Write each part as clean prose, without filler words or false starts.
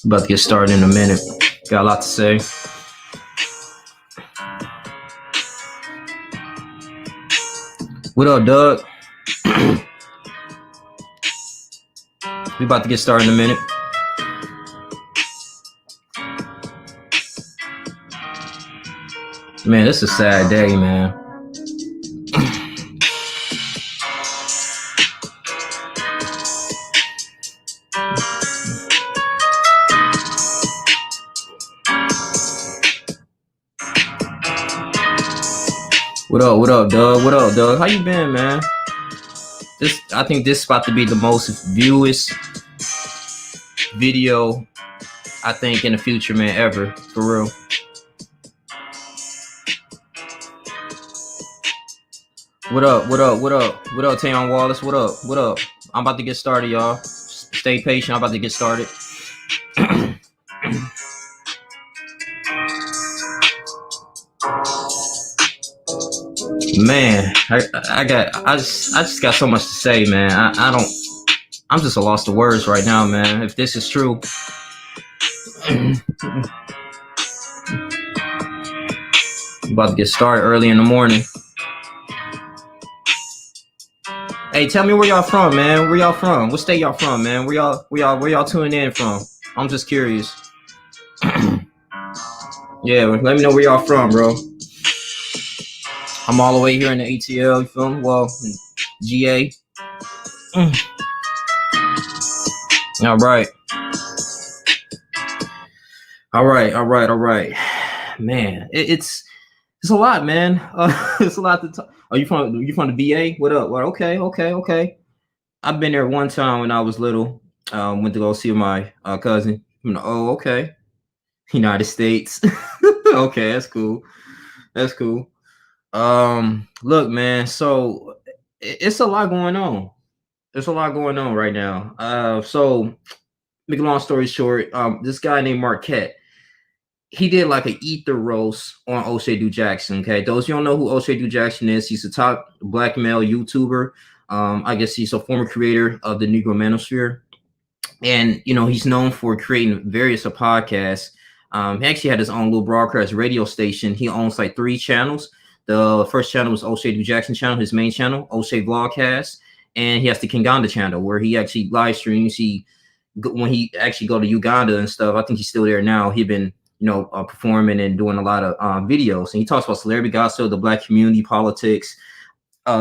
About to get started in a minute. Got a lot to say. What up, Doug? We about to get started in a minute. Man, this is a sad day, man. What up, Doug? What up, Doug? How you been, man? I think this is about to be the most viewed video, I think, in the future, man, ever, for real. What up, Tayon Wallace? What up? I'm about to get started, y'all. Stay patient. I'm about to get started. Man, I just got so much to say, man. I'm just a lost of words right now, man. If this is true. About to get started early in the morning. Hey, tell me where y'all from, man. Where y'all from? What state y'all from, man? Where y'all tuning in from? I'm just curious. Yeah, let me know where y'all from, bro. I'm all the way here in the ATL, you feel me? Well, GA. All right. Man, it's a lot, man. It's a lot to talk. Are you from the VA? What up? Well, okay. I've been there one time when I was little. Went to go see my cousin. Okay. United States. Okay, that's cool. Look, man, so it's a lot going on. There's a lot going on right now. So make a long story short, this guy named Marquette, he did like an ether roast on Oshay Jackson. Okay, those you don't know who Oshay Jackson is, he's a top black male YouTuber. I guess he's a former creator of the Negro Manosphere, and he's known for creating various podcasts. He actually had his own little broadcast radio station. He owns like 3 channels. The first channel was Oshay Jackson channel, his main channel, Oshay Vlogcast, and he has the Kinganda channel where he actually live streams. When he actually go to Uganda and stuff, I think he's still there now. He'd been performing and doing a lot of videos, and he talks about celebrity gossip, the black community, politics,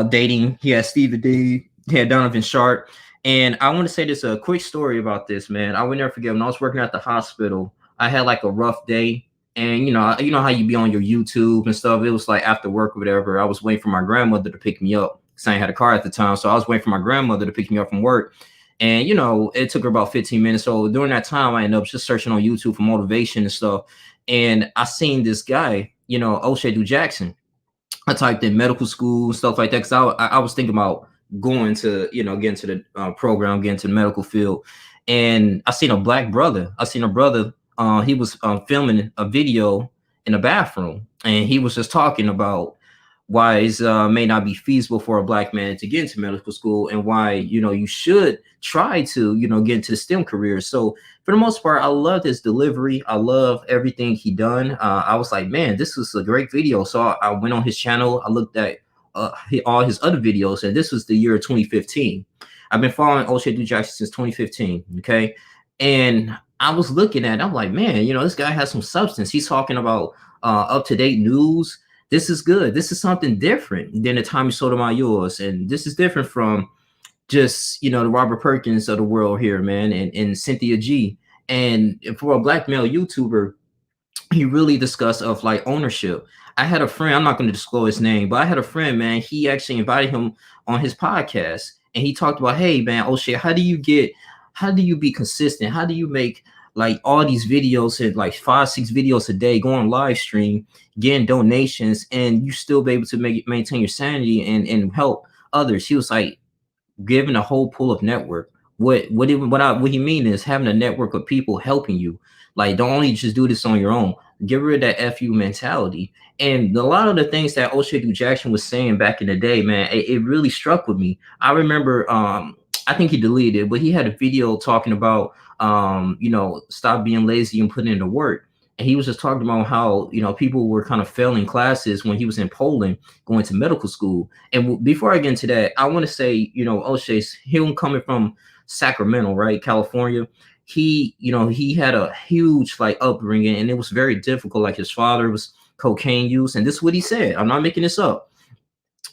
dating. He had Stevie D, he had Donovan Sharp, and I want to say this a quick story about this, man. I will never forget when I was working at the hospital. I had like a rough day. And you know how you be on your YouTube and stuff. It was like after work or whatever. I was waiting for my grandmother to pick me up because I ain't had a car at the time. So I was waiting for my grandmother to pick me up from work. And it took her about 15 minutes. So during that time, I ended up just searching on YouTube for motivation and stuff. And I seen this guy, Oshay Jackson. I typed in medical school and stuff like that because I was thinking about going to get into the program, get into the medical field. And I seen a black brother. He was filming a video in a bathroom, and he was just talking about why it may not be feasible for a black man to get into medical school, and why you should try to get into the STEM career. So for the most part, I love his delivery. I love everything he done. I was like, man, this was a great video. So I went on his channel. I looked at all his other videos, and this was the year 2015. I've been following Oshay Jackson since 2015. Okay, and I was looking at it, I'm like, man, this guy has some substance. He's talking about up to date news. This is good. This is something different than the Tommy Sotomayor's, and this is different from just the Robert Perkins of the world here, man, and Cynthia G. And for a black male YouTuber, he really discussed of like ownership. I had a friend, I'm not going to disclose his name, but I had a friend, man, he actually invited him on his podcast, and he talked about, hey man, oh shit, how do you be consistent? How do you make like all these videos and like 5-6 videos a day, go on live stream, getting donations, and you still be able to maintain your sanity and help others? He was like, given a whole pool of network. What he mean is having a network of people helping you. Like, don't only just do this on your own. Get rid of that FU mentality. And a lot of the things that Oshay Jackson was saying back in the day, man, it really struck with me. I remember, I think he deleted it, but he had a video talking about, stop being lazy and put in the work. And he was just talking about how, people were kind of failing classes when he was in Poland going to medical school. And before I get into that, I want to say, O'Shea's, him coming from Sacramento, right, California, he had a huge like upbringing, and it was very difficult. Like his father was cocaine use, and this is what he said. I'm not making this up.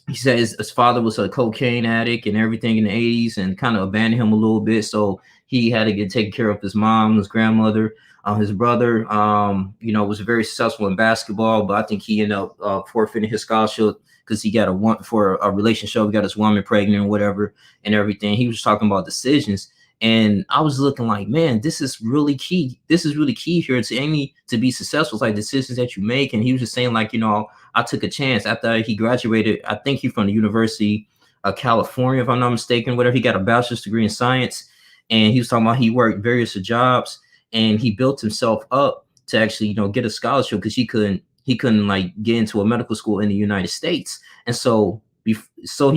He said his father was a cocaine addict and everything in the 80s, and kind of abandoned him a little bit. So he had to get taken care of his mom, his grandmother. His brother, was very successful in basketball, but I think he ended up forfeiting his scholarship because he got for a relationship, he got his woman pregnant or whatever and everything. He was talking about decisions. And I was looking like, man, this is really key. This is really key here to be successful. It's like decisions that you make. And he was just saying like, I took a chance after he graduated. I think he's from the University of California, if I'm not mistaken, whatever. He got a bachelor's degree in science. And he was talking about he worked various jobs, and he built himself up to actually, get a scholarship because he couldn't like get into a medical school in the United States. And so he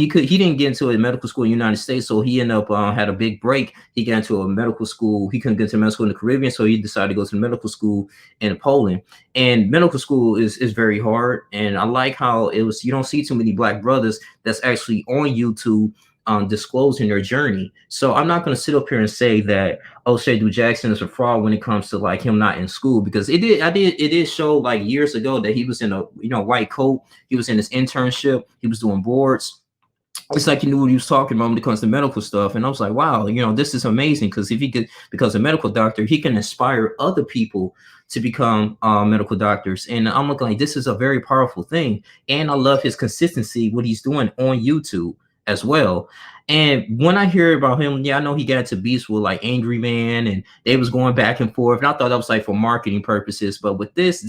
didn't get into a medical school in the United States. So he ended up had a big break. He got into a medical school. He couldn't get into medical school in the Caribbean. So he decided to go to medical school in Poland. And medical school is very hard. And I like how you don't see too many black brothers that's actually on YouTube disclosing their journey. So I'm not going to sit up here and say that Oshay Jackson is a fraud when it comes to like him not in school, because it did show like years ago that he was in a white coat. He was in his internship. He was doing boards. It's like he knew what he was talking about when it comes to medical stuff. And I was like, wow, this is amazing, because if he could, because a medical doctor, he can inspire other people to become medical doctors. And I'm looking like this is a very powerful thing. And I love his consistency, what he's doing on YouTube as well. And when I hear about him, I know he got into beefs with like Angry Man, and they was going back and forth. And I thought that was like for marketing purposes. But with this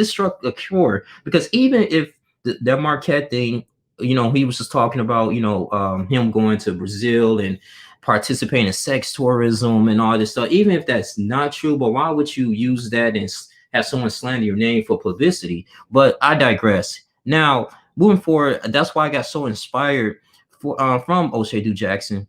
struck a chord, because even if that Marquette thing, he was just talking about, him going to Brazil and participating in sex tourism and all this stuff. Even if that's not true, but why would you use that and have someone slander your name for publicity? But I digress. Now, moving forward, that's why I got so inspired from Oshay Jackson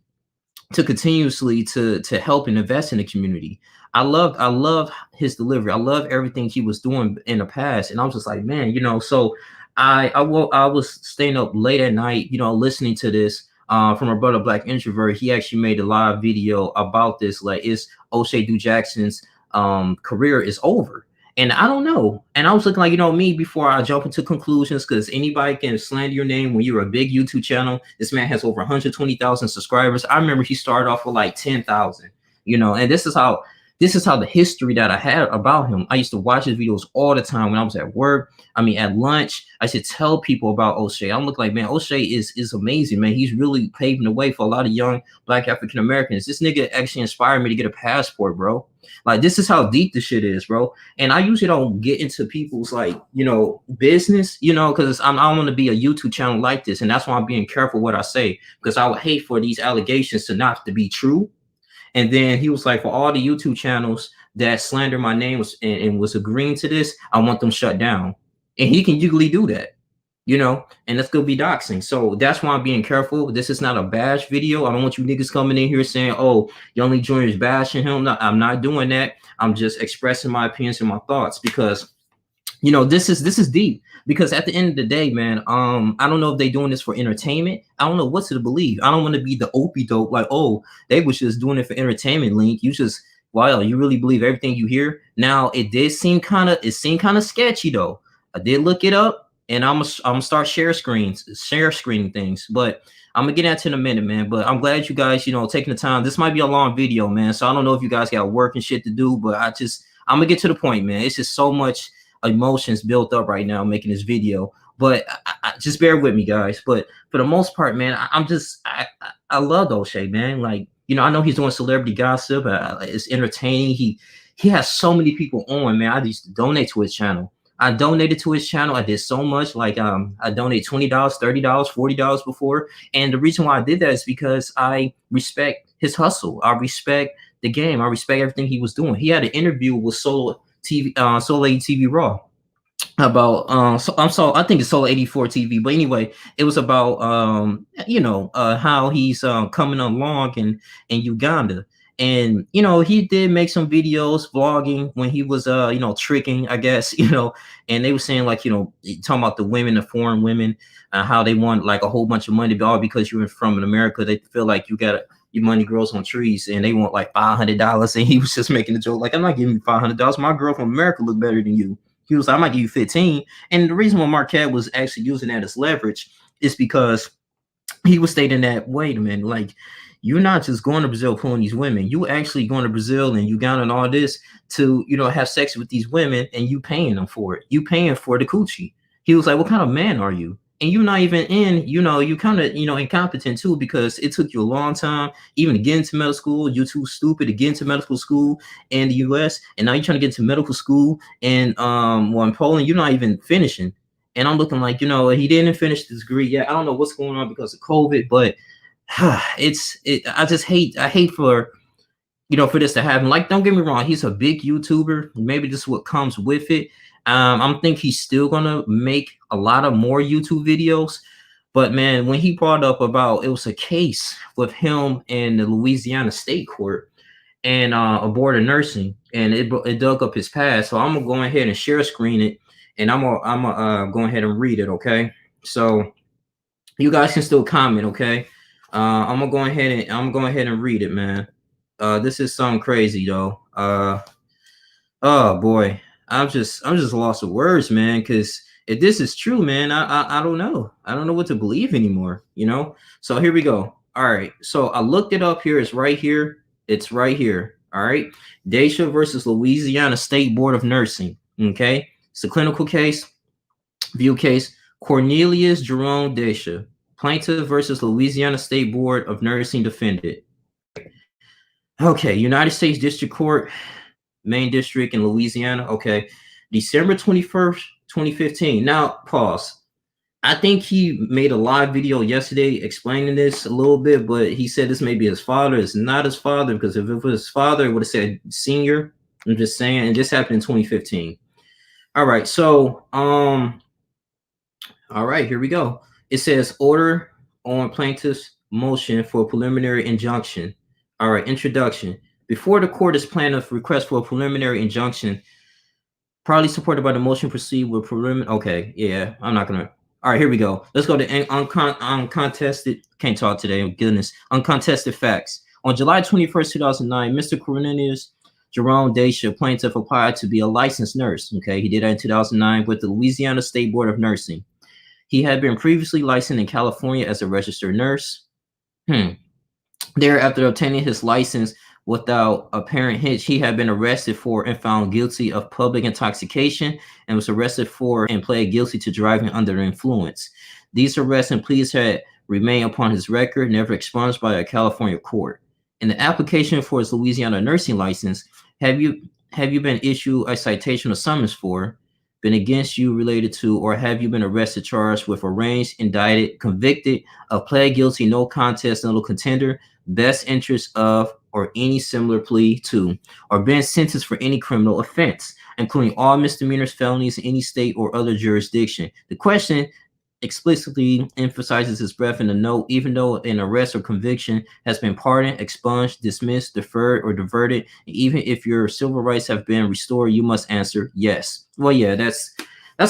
to continuously to help and invest in the community. I love his delivery. I love everything he was doing in the past, and I was just like, man, so I was staying up late at night, listening to this from our brother Black Introvert. He actually made a live video about this, like, is Oshay Jackson's career is over. And I don't know. And I was looking like, me, before I jump into conclusions, because anybody can slander your name when you're a big YouTube channel. This man has over 120,000 subscribers. I remember he started off with like 10,000, and this is how the history that I had about him. I used to watch his videos all the time when I was at work. At lunch, I should tell people about Oshay. I'm looking like, man, Oshay is amazing, man. He's really paving the way for a lot of young Black African Americans. This nigga actually inspired me to get a passport, bro. Like, this is how deep the shit is, bro. And I usually don't get into people's like, business, because I don't want to be a YouTube channel like this. And that's why I'm being careful what I say, because I would hate for these allegations to not to be true. And then he was like, for all the YouTube channels that slander my name and was agreeing to this, I want them shut down. And he can legally do that. and that's gonna be doxing. So that's why I'm being careful. This is not a bash video. I don't want you niggas coming in here saying, "Oh, you only joiners bashing him." No, I'm not doing that. I'm just expressing my opinions and my thoughts because this is deep. Because at the end of the day, man, I don't know if they doing this for entertainment. I don't know what to believe. I don't want to be the opie dope, like, oh, they was just doing it for entertainment. Link, you just, wow, you really believe everything you hear? Now it seemed kind of sketchy though. I did look it up, and I'm gonna start share screening things, but I'm gonna get into in a minute, man. But I'm glad you guys, taking the time. This might be a long video, man, so I don't know if you guys got work and shit to do, but I'm gonna get to the point, man. It's just so much emotions built up right now making this video, but just bear with me, guys. But for the most part, man, I love Oshay, man. Like, I know he's doing celebrity gossip. It's entertaining. He has so many people on, man. I used to donate to his channel. I donated to his channel. I did so much. Like, I donated $20, $30, $40 before. And the reason why I did that is because I respect his hustle. I respect the game. I respect everything he was doing. He had an interview with Solo TV, Soul 80 TV Raw about I think it's Soul 84 TV, but anyway, it was about how he's coming along in Uganda. And he did make some videos vlogging when he was tricking, I guess, and they were saying, like, talking about the women, the foreign women, how they want like a whole bunch of money, all because you're from America. They feel like your money grows on trees, and they want like $500. And he was just making a joke, like, I'm not giving you $500. My girl from America look better than you. He was like, I might give you 15. And the reason why Marquette was actually using that as leverage is because he was stating that, wait a minute, like, you're not just going to Brazil pulling these women. You actually going to Brazil and Uganda and all this to, have sex with these women, and you paying them for it. You paying for the coochie. He was like, what kind of man are you? And you're not even you kind of, incompetent too, because it took you a long time even to get into medical school. You're too stupid to get into medical school in the US. And now you're trying to get into medical school in Poland. You're not even finishing. And I'm looking like, he didn't finish this degree yet. I don't know what's going on because of COVID, but I hate for for this to happen. Like, don't get me wrong, he's a big YouTuber. Maybe this is what comes with it. I'm think he's still gonna make a lot of more YouTube videos. But man, when he brought up about, it was a case with him in the Louisiana State Court and a board of nursing, and it dug up his past. So I'm gonna go ahead and share screen it, and I'm gonna go ahead and read it. Okay, so you guys can still comment. Okay, I'm gonna go ahead and read it, man. This is something crazy though. Oh boy, I'm just lost for words, man. Because if this is true, man, I don't know. I don't know what to believe anymore. So here we go. All right. So I looked it up here. It's right here. It's right here. All right. Daisha versus Louisiana State Board of Nursing. Okay. It's a clinical case. View case. Cornelius Jerome Daisha, plaintiff versus Louisiana State Board of Nursing defendant. Okay. United States District Court, Main District in Louisiana. Okay. December 21st, 2015. Now, pause. I think he made a live video yesterday explaining this a little bit, but he said this may be his father. It's not his father, because if it was his father, it would have said senior. I'm just saying, and this happened in 2015. All right. So, all right, here we go. It says order on plaintiff's motion for preliminary injunction. All right, introduction. Before the court is plaintiff's request for a preliminary injunction, probably supported by the motion, proceed with preliminary. Okay, yeah, I'm not gonna. All right, here we go. Let's go to uncontested. Can't talk today. Goodness, uncontested facts. On July 21st, 2009, Mr. Cornelius Jerome Daisha, plaintiff, applied to be a licensed nurse. Okay, he did that in 2009 with the Louisiana State Board of Nursing. He had been previously licensed in California as a registered nurse. There, after obtaining his license without apparent hitch, he had been arrested for and found guilty of public intoxication, and was arrested for and pled guilty to driving under the influence. These arrests and pleas had remained upon his record, never expunged by a California court. In the application for his Louisiana nursing license, have you been issued a citation or summons for, been against you related to, or have you been arrested, charged with, arraigned, indicted, convicted of, pled guilty, no contest, no contender, best interest of, or any similar plea to, or been sentenced for any criminal offense, including all misdemeanors, felonies in any state or other jurisdiction? The question explicitly emphasizes his breath in the note, even though an arrest or conviction has been pardoned, expunged, dismissed, deferred, or diverted, even if your civil rights have been restored, you must answer yes. Well, yeah, that's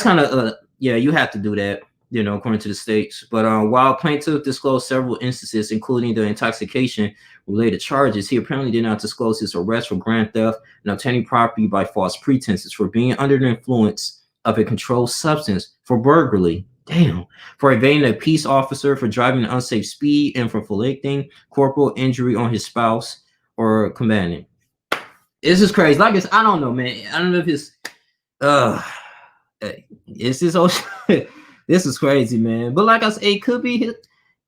kind of yeah, you have to do that, you know, according to the states. But while plaintiff disclosed several instances, including the intoxication related charges, he apparently did not disclose his arrest for grand theft and obtaining property by false pretenses, for being under the influence of a controlled substance, for burglary, damn, for evading a peace officer, for driving an unsafe speed, and for inflicting corporal injury on his spouse or companion. This is crazy. Like I don't know, man. I don't know if it's uh it's this whole this is crazy, man. But like I said, it could be his,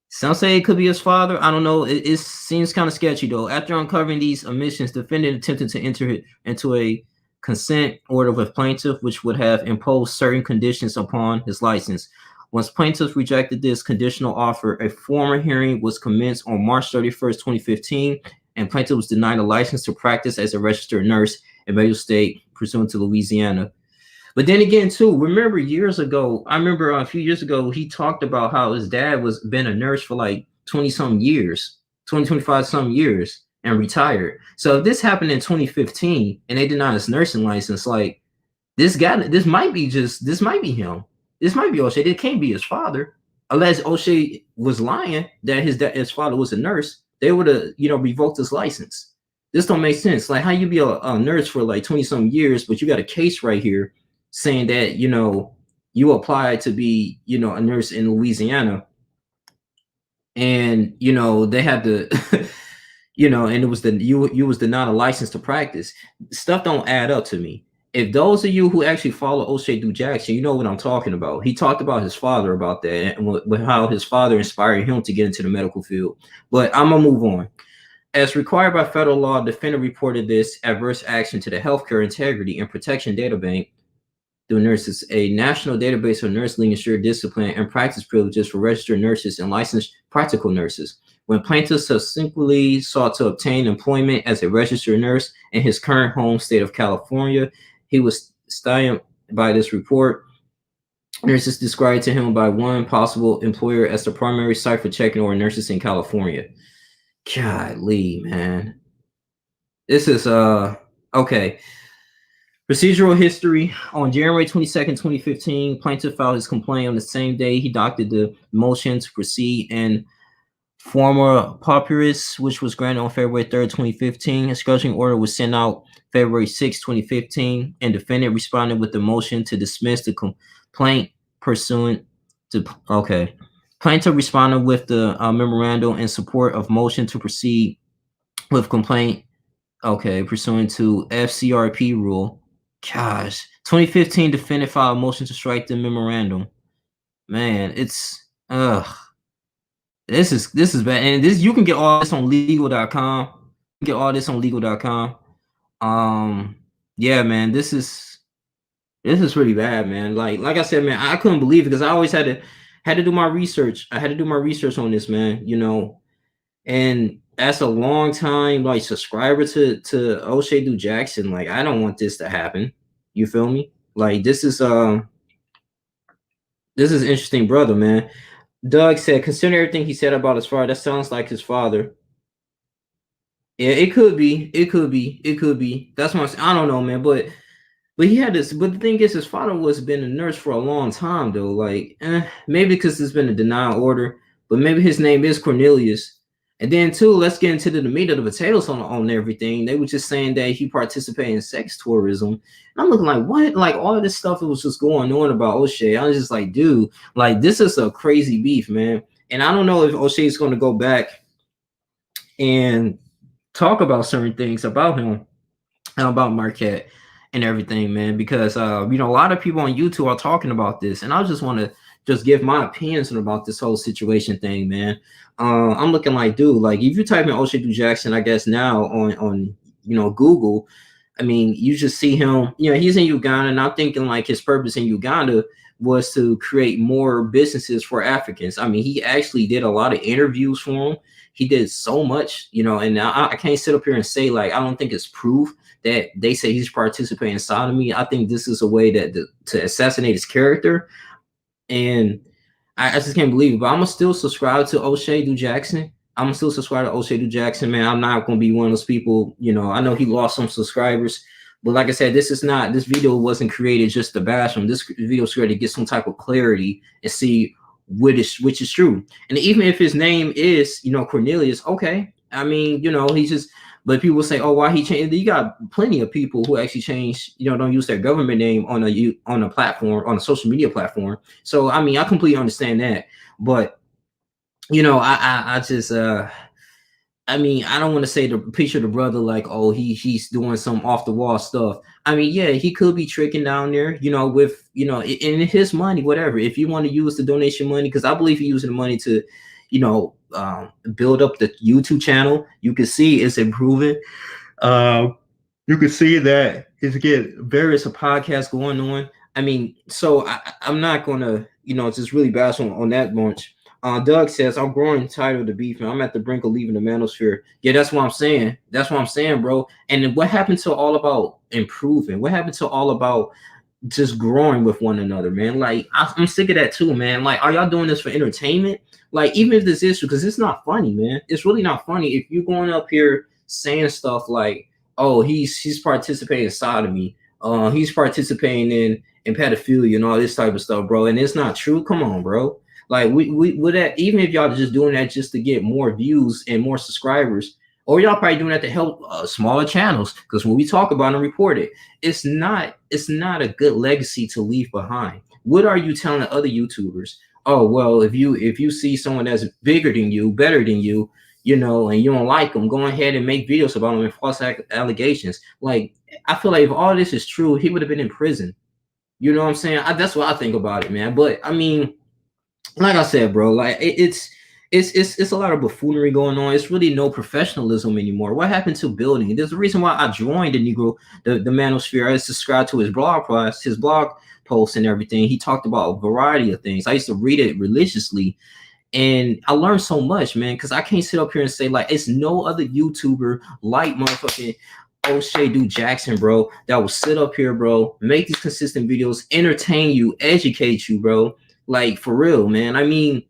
some say it could be his father. I don't know. It seems kind of sketchy though. After uncovering these omissions, defendant attempted to enter into a consent order with plaintiff, which would have imposed certain conditions upon his license. Once plaintiff rejected this conditional offer, a formal hearing was commenced on March 31st, 2015, and plaintiff was denied a license to practice as a registered nurse in Bayou State, pursuant to Louisiana. But then again, too, remember years ago, I remember a few years ago, he talked about how his dad was been a nurse for like 20 some years, 20, 25 some years and retired. So if this happened in 2015 and they denied his nursing license, like this guy, this might be him. This might be Oshay. It can't be his father. Unless Oshay was lying that his father was a nurse, they would have, you know, revoked his license. This don't make sense. Like how you be a nurse for like 20 some years, but you got a case right here saying that, you know, you applied to be, you know, a nurse in Louisiana, and you know they had to you know, and it was you was denied a license to practice. Stuff don't add up to me. If those of you who actually follow Oshay Du Jackson, you know what I'm talking about. He talked about his father about that and with how his father inspired him to get into the medical field. But I'm gonna move on. As required by federal law, the defendant reported this adverse action to the Healthcare Integrity and Protection Data Bank, the nurses, a national database of nursing ensured discipline and practice privileges for registered nurses and licensed practical nurses. When plaintiff subsequently sought to obtain employment as a registered nurse in his current home state of California, he was stymied by this report. Nurses described to him by one possible employer as the primary site for checking over nurses in California. Golly, man. This is okay. Procedural history. On January 22nd, 2015, plaintiff filed his complaint on the same day he doctored the motion to proceed in former papyrus, which was granted on February 3rd, 2015. A scheduling order was sent out February 6, 2015, and defendant responded with the motion to dismiss the complaint pursuant to, okay. Plaintiff responded with the memorandum in support of motion to proceed with complaint, okay, pursuant to FCRP rule. Gosh, 2015 defendant filed a motion to strike the memorandum. Man, it's this is bad. And this, you can get all this on legal.com. Get all this on legal.com. Yeah, man, this is really bad, man. Like I said, man, I couldn't believe it because I always had to do my research. I had to do my research on this, man, you know. And that's a long time like subscriber to Oshay Du Jackson. Like, I don't want this to happen. You feel me? Like this is interesting, brother, man. Doug said, consider everything he said about his father. That sounds like his father. Yeah, it could be. It could be. It could be. That's what I don't know, man. But he had this. But the thing is, his father was been a nurse for a long time, though. Like, maybe because there's been a denial order, but maybe his name is Cornelius. And then too, let's get into the meat of the potatoes on everything. They were just saying that he participated in sex tourism. And I'm looking like, what? Like all of this stuff that was just going on about Oshay. I was just like, dude, like this is a crazy beef, man. And I don't know if Oshay is going to go back and talk about certain things about him and about Marquette and everything, man, because you know, a lot of people on YouTube are talking about this, and I just want to just give my opinions about this whole situation thing, man. I'm looking like, dude, like if you type in Oshay Du Jackson, I guess now on you know Google, I mean, you just see him. You know, he's in Uganda, and I'm thinking like his purpose in Uganda was to create more businesses for Africans. I mean, he actually did a lot of interviews for them. He did so much, you know, and I can't sit up here and say like I don't think it's proof that they say he's participating in sodomy. I think this is a way that to assassinate his character. And I just can't believe it. But I'm gonna still subscribe to Oshay Do Jackson. I'm gonna still subscribe to Oshay Do Jackson, man. I'm not gonna be one of those people. I know he lost some subscribers, but like I said, this video wasn't created just to bash him. This video was created to get some type of clarity and see which is true. And even if his name is, Cornelius, okay. I mean, he's just. But people say, "Oh, why he changed?" You got plenty of people who actually change, don't use their government name on a platform, on a social media platform. So, I mean, I completely understand that. But I just I mean, I don't want to say the picture of the brother like, oh, he's doing some off the wall stuff. I mean, yeah, he could be tricking down there, with in his money, whatever. If you want to use the donation money, because I believe he's using the money to, build up the YouTube channel. You can see it's improving. You can see that it's getting various podcasts going on. I mean, so I'm not gonna, just really bash on that bunch. Doug says, I'm growing tired of the beef, man. I'm at the brink of leaving the manosphere. Yeah, that's what I'm saying. That's what I'm saying, bro. And what happened to all about improving? What happened to all about just growing with one another, man? Like, I'm sick of that too, man. Like, are y'all doing this for entertainment? Like, even if this is true, because it's not funny, man. It's really not funny if you're going up here saying stuff like, oh, he's participating in sodomy. He's participating in pedophilia and all this type of stuff, bro. And it's not true. Come on, bro. Like we would that, even if y'all just doing that just to get more views and more subscribers, or y'all probably doing that to help smaller channels. Because when we talk about and report it, it's not a good legacy to leave behind. What are you telling other YouTubers? Oh, well, if you see someone that's bigger than you, better than you, and you don't like them, go ahead and make videos about them and false allegations. Like, I feel like if all this is true, he would have been in prison. You know what I'm saying? That's what I think about it, man. But I mean, like I said, bro, like it's a lot of buffoonery going on. It's really no professionalism anymore. What happened to building? There's a reason why I joined the Manosphere. I subscribed to his blog posts and everything. He talked about a variety of things. I used to read it religiously, and I learned so much, man, because I can't sit up here and say like it's no other YouTuber like motherfucking Oshay Do Jackson, bro, that will sit up here, bro, make these consistent videos, entertain you, educate you, bro. Like, for real, man. I mean,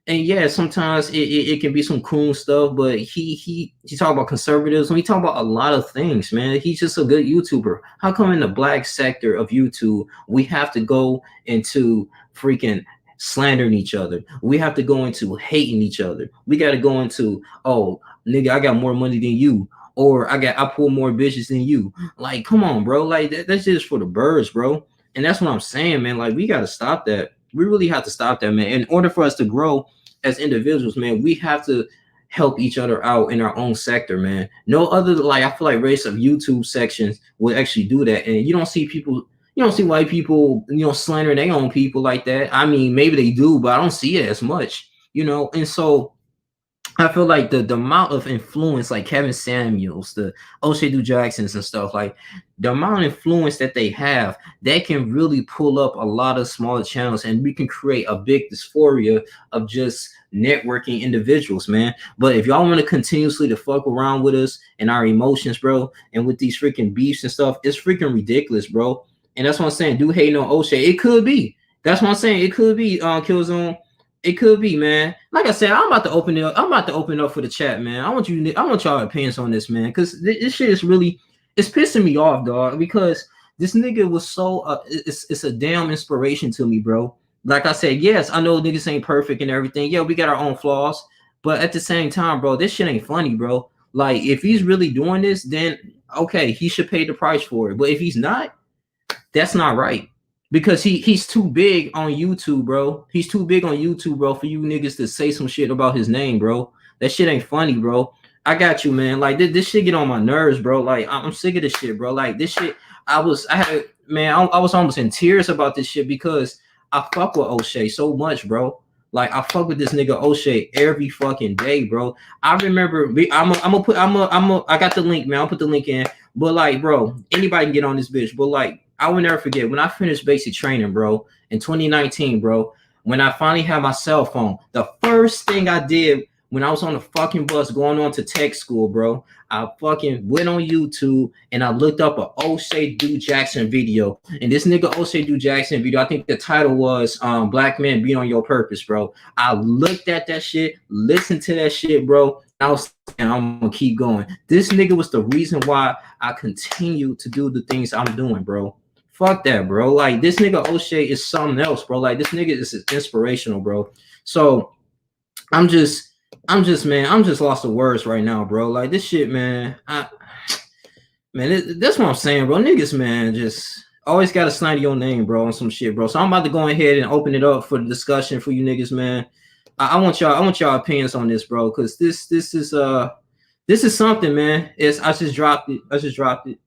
and yeah, sometimes it can be some cool stuff, but he talk about conservatives, and he talk about a lot of things, man. He's just a good YouTuber. How come in the black sector of YouTube we have to go into freaking slandering each other? We have to go into hating each other. We got to go into, oh, nigga, I got more money than you, or I pull more bitches than you. Like, come on, bro. Like that's just for the birds, bro. And that's what I'm saying, man. Like, we got to stop that. We really have to stop that, man. In order for us to grow as individuals, man, we have to help each other out in our own sector, man. No other, like, I feel like race of YouTube sections will actually do that. And you don't see white people, slandering their own people like that. I mean, maybe they do, but I don't see it as much, And so I feel like the amount of influence, like Kevin Samuels, the Oshay Do Jacksons and stuff, like the amount of influence that they have, that can really pull up a lot of smaller channels, and we can create a big dysphoria of just networking individuals, man. But if y'all want to continuously to fuck around with us and our emotions, bro, and with these freaking beefs and stuff, it's freaking ridiculous, bro. And that's what I'm saying. Do hate on Oshay. It could be. That's what I'm saying. It could be Killzone. It could be, man. Like I said, I'm about to open it up. I'm about to open it up for the chat, man. I want y'all opinions on this, man, because this shit is really, it's pissing me off, dog. Because this nigga was so it's a damn inspiration to me, bro. Like I said, yes, I know niggas ain't perfect and everything. Yeah, we got our own flaws, but at the same time, bro, this shit ain't funny, bro. Like, if he's really doing this, then okay, he should pay the price for it. But if he's not, that's not right. Because he's too big on YouTube, bro. He's too big on YouTube, bro, for you niggas to say some shit about his name, bro. That shit ain't funny, bro. I got you, man. Like, this shit get on my nerves, bro. Like, I'm sick of this shit, bro. Like, this shit, I was almost in tears about this shit because I fuck with Oshay so much, bro. Like, I fuck with this nigga Oshay every fucking day, bro. I remember, I got the link, man. I'll put the link in. But like, bro, anybody can get on this bitch. But like, I will never forget when I finished basic training, bro, in 2019, bro, when I finally had my cell phone, the first thing I did when I was on the fucking bus going on to tech school, bro, I fucking went on YouTube and I looked up a Oshay Do Jackson video. And this nigga Oshay Do Jackson video, I think the title was Black Man Be on Your Purpose, bro. I looked at that shit, listened to that shit, bro. And I was saying, I'm gonna keep going. This nigga was the reason why I continue to do the things I'm doing, bro. Fuck that, bro. Like this nigga Oshay is something else, bro. Like this nigga is inspirational, bro. So I'm just man, I'm just lost of words right now, bro. Like this shit, man. That's what I'm saying, bro. Niggas, man, just always got to slander your name, bro, on some shit, bro. So I'm about to go ahead and open it up for the discussion for you niggas, man. I want y'all opinions on this, bro, because this is something, man. I just dropped it.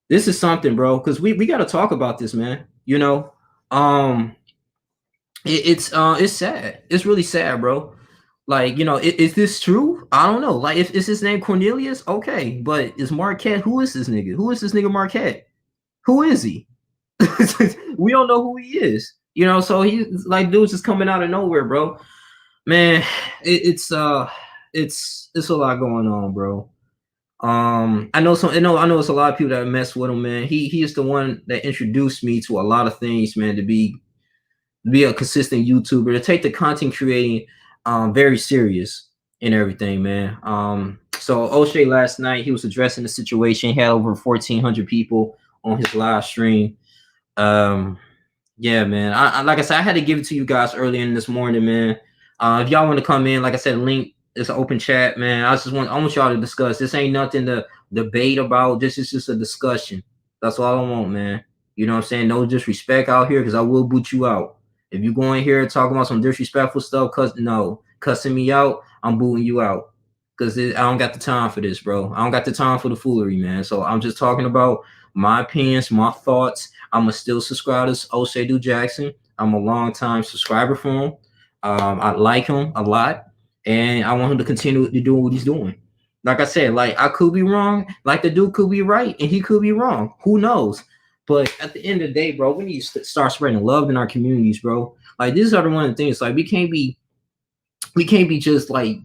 This is something, bro, because we got to talk about this, man. You know, it's sad. It's really sad, bro. Like, you know, is this true? I don't know. Like, is his name Cornelius? Okay, but is Marquette? Who is this nigga? Who is this nigga Marquette? Who is he? We don't know who he is. You know, so he's like, dude's just coming out of nowhere, bro. Man, it's a lot going on, bro. I know it's a lot of people that mess with him, man. He is the one that introduced me to a lot of things, man, to be a consistent YouTuber, to take the content creating very serious and everything, man. So Oshay last night, he was addressing the situation. He had over 1,400 people on his live stream. Yeah, man. I like I said, I had to give it to you guys early in this morning, man. If y'all want to come in, like I said, link is an open chat, man. I want y'all to discuss. This ain't nothing to debate about. This is just a discussion. That's all I want, man. You know what I'm saying? No disrespect out here, because I will boot you out. If you go in here talking about some disrespectful stuff, cussing me out, I'm booting you out. Because I don't got the time for this, bro. I don't got the time for the foolery, man. So I'm just talking about my opinions, my thoughts. I'm going to still subscribe to Oshay Do Jackson. I'm a long-time subscriber for him. I like him a lot. And I want him to continue to do what he's doing. Like I said, like I could be wrong. Like the dude could be right and he could be wrong. Who knows? But at the end of the day, bro, we need to start spreading love in our communities, bro. Like these are one of the things. Like we can't be just like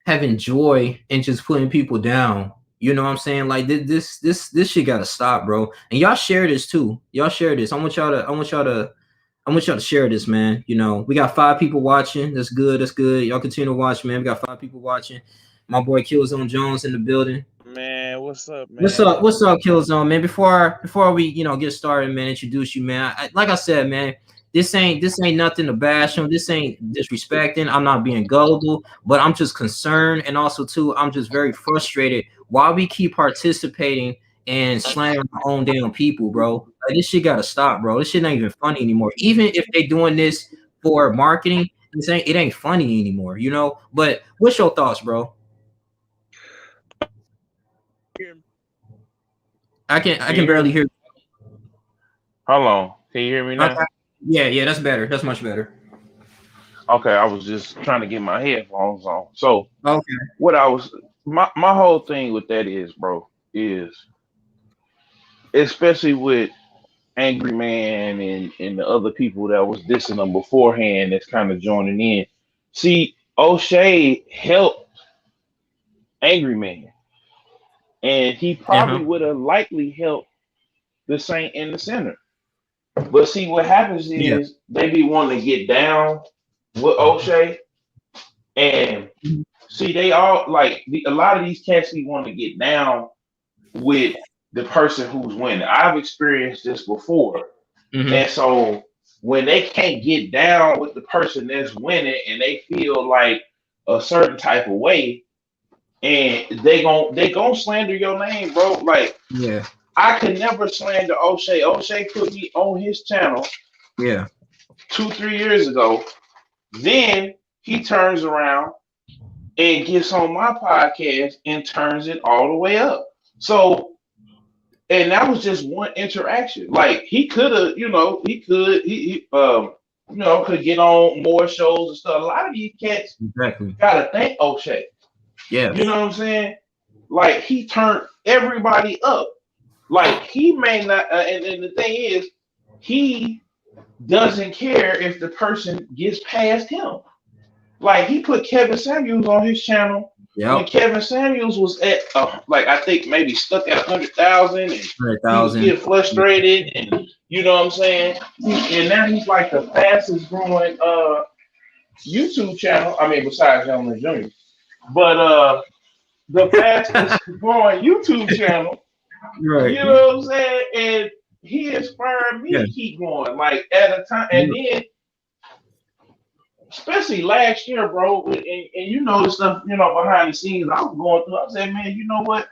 having joy and just putting people down. You know what I'm saying? Like this shit gotta stop, bro. And y'all share this too. Y'all share this. I want y'all to share this, man. You know, we got 5 people watching. That's good. Y'all continue to watch, man. We got 5 people watching. My boy Killzone Jones in the building. Man, what's up, man? What's up, Killzone, man? Before we, get started, man, introduce you, man. Like I said, man, this ain't nothing to bash on. This ain't disrespecting. I'm not being gullible, but I'm just concerned, and also too, I'm just very frustrated why we keep participating and slandering our own damn people, bro. Like, this shit gotta stop, bro. This shit ain't even funny anymore. Even if they doing this for marketing, it ain't funny anymore, you know. But what's your thoughts, bro? I can barely hear you. Hold on. Can you hear me now? Okay. Yeah, that's better. That's much better. Okay, I was just trying to get my headphones on. So okay, what I was my whole thing with that is, bro, is especially with Angry Man and the other people that was dissing them beforehand that's kind of joining in. See, Oshay helped Angry Man. And he probably would have likely helped the Saint in the center. But see, what happens is they be wanting to get down with Oshay. And see, they all like a lot of these cats be wanting to get down with the person who's winning. I've experienced this before. And so when they can't get down with the person that's winning and they feel like a certain type of way, and they gon' slander your name, bro. Like, yeah, I could never slander Oshay. Oshay put me on his channel, 2-3 years ago. Then he turns around and gets on my podcast and turns it all the way up. So, and that was just one interaction. Like he could have, could get on more shows and stuff. A lot of these cats gotta thank Oshay. Yeah. You know what I'm saying? Like he turned everybody up. Like he may not, and the thing is, he doesn't care if the person gets past him. Like he put Kevin Samuels on his channel when Yep. Kevin Samuels was at like I think maybe stuck at 100,000, and he was 100,000. getting frustrated, and you know what I'm saying. And now he's like the fastest growing YouTube channel. I mean, besides Gentleman Junior, but the fastest growing YouTube channel. Right. You know what I'm saying? And he inspired me Yeah. to keep going. Like at a time, and then especially last year, bro, and you know the stuff, you know, behind the scenes I was going through. I said, man, you know what?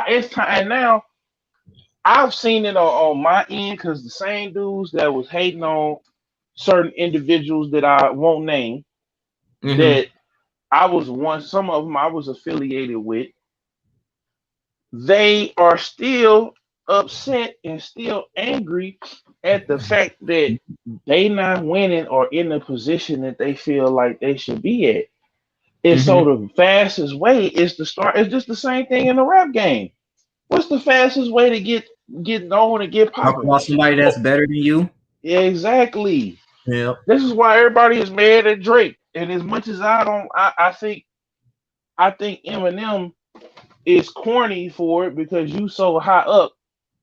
It's time. And now I've seen it on my end because the same dudes that was hating on certain individuals that I won't name, Mm-hmm. that I was one, some of them I was affiliated with, they are still upset and still angry at the fact that they not winning or in the position that they feel like they should be at. And so Mm-hmm. the fastest way is to start. It's just the same thing in the rap game. What's the fastest way to get known and get Talk popping? about somebody that's Well, better than you. yeah, exactly. Yep. This is why everybody is mad at Drake. And as much as I don't, I think Eminem is corny for it because you so high up.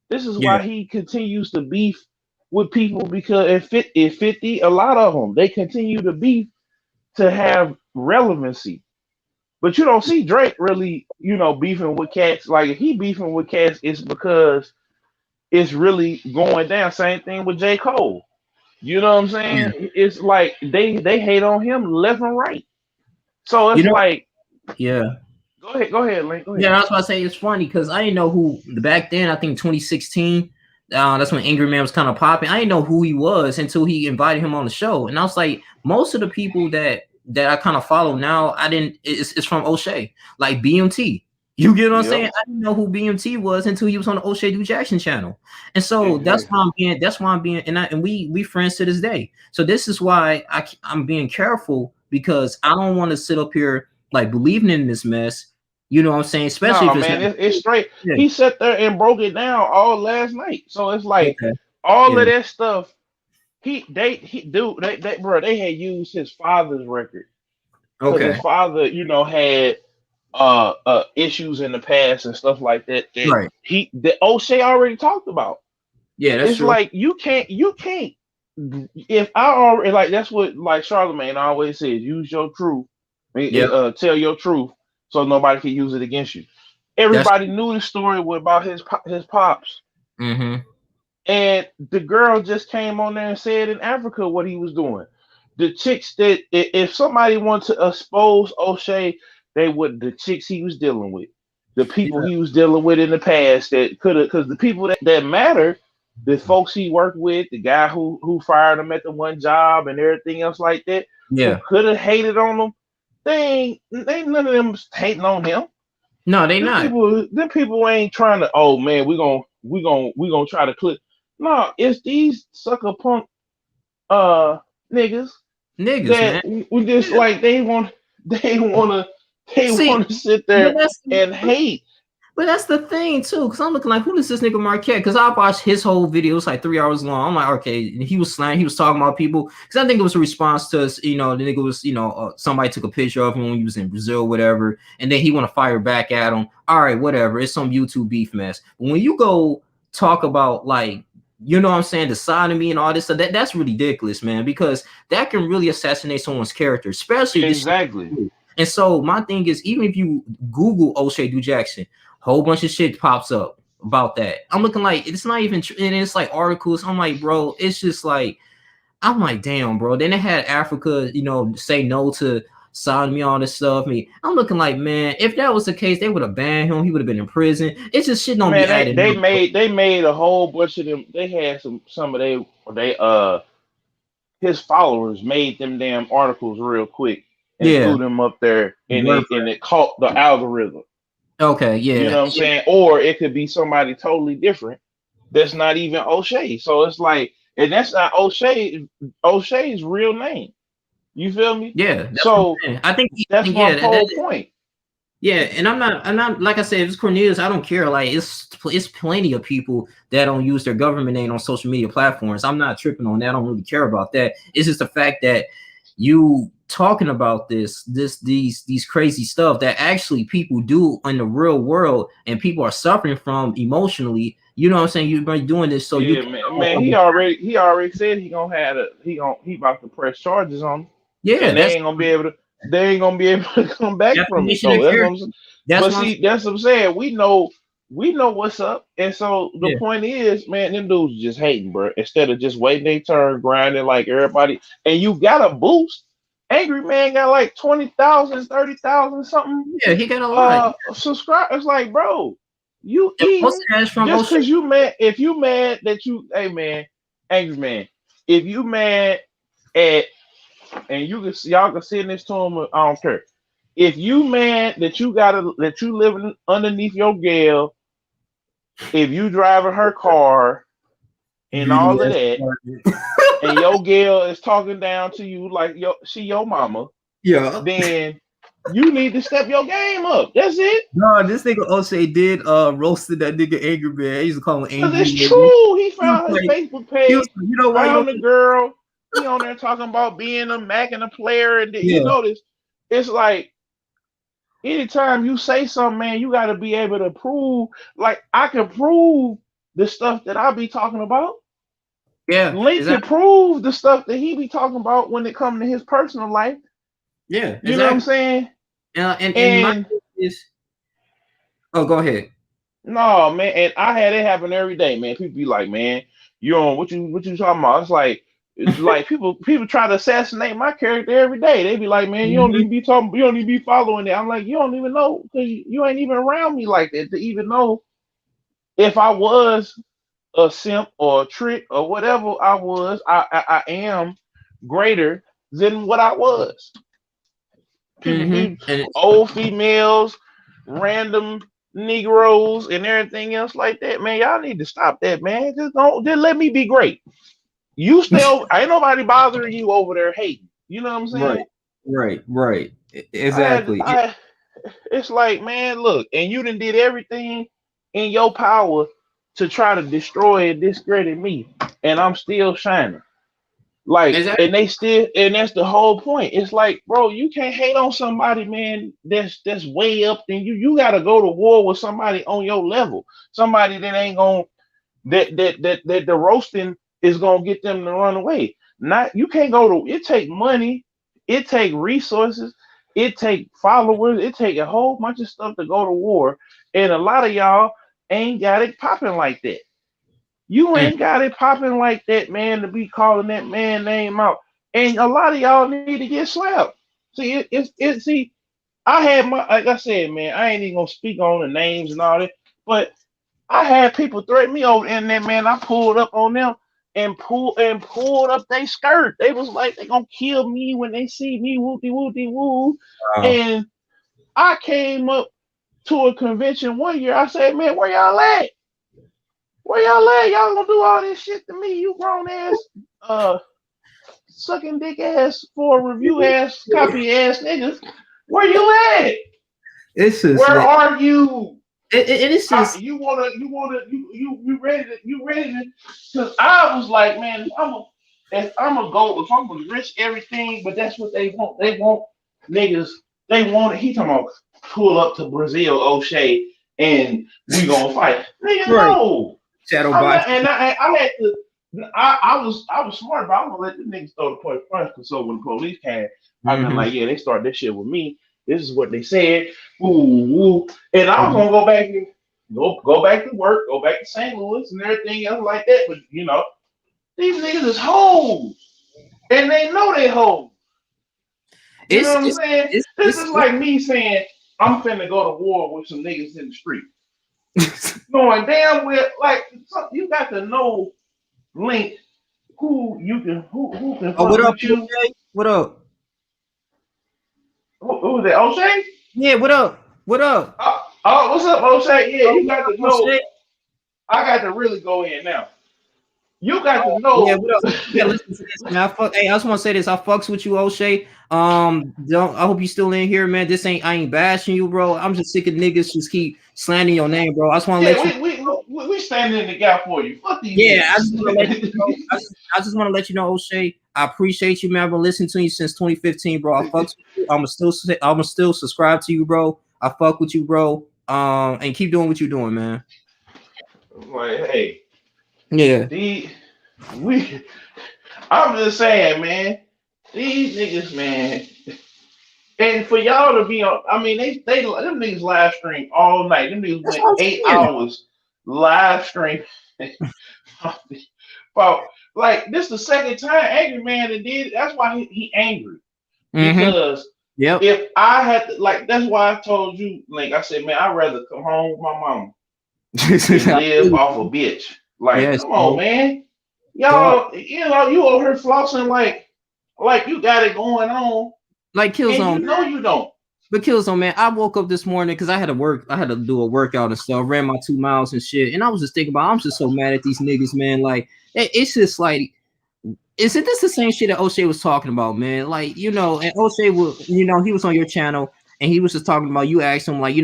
This is Yeah. why he continues to beef with people because if 50, a lot of them they continue to beef to have relevancy. But you don't see Drake really, beefing with cats. Like if he beefing with cats, it's because it's really going down. Same thing with J. Cole. You know what I'm Yeah. saying? It's like they hate on him left and right. So You it's know. like, Yeah. go ahead, Link, go Yeah, ahead. I was about to say it's funny because I didn't know who back then. I think 2016. That's when Angry Man was kind of popping. I didn't know who he was until he invited him on the show, and I was like, most of the people that I kind of follow now, I didn't. It's from O'Shea, like BMT. You get what I'm saying? Yep, I didn't know who BMT was until he was on the O'Shea Do Jackson channel, and so exactly. that's why I'm being and we friends to this day. So this is why I'm being careful because I don't want to sit up here like believing in this mess. You know what I'm saying? Especially No, if it's man, not it's true. straight. Yeah. He sat there and broke it down all last night. So it's like Okay. all of Yeah. that stuff. They had used his father's record because his Okay. father, had issues in the past and stuff like that Right. that O'Shea already talked about. Yeah, that's It's true. like you can't if I already like that's what like Charlemagne always says, use your truth, Yep. tell your truth so nobody can use it against you. That's Everybody knew the story about his pops. mm-hmm. And the girl just came on there and said in Africa what he was doing. The chicks that if somebody wanted to expose O'Shea, they would the chicks he was dealing with, the people Yeah. he was dealing with in the past that could have because the people that matter, the folks he worked with, the guy who fired him at the one job and everything else like that, who Yeah. could have hated on him, they ain't none of them hating on him. No, they not Them people ain't trying to. Oh man, we gonna try to clip. No, it's these sucker punk uh niggas niggas, that man. we just Yeah. like they See, wanna sit but there that's and hate. But that's the thing too, because I'm looking like, who is this nigga Marquette? Because I watched his whole video; it's like 3 hours long. I'm like, okay, he was slang, he was talking about people. Because I think it was a response to, the nigga was, somebody took a picture of him when he was in Brazil, whatever, and then he want to fire back at him. All right, whatever. It's some YouTube beef mess. But when you go talk about like, you know what I'm saying, the sodomy and all this stuff, that's ridiculous, man, because that can really assassinate someone's character, especially if this. Exactly. And so my thing is, even if you Google O'Shea Do Jackson, whole bunch of shit pops up about that. I'm looking like it's not even and it's like articles. I'm like, bro, it's just like I'm like, damn, bro. Then they had Africa, say no to sodomy, all this stuff. I'm looking like, man, if that was the case, they would have banned him. He would have been in prison. It's just shit don't be Man, they adding they up, bro. made they made a whole bunch of them. They had some of they his followers made them damn articles real quick and Yeah. threw them up there and Word it for and it caught the algorithm. it. Okay, You yeah. know what I'm saying? Or it could be somebody totally different that's not even O'Shea. So it's like, and that's not O'Shea's real name. You feel me? Yeah, that's what I'm So saying. I that's think my yeah, whole point. yeah, and I'm not like I said, if it's Cornelius, I don't care. Like it's plenty of people that don't use their government name on social media platforms. I'm not tripping on that. I don't really care about that. It's just the fact that you talking about these crazy stuff that actually people do in the real world, and people are suffering from emotionally. You know what I'm saying? You're doing this so you Yeah, can man. He already said he about to press charges on him, yeah, and that's they ain't gonna be able to come back from it definition of though. That's what I'm character. saying. That's But what I'm see, that's what I'm saying. We know what's up, and so the saying. point is, man, them dudes just hating, bro. Instead of just waiting their turn, grinding like everybody, and you got a boost. Angry Man got like 20,000, 30,000 something Yeah, he got a lot. subscribers. Like, bro, you And most even of that is from just Oshay. cause you mad, if you mad that you, hey man, Angry Man, if you mad at, and y'all can send this to him, I don't care. If you mad that you living underneath your gal, if you driving her car and Beauty all of ass that, apartment. and your gal is talking down to you like she your mama, Yeah. then you need to step your game up. That's it. No, this nigga Oshay did roasted that nigga Angry Man. He used to call him Cause Angry it's Man. true. He He was found his like, Facebook page, you know why you found don't the girl. He on there talking about being a Mac and a player, and you yeah, notice it's like anytime you say something, man, you got to be able to prove. Like I can prove the stuff that I be talking about. yeah, Link can exactly. prove the stuff that he be talking about when it comes to his personal life. Yeah, You know what I'm exactly. saying? And my And thing is oh go ahead. no, man, and I had it happen every day, man. People be like, man, you on what you talking about? It's like people try to assassinate my character every day. They be like, man, Mhm. you don't even be following it. I'm like, you don't even know because you ain't even around me like that to even know if I was a simp or a trick or whatever I was. I am greater than what I was. People be And old females, random Negroes, and everything else like that. Man, y'all need to stop that, man. Just let me be great. You stay over. Ain't nobody bothering you over there hating. You know what I'm saying? right, right. I, Exactly. I, it's like, man, look, and you done did everything in your power to try to destroy and discredit me, and I'm still shining. Like, Exactly. and they still, and that's the whole point. It's like, bro, you can't hate on somebody, man. That's way up than you. You got to go to war with somebody on your level. Somebody that ain't gonna that the roasting is gonna get them to run away. Not you can't go to. It take money. It take resources. It take followers. It take a whole bunch of stuff to go to war. And a lot of y'all ain't got it popping like that. You Mm, ain't got it popping like that, man, to be calling that man name out. And a lot of y'all need to get slapped. See, see, I had like I said, man, I ain't even gonna speak on the names and all that, but I had people threaten me over the internet, man. I pulled up on them and pulled up their skirt. They was like they gonna kill me when they see me, whoopty whoopty woo. wow. And I came up to a convention one year. I said, man, where y'all at? Where y'all at? Y'all gonna do all this shit to me? You grown ass, uh, sucking dick ass for review ass, copy ass niggas. Where you at? It's just Where man. are you? It's just You ready to? Cause I was like, man, I'm a go. If I'm gonna risk everything, but that's what they want. They want niggas. They want it. He talking about pull up to Brazil, O'Shea, and we gonna fight. Nigga, right. no. Shadow I'm not, boxing. and I had to. I was smart, but I'm gonna let the niggas throw the point first. Cause so when the police came, I've been Hmm. like, yeah, they started this shit with me. This is what they said. Ooh, ooh. And I was gonna go back and go back to work, go back to St. Louis and everything else like that. But these niggas is hoes, and they know they hoes. You know It's what I'm saying? This is it's like me saying I'm finna go to war with some niggas in the street, knowing damn well like you got to know Link who can oh, fuck what up, with you. Oshay? What up? Who's that? O'Shea? Yeah, what up? What up? What's up, O'Shea? Yeah, Oh, you what got up, to know. Oshay? I got to really go in now. You got to Yeah, know. what up? Yeah, listen to this, man. Hey, I just want to say this. I fucks with you, O'Shea. Don't. I hope you still in here, man. This ain't. I ain't bashing you, bro. I'm just sick of niggas just keep slandering your name, bro. I just want to Yeah, let you we know. we standing in the gap for you. Fuck these Yeah, I just want to let you know. niggas. I just want to let you know, O'Shea. I appreciate you, man. I've been listening to you since 2015, bro. I fucks with you. I'm still subscribe to you, bro. I fuck with you, bro. And keep doing what you're doing, man. Like, hey, Yeah, these we. I'm just saying, man. These niggas, man. And for y'all to be on, I mean, they them niggas live stream all night. Them niggas that's went what I'm saying. 8 hours live stream. Well, like this the second time Angry Man that did it. That's why he angry. Mm-hmm. Because Yep. if I had to, like, that's why I told you, like I said, man, I'd rather come home with my mama than live off a bitch. Like, Yes, come on, bro. man. Dog. Y'all, you over here flossing like you got it going on, Like and Killzone, you know you don't. but Killzone, man, I woke up this morning because I had to do a workout and stuff, ran my 2 miles and shit. And I was just thinking about, I'm just so mad at these niggas, man. Like, it's just like, isn't this the same shit that O'Shea was talking about, man? Like, and O'Shea was, he was on your channel and he was just talking about, you asked him, like,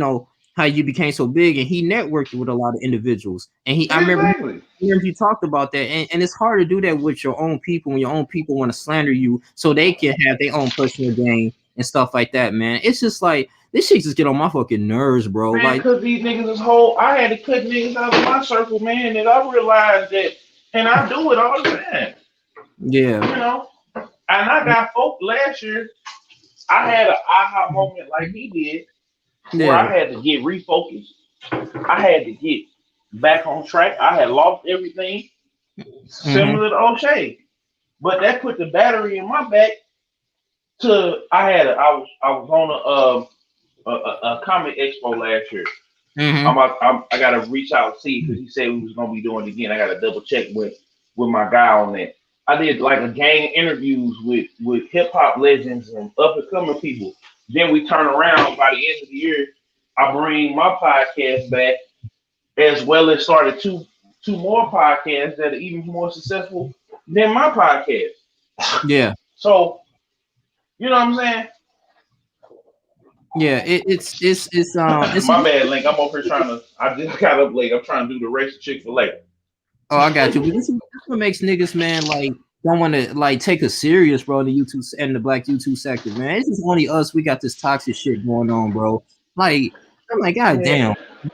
how you became so big, and he networked with a lot of individuals. And I remember Exactly. you talked about that, and it's hard to do that with your own people when your own people want to slander you so they can have their own personal gain and stuff like that, man. It's just like this shit just get on my fucking nerves, bro. Man, Like, cause these niggas is whole. I had to cut niggas out of my circle, man, and I realized that, and I do it all the time, yeah, you know. And I got folk last year. I had an aha moment like he did, where yeah, I had to get refocused. I had to get back on track. I had lost everything, mm-hmm. similar to O'Shea, but that put the battery in my back. I was on a comic expo last year. Mm-hmm. I gotta reach out and see because he said we was gonna be doing it again. I gotta double check with my guy on that. I did like a gang of interviews with hip hop legends and up and coming people. Then we turn around by the end of the year. I bring my podcast back as well as started two more podcasts that are even more successful than my podcast. Yeah, So you know what I'm saying? yeah. It's My bad, Link. I'm over here trying to. I just got up late. I'm trying to do the race of Chick-fil-A. Oh, I got you. But this is what makes niggas, man, like don't want to like take us serious, bro. The YouTube and the black YouTube sector, man. It's just only us. We got this toxic shit going on, bro. Like, I'm like, god damn. Yeah.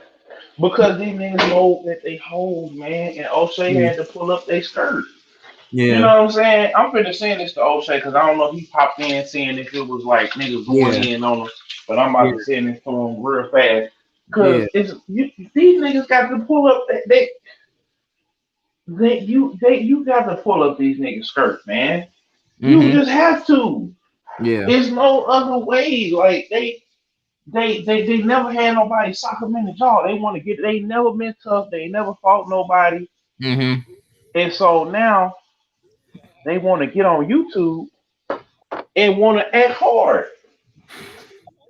Because these niggas know that they hold, man, and O'Shea Yeah, had to pull up their skirt. You know yeah, what I'm saying? I'm finna send this to O'Shea because I don't know if he popped in seeing if it was like niggas going yeah, in on him, but I'm about yeah, to send this to him real fast. yeah. Cause these niggas got to pull up you got to pull up these niggas skirt, man. You Mm-hmm. just have to. Yeah. There's no other way. Like they never had nobody sock them in the jaw. They want to get. They never been tough. They never fought nobody. Mm-hmm. And so now they want to get on YouTube and want to act hard.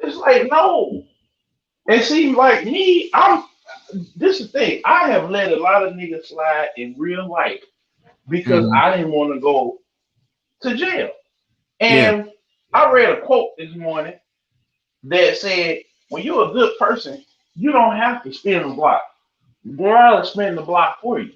It's like no. And see, like me, this is the thing. I have let a lot of niggas slide in real life because Mm-hmm. I didn't want to go to jail. Yeah. And I read a quote this morning that said, when you're a good person, you don't have to spin the block. God will spin the block for you.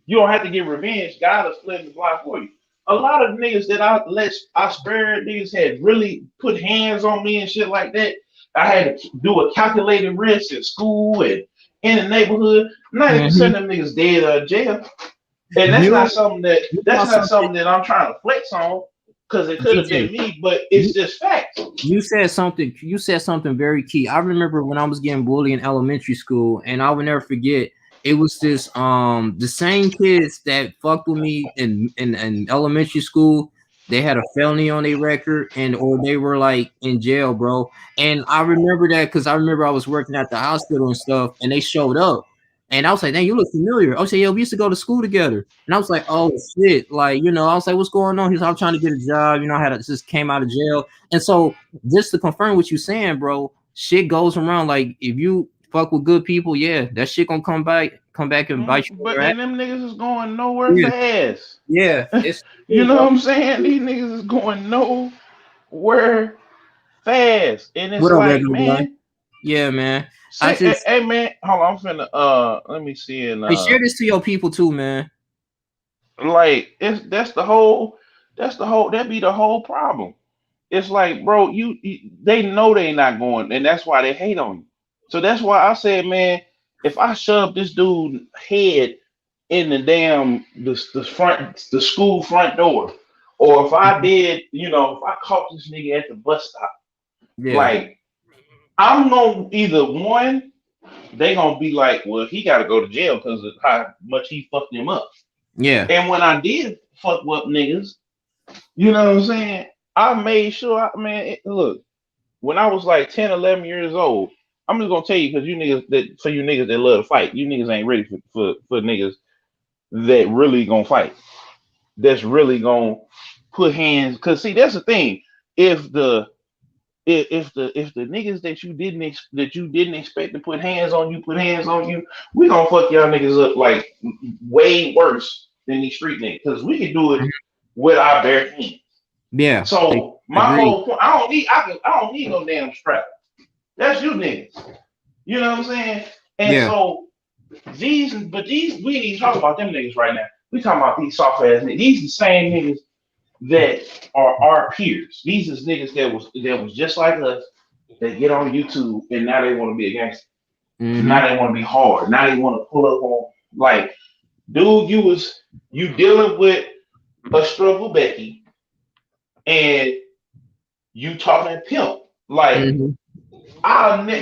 You don't have to get revenge. God will spin the block for you. A lot of niggas that I spared, niggas had really put hands on me and shit like that. I had to do a calculated risk at school and in the neighborhood. 90% Mm-hmm. of them niggas dead or jail. And You you that's saw not something. something that I'm trying to flex on because it could have DJ. been me, but it's just facts. You said something. You said something very key. I remember when I was getting bullied in elementary school, and I will never forget. It was this the same kids that fucked with me in elementary school. They had a felony on their record, and or they were like in jail, bro. And I remember that because I remember I was working at the hospital and stuff, and they showed up, and I was like, "Dang, you look familiar." I was like, "Yo, we used to go to school together." And I was like, "Oh shit!" Like, I was like, "What's going on?" He's like, "I'm trying to get a job." I had just came out of jail, and so just to confirm what you're saying, bro, shit goes around. Like if you fuck with good people, yeah, that shit gonna come back and bite you in But your ass. then them niggas is going nowhere Yeah, fast. yeah, it's You true, know bro. what I'm saying? These niggas is going nowhere fast. And it's What up, like, regular guy? man, Yeah, man. I Say, hey, just hey, man, hold on, I'm finna let me see and hey, share this to your people too, man. like it's that be the whole problem. It's like, bro, they know they not going, and that's why they hate on you. So that's why I said, man, if I shove this dude head in the damn the school front door, or if I Mhm. did, if I caught this nigga at the bus stop, Yeah, like I'm gonna either one, they gonna be like, well, he got to go to jail because of how much he fucked him up. yeah, And when I did fuck up niggas, you know what I'm saying? I made sure, look, when I was like 10, 11 years old, I'm just gonna tell you because you niggas that love to fight, you niggas ain't ready for niggas that really gonna fight. That's really gonna put hands. Cause see, that's the thing. If the if the niggas that you didn't expect to put hands on you, we gonna fuck y'all niggas up like way worse than these street niggas. Cause we can do it mhm, with our bare hands. yeah. So my Agreed. whole point, I don't need no damn strap. That's you niggas. You know what I'm saying? And Yeah. so we ain't even talking about them niggas right now. We talking about these soft ass niggas. These the same niggas that are our peers. These is niggas that was just like us that get on YouTube and now they want to be a gangster. Mm-hmm. Now they want to be hard. Now they want to pull up on like, dude, you dealing with a struggle Becky and you talking pimp. Like Mm-hmm.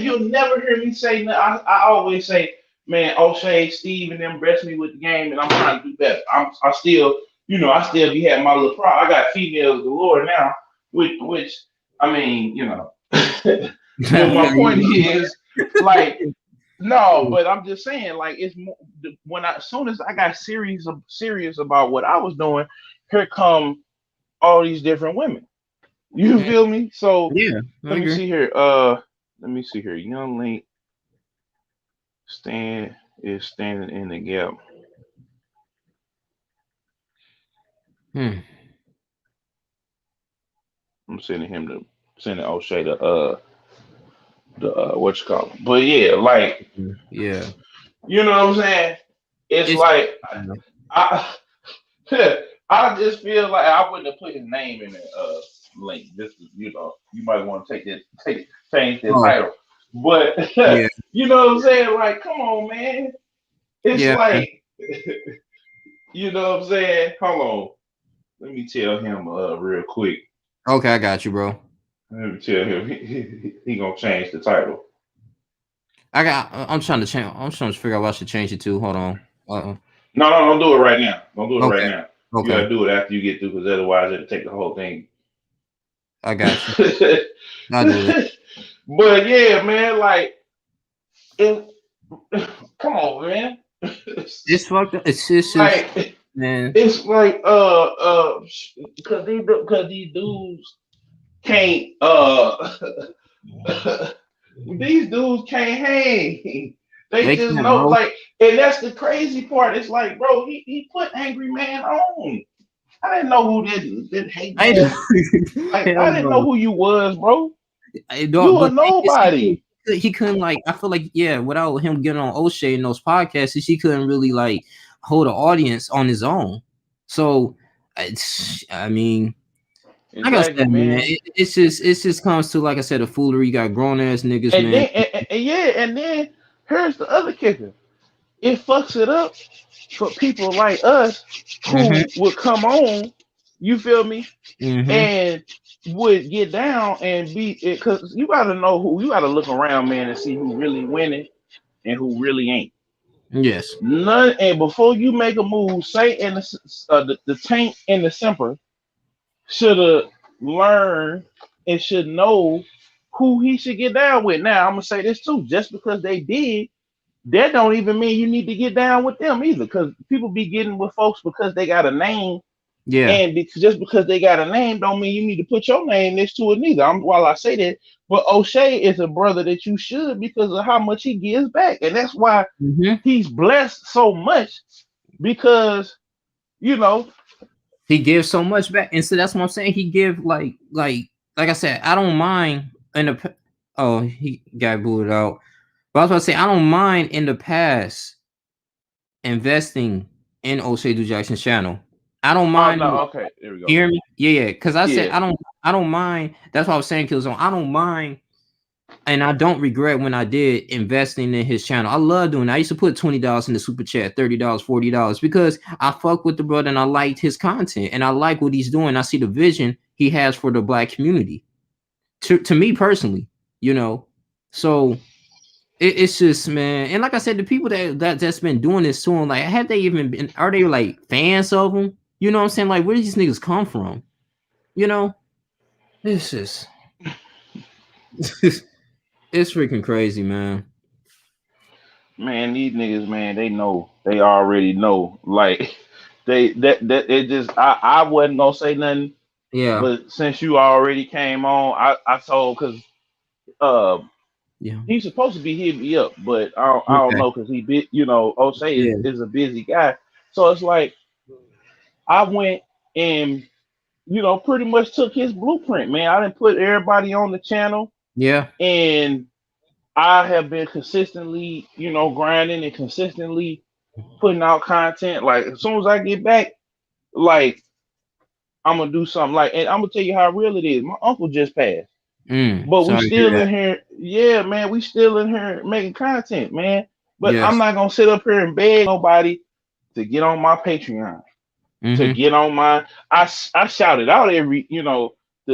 you'll never hear me say that. I always say, man, Oshay, Steve, and them bless me with the game, and I'm trying to do better. I still, I still be having my little problem. I got females galore now, which I mean, but my point is, like, no, but I'm just saying, like, it's more, as soon as I got serious about what I was doing, here come all these different women. You feel me? So Yeah, I let me agree. see here. Let me see here. Young Link standing in the gap. Hmm. I'm sending O'Shea the what you call it. But yeah, like Yeah. you know what I'm saying. It's It's like I I just feel like I wouldn't have put his name in the link. Just you might want to change the oh title. But yeah. you know what I'm saying. Like, come on, man. It's Yeah. like you know what I'm saying. Hold on. Let me tell him real quick. Okay, I got you, bro. Let me tell him he gonna change the title. I'm trying to change. I'm trying to figure out what I should change it to. Hold on. No, no, don't do it right now. Don't do it right Okay. now. You Okay. gotta do it after you get through, because otherwise it'll take the whole thing. I But got you. I'll do that. yeah, man, like it, come on, man. It's fucked up. It's just Like man. it's like because these dudes can't these dudes can't hang. They They just can't, know, bro. like, and that's the crazy part. It's like, bro, he put Angry Man on. I didn't know who that hate I ass. don't. Like, Hell I didn't know no. who you was, bro. I don't. You a But thing is, nobody. he couldn't like. I feel like yeah, without him getting on O'Shea in those podcasts, he couldn't really like hold an audience on his own. So I mean, like I Exactly, said, man, man. it's just comes to like I said, a foolery. You got grown ass niggas, And man. then, and yeah, and then here's the other kicker. It fucks it up for people like us Mm-hmm. who would come on. You feel me? Mm-hmm. And would get down and be because you got to know who you got to look around, man, and see who really winning and who really ain't. Yes. None. And before you make a move, say in the tank and the simper should have learned and should know who he should get down with. Now I'm gonna say this too: just because they did, that don't even mean you need to get down with them either. Because people be getting with folks because they got a name, Yeah. and just because they got a name, don't mean you need to put your name next to it neither. While I say that, but O'Shea is a brother that you should because of how much he gives back, and that's why Mm-hmm. he's blessed so much because you know He gives so much back, and so that's what I'm saying. He give like I said, I don't mind in the Oh, he got booted out. But I was about to say I don't mind in the past investing in O'Shea Jackson's channel. I don't Oh mind. no, okay, there we go. Hear me? Yeah, yeah. Because I said Yeah, I don't mind. That's what I was saying, Killzone. I don't mind, and I don't regret when I did investing in his channel. I love doing that. I used to put $20 in the super chat, $30, $40, because I fuck with the brother and I liked his content and I like what he's doing. I see the vision he has for the black community. To me personally, you know. So it's just, man, and like I said, the people that's been doing this to him, like, have they even been? Are they like fans of him? You know what I'm saying? Like, where do these niggas come from? You know, it's just it's freaking crazy, man. man, these niggas, man, they know, they already know. Like that it just I wasn't gonna say nothing, Yeah, but since you already came on, I told because uh yeah, he's supposed to be hitting me up, but I don't okay, know because he bit you know Oshay yeah, is a busy guy, so it's like I went and pretty much took his blueprint, man. I didn't put everybody on the channel, yeah, and I have been consistently, grinding and consistently putting out content. Like as soon as I get back, like I'm gonna do something. Like, and I'm gonna tell you how real it is. My uncle just passed, but we sorry to hear still that. in here. Yeah, man, we still in here making content, man. But I'm Yes, not gonna sit up here and beg nobody to get on my Patreon, to mm-hmm, get on my. I shouted out every, to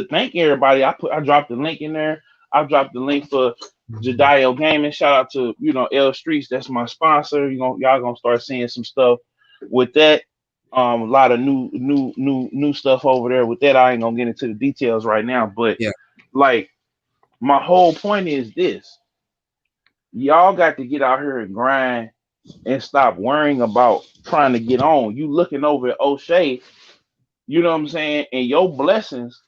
thank everybody. I dropped the link in there. I dropped the link for Jadaio Gaming. Shout out to L Streets. That's my sponsor. Y'all gonna start seeing some stuff with that. A lot of new stuff over there with that. I ain't gonna get into the details right now, but yeah, like my whole point is this: y'all got to get out here and grind and stop worrying about trying to get on. You looking over at O'Shea, you know what I'm saying, and your blessings,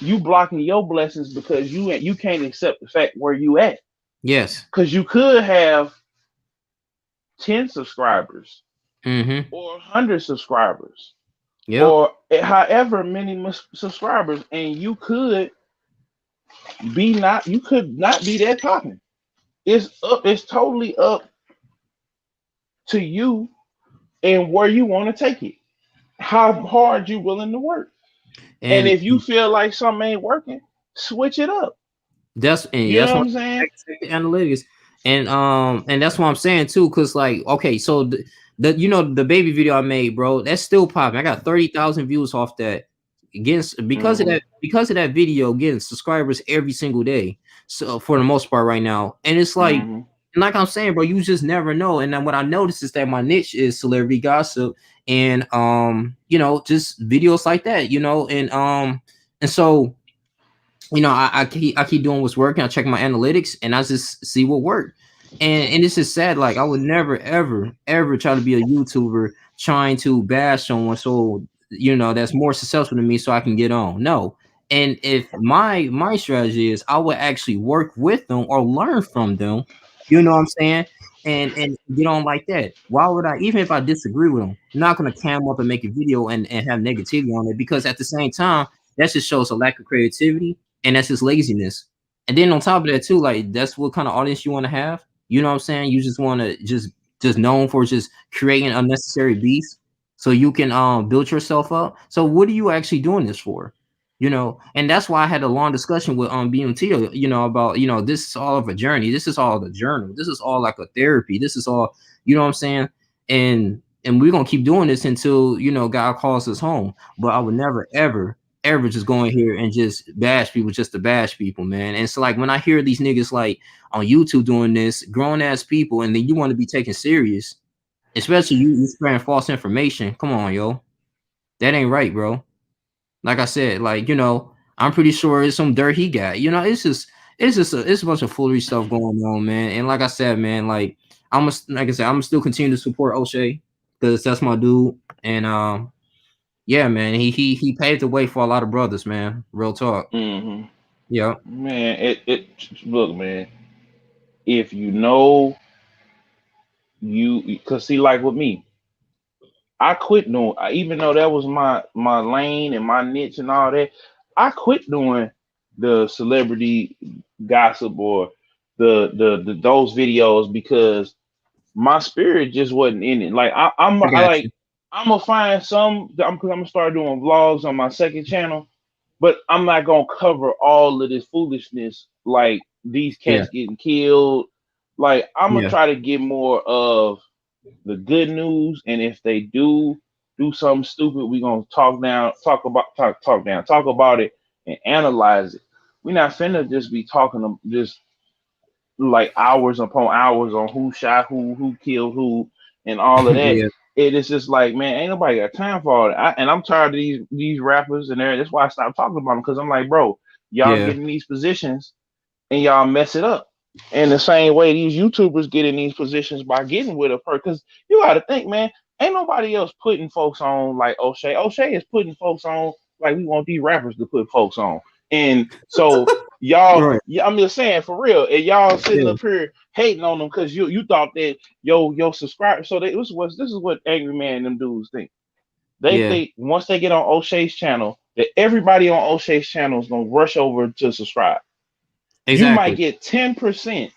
you blocking your blessings because you can't accept the fact where you at. yes, Because you could have 10 subscribers mm-hmm, or 100 subscribers yep, or however many subscribers, and you could not be that popping. It's totally up to you and where you want to take it, how hard you willing to work. And and if you feel like something ain't working, switch it up. You that's know why what I'm saying? check the analytics, and that's what I'm saying too. Cause like, okay, so the baby video I made, bro, that's still popping. I got 30,000 views off that. Against Hmm. because of that video, getting subscribers every single day. So for the most part, right now, and it's like, Hmm. and like I'm saying, bro, you just never know. And then what I noticed is that my niche is celebrity gossip, and just videos like that, and so I keep doing what's working. I check my analytics and I just see what worked. And it's just sad. Like I would never, ever, ever try to be a YouTuber trying to bash someone so that's more successful than me so I can get on. No. And if my strategy is I would actually work with them or learn from them, you know what I'm saying? And get on like that. Why would I, even if I disagree with them, I'm not gonna cam up and make a video and have negativity on it, because at the same time that just shows a lack of creativity, and that's just laziness. And then on top of that too, like that's what kind of audience you want to have. You know what I'm saying? You just want to just known for just creating unnecessary beats so you can build yourself up. So what are you actually doing this for? And that's why I had a long discussion with BMT, about this is all of a journey. This is all the journal. This is all like a therapy. This is all, you know what I'm saying? And we're gonna keep doing this until God calls us home. But I would never ever just go in here and just bash people just to bash people, man. And so like when I hear these niggas like on YouTube doing this, grown ass people, and then you want to be taken serious, especially you spreading false information. Come on, yo, that ain't right, bro. Like I said, like I'm pretty sure it's some dirt he got. It's a bunch of foolery stuff going on, man. And like I said, man, I'm still continue to support O'Shea because that's my dude. And yeah, man, he paved the way for a lot of brothers, man. Real talk. Hmm. Yeah. Man, it look, man. If you know because see, like with me, I quit even though that was my lane and my niche and all that. I quit doing the celebrity gossip or the those videos because my spirit just wasn't in it. Like I got you. I'm gonna find some. I'm gonna start doing vlogs on my second channel, but I'm not gonna cover all of this foolishness like these Yeah, cats getting killed. Like I'm gonna yeah, try to get more of the good news, and if they do something stupid, we gonna talk about it and analyze it. We're not finna just be talking just like hours upon hours on who shot who killed who, and all of that. yeah, It is just like, man, ain't nobody got time for all that. And I'm tired of these rappers and there. That's why I stopped talking about them because I'm like, bro, y'all yeah, get in these positions and y'all mess it up. In the same way, these YouTubers get in these positions by getting with a person. Because you got to think, man, ain't nobody else putting folks on like O'Shea. O'Shea is putting folks on like we want these rappers to put folks on. And so y'all, right, yeah, I'm just saying for real, and y'all sitting yeah, up here hating on them because you thought that yo subscribe. So this is what Angry Man and them dudes think. They yeah, think once they get on O'Shea's channel that everybody on O'Shea's channel is gonna rush over to subscribe. You might exactly, get 10%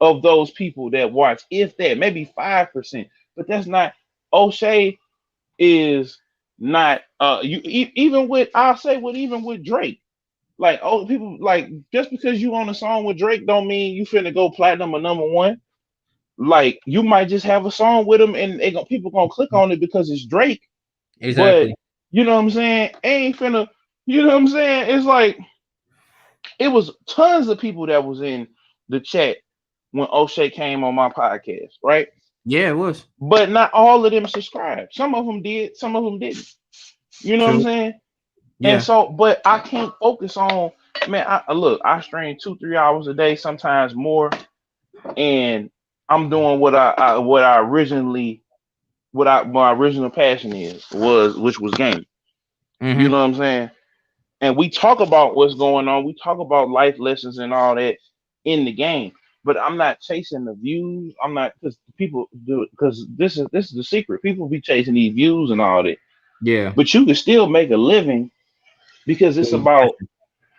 of those people that watch, if that, maybe 5%. But that's not. O'Shea is not. Even with, I'll say, with even with Drake. Like, oh, people like, just because you on a song with Drake don't mean you finna go platinum or number one. Like, you might just have a song with him and people gonna click on it because it's Drake. But exactly. you know what I'm saying? Ain't finna. You know what I'm saying? It's like it was tons of people that was in the chat when O'Shea came on my podcast, right? Yeah, it was But not all of them subscribed. Some of them did, some of them didn't. You know what I'm true. saying? And Yeah, so, but I can't focus on, man. Look, I stream 2 3 hours a day, sometimes more, and I'm doing what I originally what I my original passion was, which was gaming. You mm-hmm. know what I'm saying? And we talk about what's going on. We talk about life lessons and all that in the game. But I'm not chasing the views. I'm not, because people do it, because this is the secret. People be chasing these views and all that. Yeah, But you can still make a living because it's about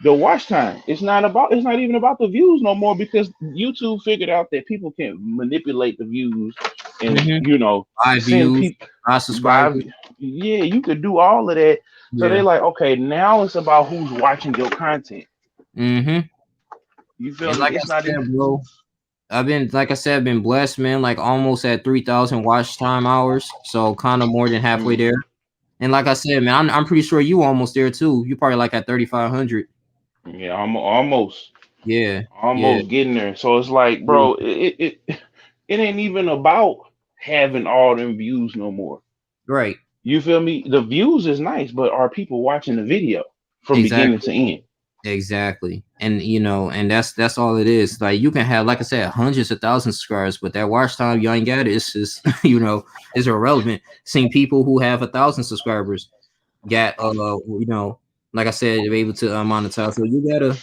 the watch time. It's not even about the views no more because YouTube figured out that people can manipulate the views and mm-hmm. Live send views, people live by, subscribers. yeah, you could do all of that. So they Yeah, like, okay, now it's about who's watching your content. mm-hmm. You feel And me? like I It's not even. said, bro, like I said, I've been blessed, man. Like almost at 3,000 watch time hours, so kind of more than halfway Mm, there. And like I said, man, I'm pretty sure you almost there too. You probably like at 3,500. yeah, I'm almost Yeah, yeah, almost getting there. So it's like, yeah. bro, it ain't even about having all them views no more. Right. You feel me? The views is nice, but are people watching the video from beginning Exactly. to end? Exactly. And and that's all it is. Like you can have, like I said, hundreds of thousands of subscribers, but that watch time you ain't got it. It's just it's irrelevant. Seeing people who have 1,000 subscribers got like I said, they're able to monetize. So you gotta,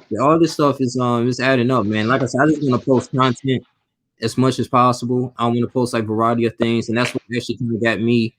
yeah, all this stuff is adding up, man. Like I said, I just want to post content as much as possible. I want to post like variety of things, and that's what actually kind of got me,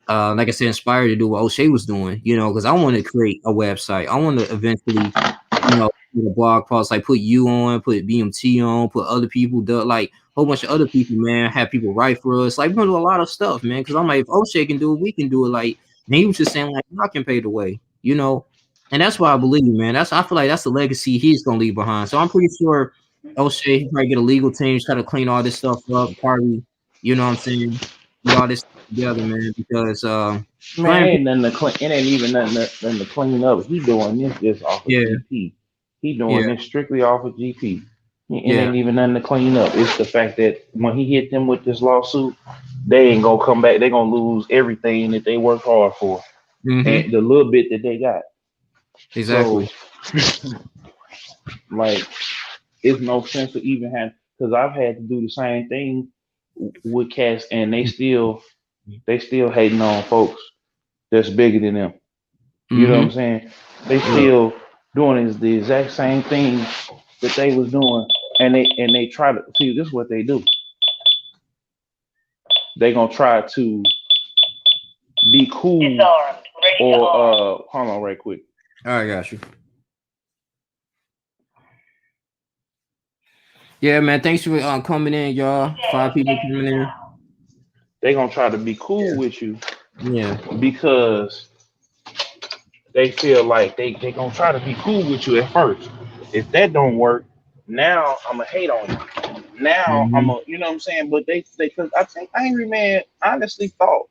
like I said, inspired to do what O'Shea was doing. Because I want to create a website. I want to eventually, put a blog post, like put you on, put BMT on, put other people, like a whole bunch of other people, man. Have people write for us. Like we're gonna do a lot of stuff, man. Because I'm like, if O'Shea can do it, we can do it. Like, and he was just saying, like, I can pay the way. And that's why I believe, man. I feel like that's the legacy he's gonna leave behind. So I'm pretty sure O'Shea, he probably get a legal team, try to clean all this stuff up, probably, you know what I'm saying, get all this stuff together, man, because Man, it blaming ain't people, nothing to clean. It ain't even nothing to clean up. He doing this just off of yeah, GP. He yeah, doing this strictly off of GP. It yeah, ain't even nothing to clean up. It's the fact that when he hit them with this lawsuit, they ain't gonna come back. They gonna lose everything that they worked hard for mm-hmm, and the little bit that they got. So, exactly, like, it's no sense to even have, because I've had to do the same thing with cats, and they still hating on folks that's bigger than them. You know what mm-hmm, I'm saying? They yeah, still doing is the exact same thing that they was doing, and they try to see. This is what they do. They gonna try to be cool or hold on right quick. I got you. Yeah, man. Thanks for coming in, y'all. Five people coming in. They gonna try to be cool Yeah. with you Yeah. because they feel like they gonna try to be cool with you at first. If that don't work, now I'ma hate on you. Now I'm Hmm. a, you know what I'm saying? But they, cause I think Angry Man honestly thought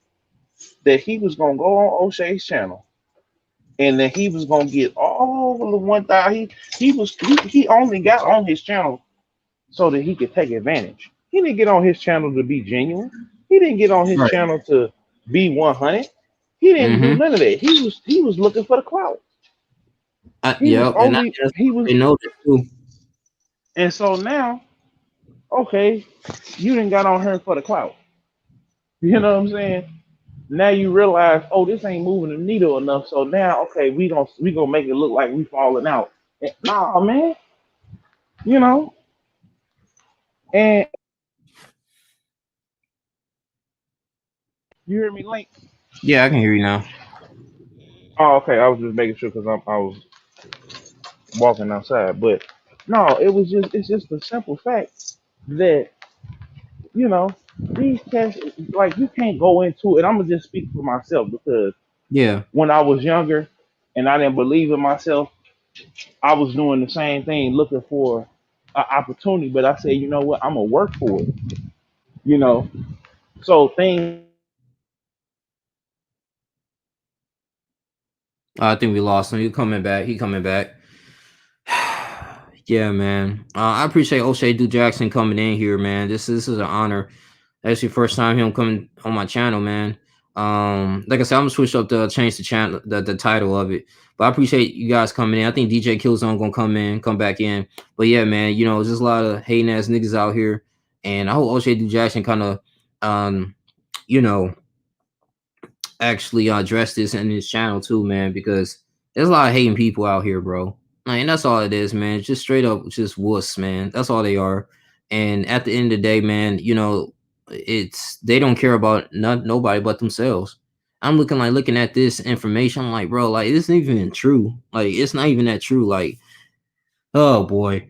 that he was gonna go on O'Shea's channel and that he was gonna get all of the 1,000. He only got on his channel so that he could take advantage. He didn't get on his channel to be genuine. He didn't get on his Right. channel to be 100. He didn't do Hmm. none of that. He was looking for the clout. He was Yep. And only that's he what was, they noticed too. and so now, okay, you didn't got on her for the clout. You know what I'm saying? Now you realize, oh, this ain't moving the needle enough. So now, okay, we gonna make it look like we falling out. Nah, man, you know. And you hear me, Link? Yeah, I can hear you now. Oh, okay. I was just making sure because I was walking outside. But no, it's just the simple fact that you know these tests, like you can't go into it. I'm gonna just speak for myself because Yeah. when I was younger and I didn't believe in myself, I was doing the same thing, looking for an opportunity. But I said, you know what, I'm gonna work for it. You know, so things. I think we lost him. He coming back. He coming back. Yeah, man. I appreciate O'Shea Du Jackson coming in here, man. This is an honor. That's your first time him coming on my channel, man. Like I said, I'm gonna switch up the change the channel, the title of it. But I appreciate you guys coming in. I think DJ Killzone gonna come back in. But yeah, man, there's just a lot of hating ass niggas out here, and I hope O'Shea Du Jackson kind of, um, you know, actually address this in his channel too, man, because there's a lot of hating people out here, bro. And that's all it is, man. Just straight up, just wuss, man. That's all they are. And at the end of the day, man, it's they don't care about nobody but themselves. I'm looking at this information. I'm like, bro, like this isn't even true. Like it's not even that true. Like, oh boy,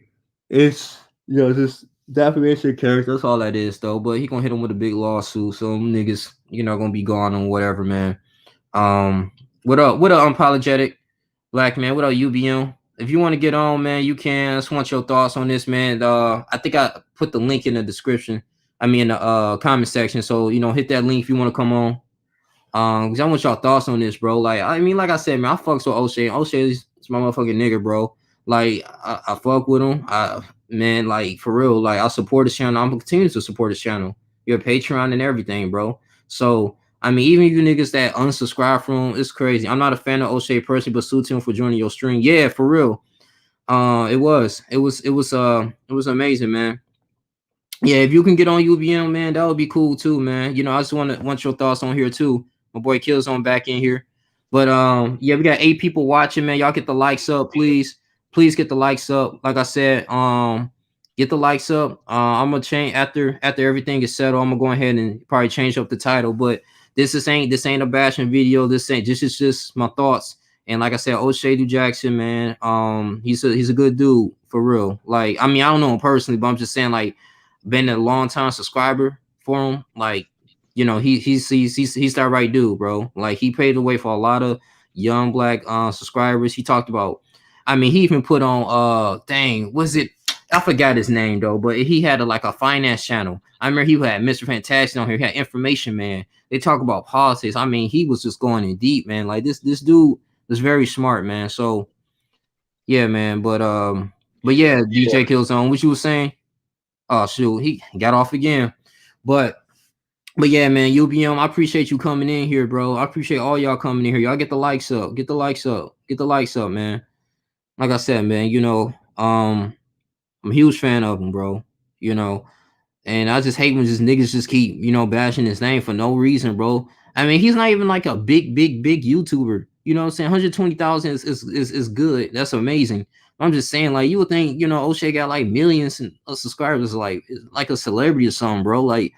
it's just defamation of character. That's all that is, though. But he gonna hit him with a big lawsuit, so them niggas, gonna be gone on whatever, man. um, what up, unapologetic black man? What up, UBM? If you want to get on, man, you can. I just want your thoughts on this, man. I think I put the link in the description. I mean, the comment section. So hit that link if you want to come on. Cause I want y'all thoughts on this, bro. Like, I mean, like I said, man, I fucks with O'Shea. O'Shea is my motherfucking nigga, bro. Like, I fuck with him. Man, like for real, like I support his channel. I'm gonna continue to support his channel. Your Patreon and everything, bro. So, I mean, even you niggas that unsubscribe from him, it's crazy. I'm not a fan of O'Shea personally, but salute to him for joining your stream. Yeah, for real. It was amazing, man. Yeah, if you can get on UBM, man, that would be cool too, man. I just want your thoughts on here too. My boy Kills on back in here. But yeah, we got 8 people watching, man. Y'all get the likes up, please. Please get the likes up. Like I said, get the likes up. I'm gonna change after everything is settled. I'm gonna go ahead and probably change up the title. But this ain't a bashing video. This is just my thoughts. And like I said, O'Shea Du Jackson, man, he's a good dude for real. Like, I mean, I don't know him personally, but I'm just saying, like, been a long time subscriber for him. Like, he's that right dude, bro. Like he paved the way for a lot of young black subscribers. He talked about, I mean, he even put on dang, was it, I forgot his name though, but he had like a finance channel. I remember he had Mr. Fantastic on here. He had Information Man. They talk about politics. I mean, he was just going in deep, man. Like this dude was very smart, man. So yeah, man. But yeah, DJ Killzone, what you was saying? Oh shoot, he got off again. But yeah, man, UBM, I appreciate you coming in here, bro. I appreciate all y'all coming in here. Y'all get the likes up. Get the likes up. Get the likes up, man. Like I said, man, I'm a huge fan of him, bro. You know, and I just hate when just niggas just keep, bashing his name for no reason, bro. I mean, he's not even like a big YouTuber. You know what I'm saying? 120,000 is good. That's amazing. I'm just saying, like, you would think, O'Shea got like millions of subscribers, like a celebrity or something, bro. Like,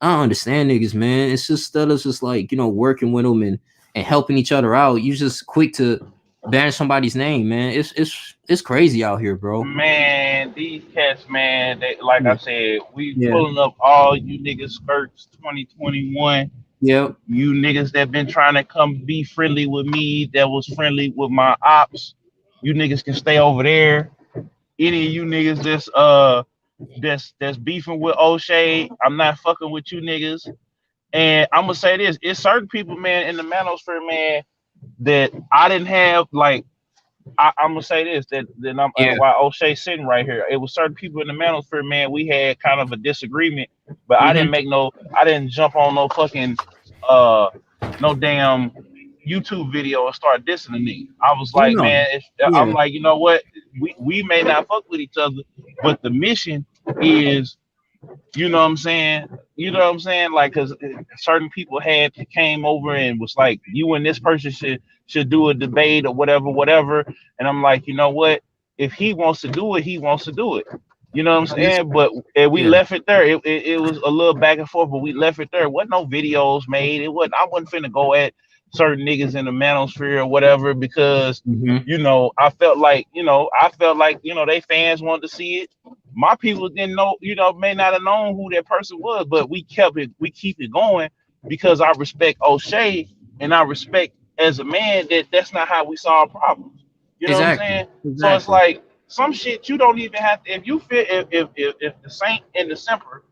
I don't understand niggas, man. It's just instead of just like, working with them and helping each other out, you just quick to banish somebody's name, man. It's crazy out here, bro. Man, these cats, man, they like I Yeah, said, we yeah, pulling up all you niggas skirts 2021. yep. You niggas that been trying to come be friendly with me, that was friendly with my ops. You niggas can stay over there. Any of you niggas that's beefing with O'Shea, I'm not fucking with you niggas. And I'm gonna say this: it's certain people, man, in the manosphere, man, that I didn't have like I'm gonna say this that I'm Yeah. why O'Shea sitting right here. It was certain people in the manosphere, man. We had kind of a disagreement, but Mm-hmm. I didn't jump on no fucking uh no damn YouTube video and start dissing the nigga. I was Oh like, no. man, I'm Yeah. like, you know what? We may not fuck with each other, but the mission is you know what I'm saying? You know what I'm saying? Like, cause certain people had came over and was like, you and this person should do a debate or whatever, whatever. And I'm like, you know what? If he wants to do it, he wants to do it. You know what I'm Yes. saying? But we Yeah. left it there. It was a little back and forth, but we left it there. Wasn't no videos made. It wasn't. I wasn't finna go at certain niggas in the manosphere or whatever because Mm-hmm. I felt like they fans wanted to see it. My people didn't know, may not have known who that person was, but we keep it going because I respect O'Shea and I respect as a man that's not how we solve problems. You know what I'm Exactly. saying? So it's Exactly. like some shit you don't even have to if you feel if the saint and the semper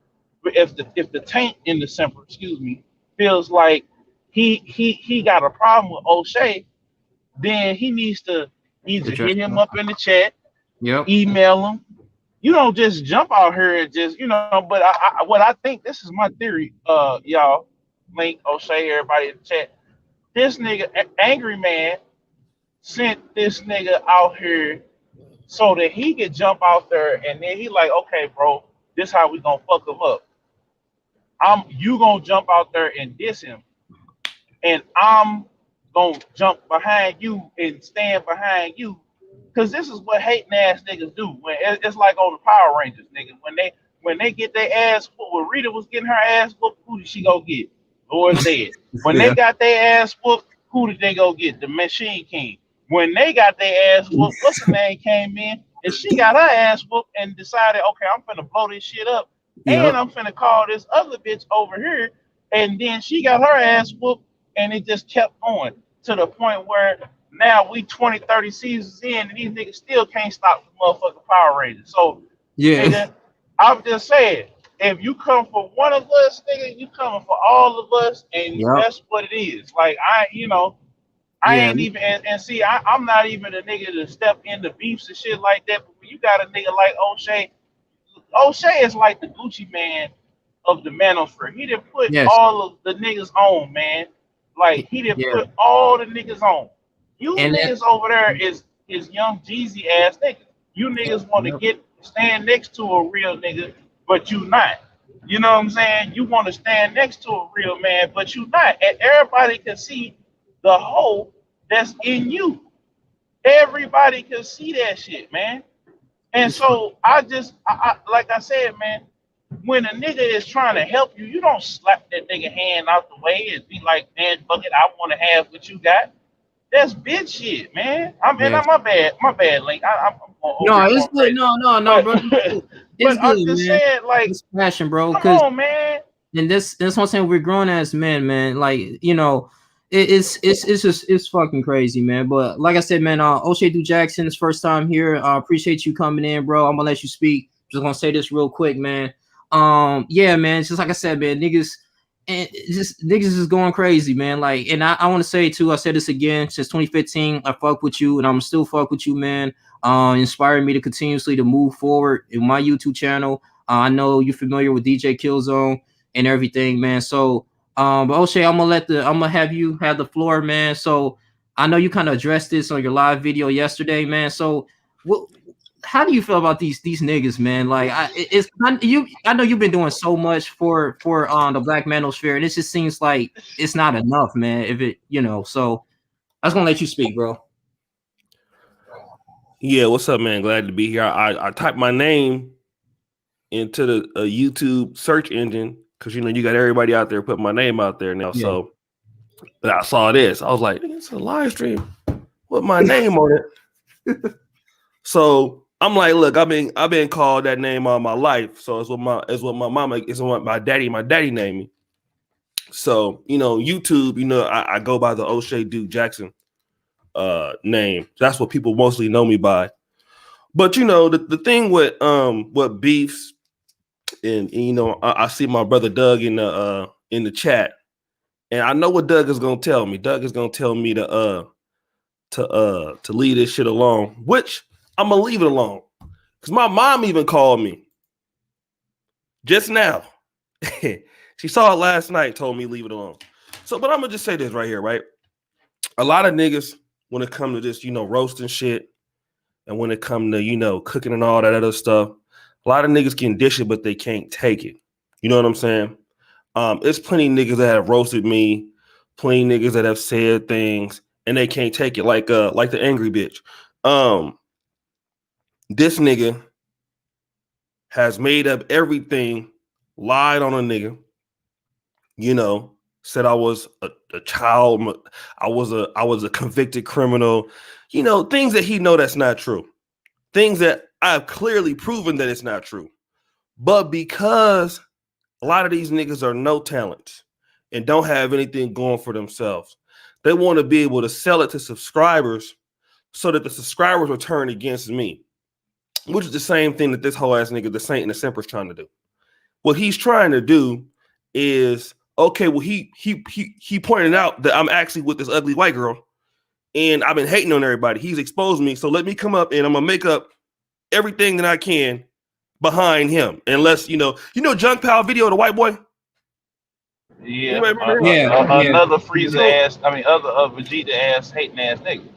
if the taint in the semper, excuse me, feels like he got a problem with O'Shea, then he needs to either Address hit him them. up in the chat, Yep. email him. You don't just jump out here and just but what I think this is my theory, y'all, Link, O'Shea, everybody in the chat. This nigga, angry man, sent this nigga out here so that he could jump out there and then he like, okay, bro, this how we gonna fuck him up. You gonna jump out there and diss him, and I'm gonna jump behind you and stand behind you. Cause this is what hating ass niggas do. When it's like on the Power Rangers, nigga. When they get their ass whooped, when Rita was getting her ass whooped, who did she go get? Laura's dead. When they Yeah. got their ass whooped, who did they go get? The Machine King. When they got their ass whooped, what's her name came in and she got her ass whooped and decided, okay, I'm finna blow this shit up and Yep. I'm finna call this other bitch over here. And then she got her ass whooped and it just kept going to the point where now we 20, 30 seasons in and these niggas still can't stop the motherfucking Power Rangers. So, Yeah. nigga, I'm just saying, if you come for one of us, nigga, you coming for all of us, and Yep. that's what it is. Like I Yeah. ain't even and see, I'm not even a nigga to step into beefs and shit like that. But when you got a nigga like O'Shea, O'Shea is like the Gucci man of the manosphere. He didn't put Yes. all of the niggas on, man. Like he didn't Yeah. put all the niggas on. You And that. niggas over there is young Jeezy ass niggas. You niggas want to Yep. get stand next to a real nigga, but you not. You know what I'm saying? You want to stand next to a real man, but you not. And everybody can see the hole that's in you. Everybody can see that shit, man. And It's fun. so like I said, man, when a nigga is trying to help you, you don't slap that nigga hand out the way and be like, man, fuck it, I want to have what you got. That's bitch shit, man. Yes. My bad, Link. I'm going over No, here it's going good. crazy, No, but bro. It's but good, I'm just man. saying, like, It's passion, bro. come Because on, man. and that's what I'm saying. We're grown as men, man. Like it's just it's fucking crazy, man. But like I said, man, O'Shea Du Jackson's first time here. Appreciate you coming in, bro. I'm gonna let you speak. Just gonna say this real quick, man. Yeah, man. Just like I said, man, niggas. And niggas is going crazy, man. Like, and I want to say too, I said this again since 2015. I fuck with you, and I'm still fuck with you, man. Inspiring me to continuously to move forward in my YouTube channel. I know you're familiar with DJ Killzone and everything, man. So, but O'Shea, I'm gonna have you have the floor, man. So, I know you kind of addressed this on your live video yesterday, man. So, what? How do you feel about these niggas, man? Like, I know you've been doing so much for the Black Manosphere, and it just seems like it's not enough, man. If it, so I was gonna let you speak, bro. Yeah, what's up, man? Glad to be here. I typed my name into the YouTube search engine because you got everybody out there putting my name out there now. Yeah, So, but I saw this, I was like, it's a live stream. with my name on it. So I'm like, look, I've been called that name all my life. So it's what my mama, it's what my daddy named me. So, YouTube, I go by the Oshay Duke Jackson name. That's what people mostly know me by. But the thing with what beefs and I see my brother Doug in the chat, and I know what Doug is gonna tell me. Doug is gonna tell me to leave this shit alone, which I'm gonna leave it alone. Because my mom even called me just now. She saw it last night, told me leave it alone. So, but I'm gonna just say this right here, right? A lot of niggas, when it comes to this, roasting shit, and when it comes to, cooking and all that other stuff, a lot of niggas can dish it, but they can't take it. You know what I'm saying? It's plenty niggas that have roasted me, plenty niggas that have said things, and they can't take it, like the angry bitch. This nigga has made up everything, lied on a nigga, said I was a child, I was a convicted criminal, things that he know that's not true. Things that I've clearly proven that it's not true. But because a lot of these niggas are no talent and don't have anything going for themselves, they want to be able to sell it to subscribers so that the subscribers will turn against me, which is the same thing that this whole ass nigga, the Saint and the Semper's trying to do. What he's trying to do is, okay, well, he pointed out that I'm actually with this ugly white girl and I've been hating on everybody. He's exposed me. So let me come up and I'm going to make up everything that I can behind him. Unless, Junk Pal video of the white boy? Yeah. Yeah. Another freezer ass, other Vegeta ass, hating ass nigga.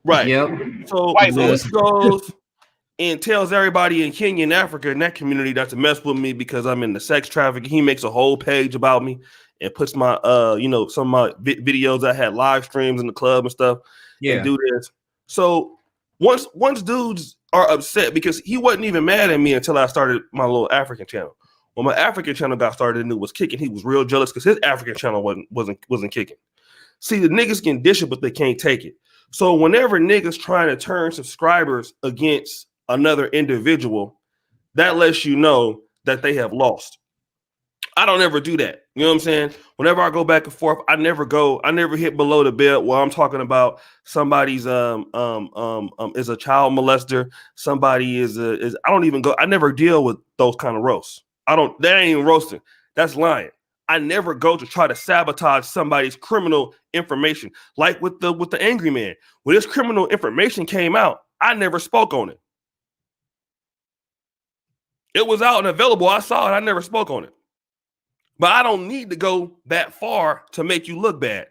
Right. Yep. So he goes and tells everybody in Kenya and Africa in that community not to mess with me because I'm in the sex trafficking. He makes a whole page about me and puts my, some of my videos. I had live streams in the club and stuff. Yeah. And do this. So once dudes are upset, because he wasn't even mad at me until I started my little African channel. When my African channel got started and it was kicking, he was real jealous because his African channel wasn't kicking. See, the niggas can dish it, but they can't take it. So whenever niggas trying to turn subscribers against another individual, that lets you know that they have lost. I don't ever do that. You know what I'm saying? Whenever I go back and forth, I never hit below the belt where I'm talking about somebody's is a child molester. Somebody I never deal with those kind of roasts. That ain't even roasting. That's lying. I never go to try to sabotage somebody's criminal information. Like with the angry man. When this criminal information came out, I never spoke on it. It was out and available. I saw it. I never spoke on it. But I don't need to go that far to make you look bad.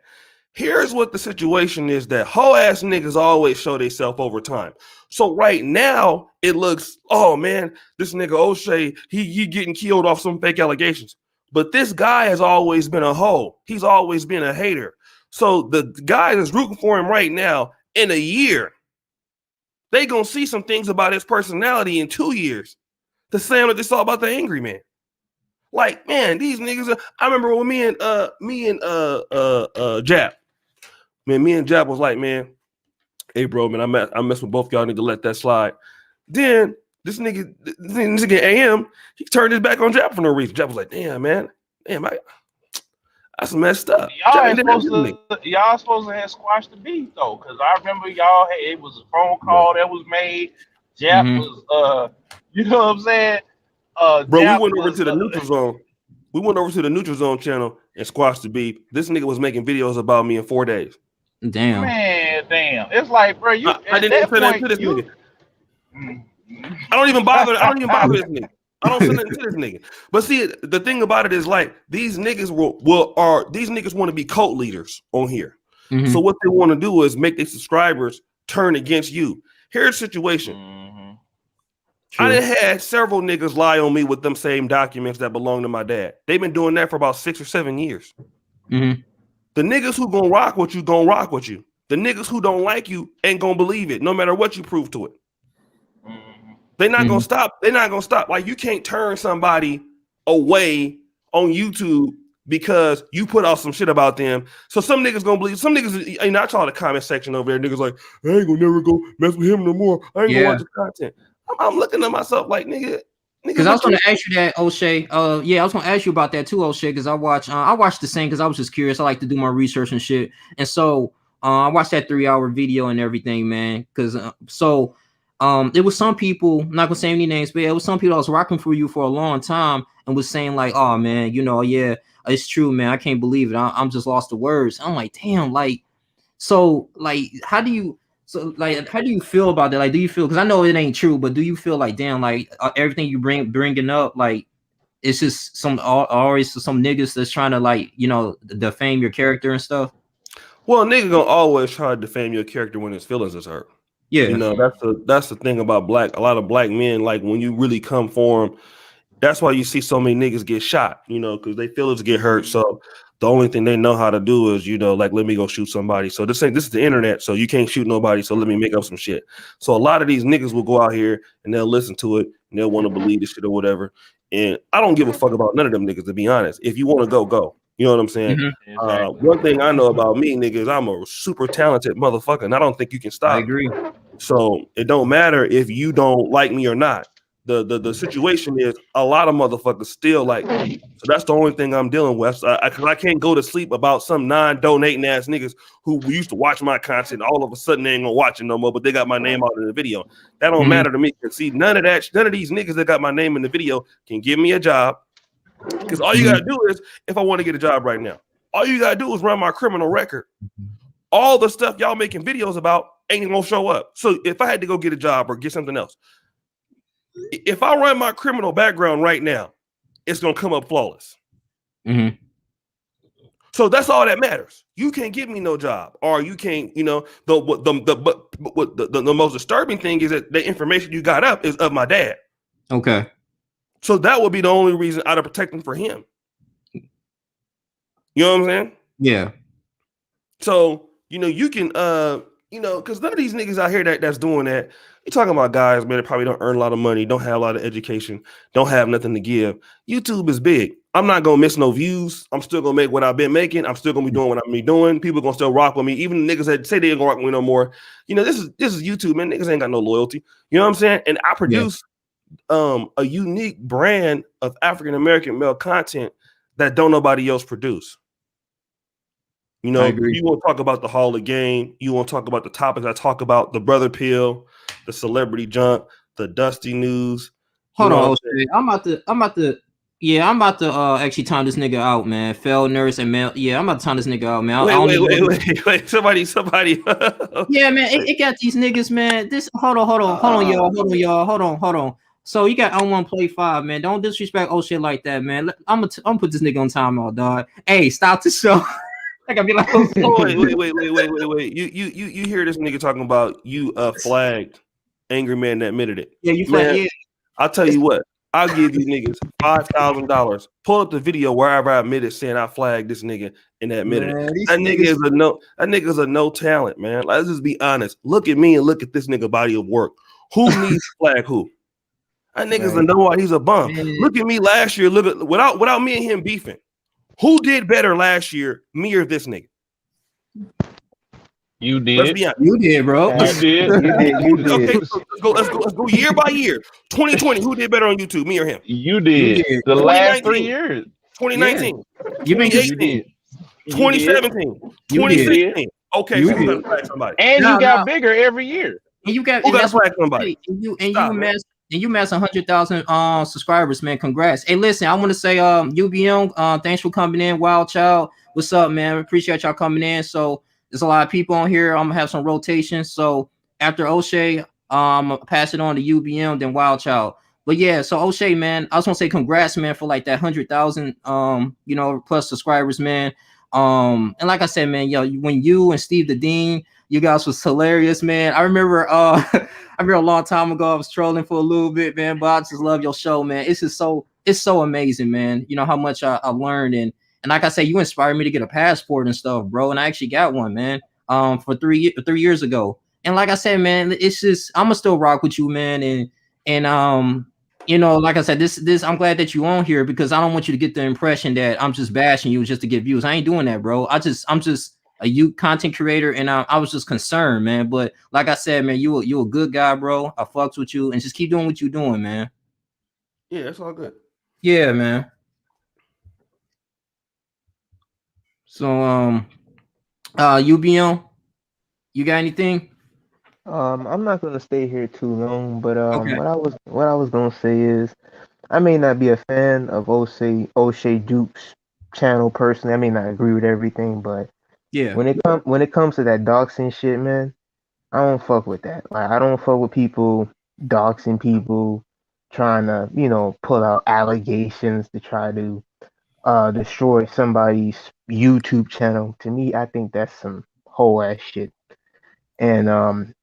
Here's what the situation is, that whole ass niggas always show themselves over time. So right now it looks, oh man, this nigga Oshay, he getting killed off some fake allegations. But this guy has always been a hoe. He's always been a hater. So the guy that's rooting for him right now, in a year, they gonna see some things about his personality in 2 years. The same that they saw about the angry man. Like, man, these niggas. I remember when me and Jap. Man, me and Jap was like, man, hey, bro, man, I mess with both y'all. Need to let that slide. Then this nigga AM, he turned his back on Jap for no reason. Jap was like, damn, that's messed up. Y'all supposed to have squashed the beef though, because I remember it was a phone call that was made. Jap was you know what I'm saying? Bro, we went over to the neutral zone. We went over to the neutral zone channel and squashed the beef. This nigga was making videos about me in 4 days. Damn. Man, damn. It's like, bro, you. I didn't even send that to this nigga. I don't even bother this nigga. I don't send it to this nigga. But see, the thing about it is, like, these niggas these niggas want to be cult leaders on here. Mm-hmm. So what they want to do is make their subscribers turn against you. Here's the situation. True. I done had several niggas lie on me with them same documents that belong to my dad. They've been doing that for about 6 or 7 years. Mm-hmm. The niggas who gonna rock with you, gonna rock with you. The niggas who don't like you ain't gonna believe it, no matter what you prove to it. Mm-hmm. They're not gonna stop. They're not gonna stop. Like, you can't turn somebody away on YouTube because you put out some shit about them. So some niggas gonna believe. Some niggas, I saw the comment section over there. Niggas like, I ain't gonna never go mess with him no more. I ain't gonna watch the content. I'm looking at myself like, nigga. Because I was going to ask you that, Oshay. Yeah, I was going to ask you about that too, Oshay. Because I watched the same because I was just curious. I like to do my research and shit. And so I watched that 3-hour video and everything, man. Because it was some people. I'm not gonna say any names, but it was some people that was rocking for you for a long time and was saying like, "Oh man, yeah, it's true, man. I can't believe it. I'm just lost for words." I'm like, damn, like, so like, how do you feel about that? Like, do you feel, because I know it ain't true, but do you feel like, damn, like everything you bringing up, like it's just always some niggas that's trying to like, defame your character and stuff? Well, nigga gonna always try to defame your character when his feelings is hurt. Yeah, that's the thing about a lot of black men. Like when you really come for them, that's why you see so many niggas get shot. Because they feelings get hurt. So the only thing they know how to do is, like, let me go shoot somebody. So this is the internet, so you can't shoot nobody. So let me make up some shit. So a lot of these niggas will go out here and they'll listen to it and they'll want to believe this shit or whatever. And I don't give a fuck about none of them niggas, to be honest. If you want to go. You know what I'm saying? Mm-hmm. Exactly. One thing I know about me, nigga, is I'm a super talented motherfucker, and I don't think you can stop. I agree. So it don't matter if you don't like me or not. The situation is a lot of motherfuckers still like me. So that's the only thing I'm dealing with. Because I can't go to sleep about some non-donating ass niggas who used to watch my content. All of a sudden they ain't gonna watch it no more, but they got my name out in the video. That don't matter to me. See, none of these niggas that got my name in the video can give me a job. Because all you gotta do is, if I want to get a job right now, all you gotta do is run my criminal record. All the stuff y'all making videos about ain't gonna show up. So if I had to go get a job or get something else, if I run my criminal background right now, it's gonna come up flawless. Mm-hmm. So that's all that matters. You can't give me no job, or you can't. The most disturbing thing is that the information you got up is of my dad. Okay. So that would be the only reason I'd protect him for him. You know what I'm saying? Yeah. So you can because none of these niggas out here that's doing that. You're talking about guys, man, that probably don't earn a lot of money, don't have a lot of education, don't have nothing to give. YouTube is big. I'm not gonna miss no views. I'm still gonna make what I've been making. I'm still gonna be doing what I'm doing. People gonna still rock with me. Even the niggas that say they ain't gonna rock with me no more. This is YouTube, man. Niggas ain't got no loyalty. You know what I'm saying? And I produce a unique brand of African American male content that don't nobody else produce. You want to talk about the Hall of Game. You want to talk about the topics I talk about: the brother pill, the celebrity junk, the dusty news. Hold on, Oshay. I'm about to actually time this nigga out, man. Failed nurse and male. Yeah, I'm about to time this nigga out, man. Wait. Somebody. Yeah, man. It got these niggas, man. Hold on, y'all. So you got on one play 5, man. Don't disrespect Oshay like that, man. I'm gonna put this nigga on timeout, dog. Hey, stop the show. I gotta be like, wait. You hear this nigga talking about you flagged angry man that admitted it. Yeah, you flagged. Yeah. I'll tell you what. I'll give these niggas $5,000. Pull up the video wherever I admitted saying I flagged this nigga and admitted it. That nigga's a no talent, man. Let's just be honest. Look at me and look at this nigga body of work. Who needs to flag who? That nigga's a know why he's a bum. Man. Look at me last year. Look at without me and him beefing. Who did better last year, me or this nigga? You did. Let's be honest. You did, bro. You did. Okay, so let's go year by year. 2020, who did better on YouTube, me or him? You did. The last 3 years. 2019. You 2018. 2017. 2016. Okay, so you gotta flag somebody. And you got bigger every year. And you got flag somebody. And you massed 100,000 subscribers, man. Congrats. Hey, listen, I want to say UBM, thanks for coming in. Wild Child, what's up, man? Appreciate y'all coming in. So there's a lot of people on here. I'm gonna have some rotation. So after Oshay, I'm gonna pass it on to UBM, then Wild Child. But yeah, so Oshay, man, I just want to say congrats, man, for like that 100,000 plus subscribers, man. And like I said, man, when you and Steve the Dean, you guys was hilarious, man. I remember a long time ago I was trolling for a little bit, man, but I just love your show, man. It's so amazing, man. You know how much I learned, and like I said, you inspired me to get a passport and stuff, bro. And I actually got one, man. For 3 years ago. And like I said, man, it's just I'ma still rock with you, man. And like I said, this I'm glad that you on here because I don't want you to get the impression that I'm just bashing you just to get views. I ain't doing that, bro. I'm just a youth content creator, and I was just concerned, man. But like I said, man, you a good guy, bro. I fucks with you, and just keep doing what you're doing, man. Yeah, that's all good. Yeah, man. So UBM, you got anything? I'm not gonna stay here too long, but Okay. what I was gonna say is I may not be a fan of O'Shea Duke's channel personally. I may not agree with everything, but Yeah. when it comes to that doxing shit, man, I don't fuck with that. Like I don't fuck with people doxing people, trying to, pull out allegations to try to destroy somebody's YouTube channel. To me, I think that's some whole ass shit. And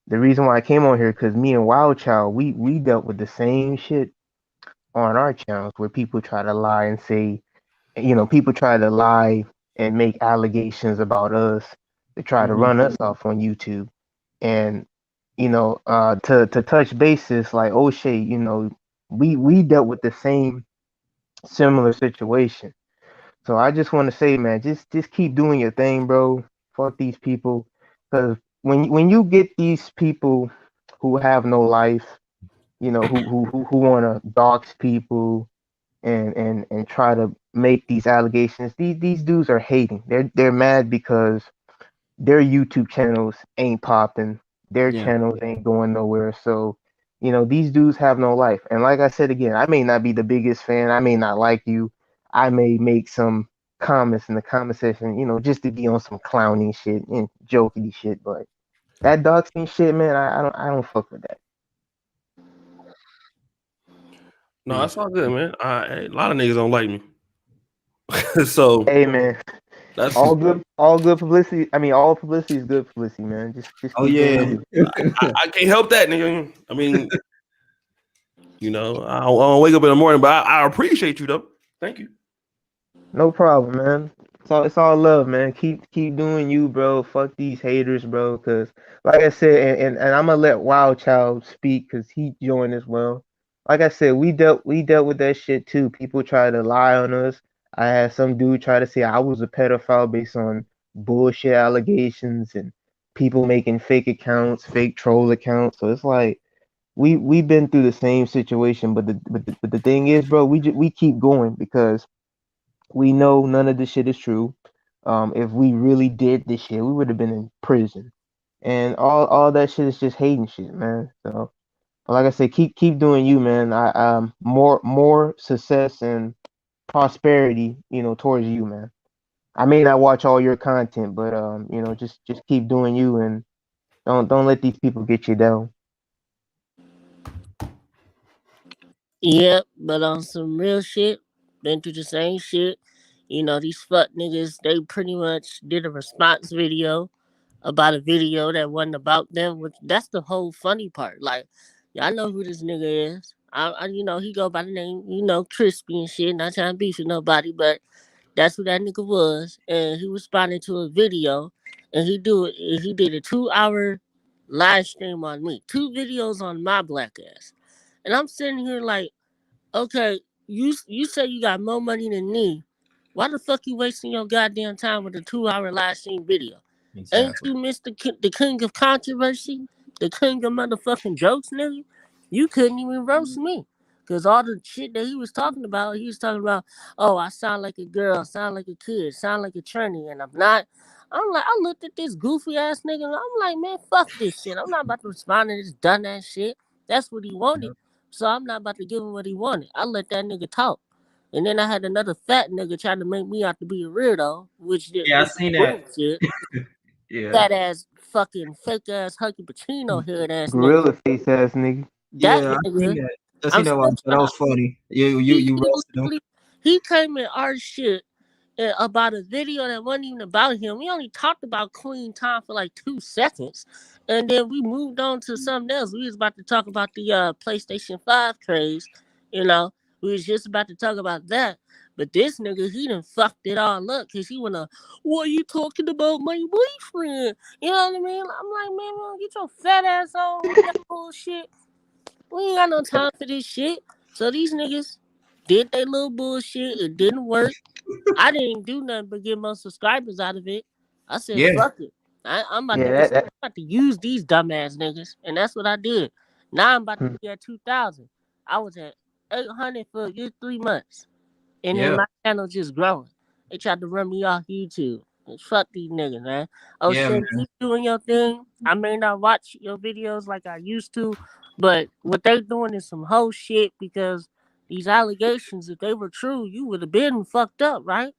the reason why I came on here because me and Wild Child, we dealt with the same shit on our channels where people try to lie and say, people try to lie and make allegations about us to try to Mhm. run us off on YouTube. And to touch bases like O'Shea, we dealt with the same similar situation. So I just want to say, man, just keep doing your thing, bro. Fuck these people, because when you get these people who have no life, who want to dox people and try to make these allegations, these dudes are hating. They're mad because their YouTube channels ain't popping, their Yeah. channels ain't going nowhere. So, these dudes have no life. And like I said again, I may not be the biggest fan, I may not like you, I may make some comments in the comment section, just to be on some clowning shit and jokey shit. But that doxing shit, man, I don't fuck with that. No, that's all good, man. A lot of niggas don't like me, so Hey, man, that's. all good publicity. I mean, all publicity is good publicity, man. Just Oh keep doing yeah. you. I can't help that, nigga. I mean, I don't wake up in the morning, but I appreciate you though. Thank you. No problem, man. It's all love, man. Keep doing you, bro. Fuck these haters, bro. Cause like I said, and I'm gonna let Wild Child speak because he joined as well. Like I said, we dealt with that shit too. People try to lie on us. I had some dude try to say I was a pedophile based on bullshit allegations and people making fake accounts, fake troll accounts. So it's like we've been through the same situation, but the thing is, bro, we keep going because we know none of this shit is true. If we really did this shit, we would have been in prison. And all that shit is just hating shit, man. So, like I said, keep doing you, man. I more success and prosperity, towards you, man. I may not watch all your content, but just keep doing you and don't let these people get you down. Yep, but on some real shit, been through the same shit. These fuck niggas, they pretty much did a response video about a video that wasn't about them, which that's the whole funny part. Like, y'all know who this nigga is. He go by the name, Crispy and shit, not trying to beef with nobody, but that's who that nigga was. And he responded to a video and he did a 2 hour live stream on me. 2 videos on my black ass. And I'm sitting here like, okay, you say you got more money than me. Why the fuck you wasting your goddamn time with a 2 hour live stream video? Ain't Exactly. you the king of controversy? The king of motherfucking jokes, nigga? You couldn't even roast me. Cause all the shit that he was talking about, oh, I sound like a girl, sound like a kid, sound like a tranny, and I'm not. I'm like, I looked at this goofy ass nigga and I'm like, man, fuck this shit. I'm not about to respond to this done ass shit. That's what he wanted. So I'm not about to give him what he wanted. I let that nigga talk. And then I had another fat nigga trying to make me out to be a weirdo, which Yeah, I is seen that. bullshit. Yeah. Fat ass, fucking fake ass, Hunky Pacino head ass nigga. Gorilla face ass nigga. That Yeah, I seen nigga, that. I I'm seen that still one. That trying to. was funny. You He roasted him. literally, he came in our shit about a video that wasn't even about him. We only talked about Queen Tom for like 2 seconds, and then we moved on to something else. We was about to talk about the PlayStation 5 craze. You know, we was just about to talk about that. But this nigga, he done fucked it all up because he wanna, what are you talking about my boyfriend? You know what I mean? I'm like, man, get your fat ass on with that bullshit. We ain't got no time for this shit. So these niggas did their little bullshit. It didn't work. I didn't do nothing but get more subscribers out of it. I said, Yeah. fuck it. I'm about Yeah, to get, I'm that about to use these dumbass niggas. And that's what I did. Now I'm about to Hmm. be at 2,000. I was at 800 for a good 3 months. And then Yeah. my channel just growing. They tried to run me off YouTube. Fuck these niggas, man. Oh Yeah, shit, man. keep doing your thing. I may not watch your videos like I used to, but what they doing is some whole shit because these allegations, if they were true, you would have been fucked up, right?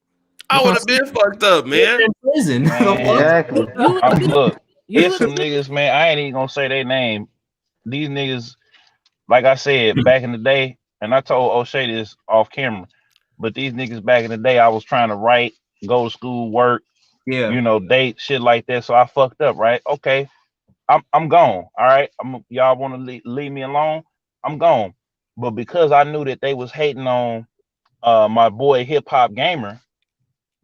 I That's would what I'm have saying. been fucked up, You're man. in prison. The Man, fuck? Exactly. You would have been. look, You it's would some have been. niggas, man. I ain't even gonna say their name. These niggas, like I said back in the day, and I told O'Shea this off camera. But these niggas back in the day, I was trying to write, go to school, work, Yeah. date, shit like that. So I fucked up, right? Okay, I'm gone. All right, y'all want to leave me alone? I'm gone. But because I knew that they was hating on my boy Hip Hop Gamer,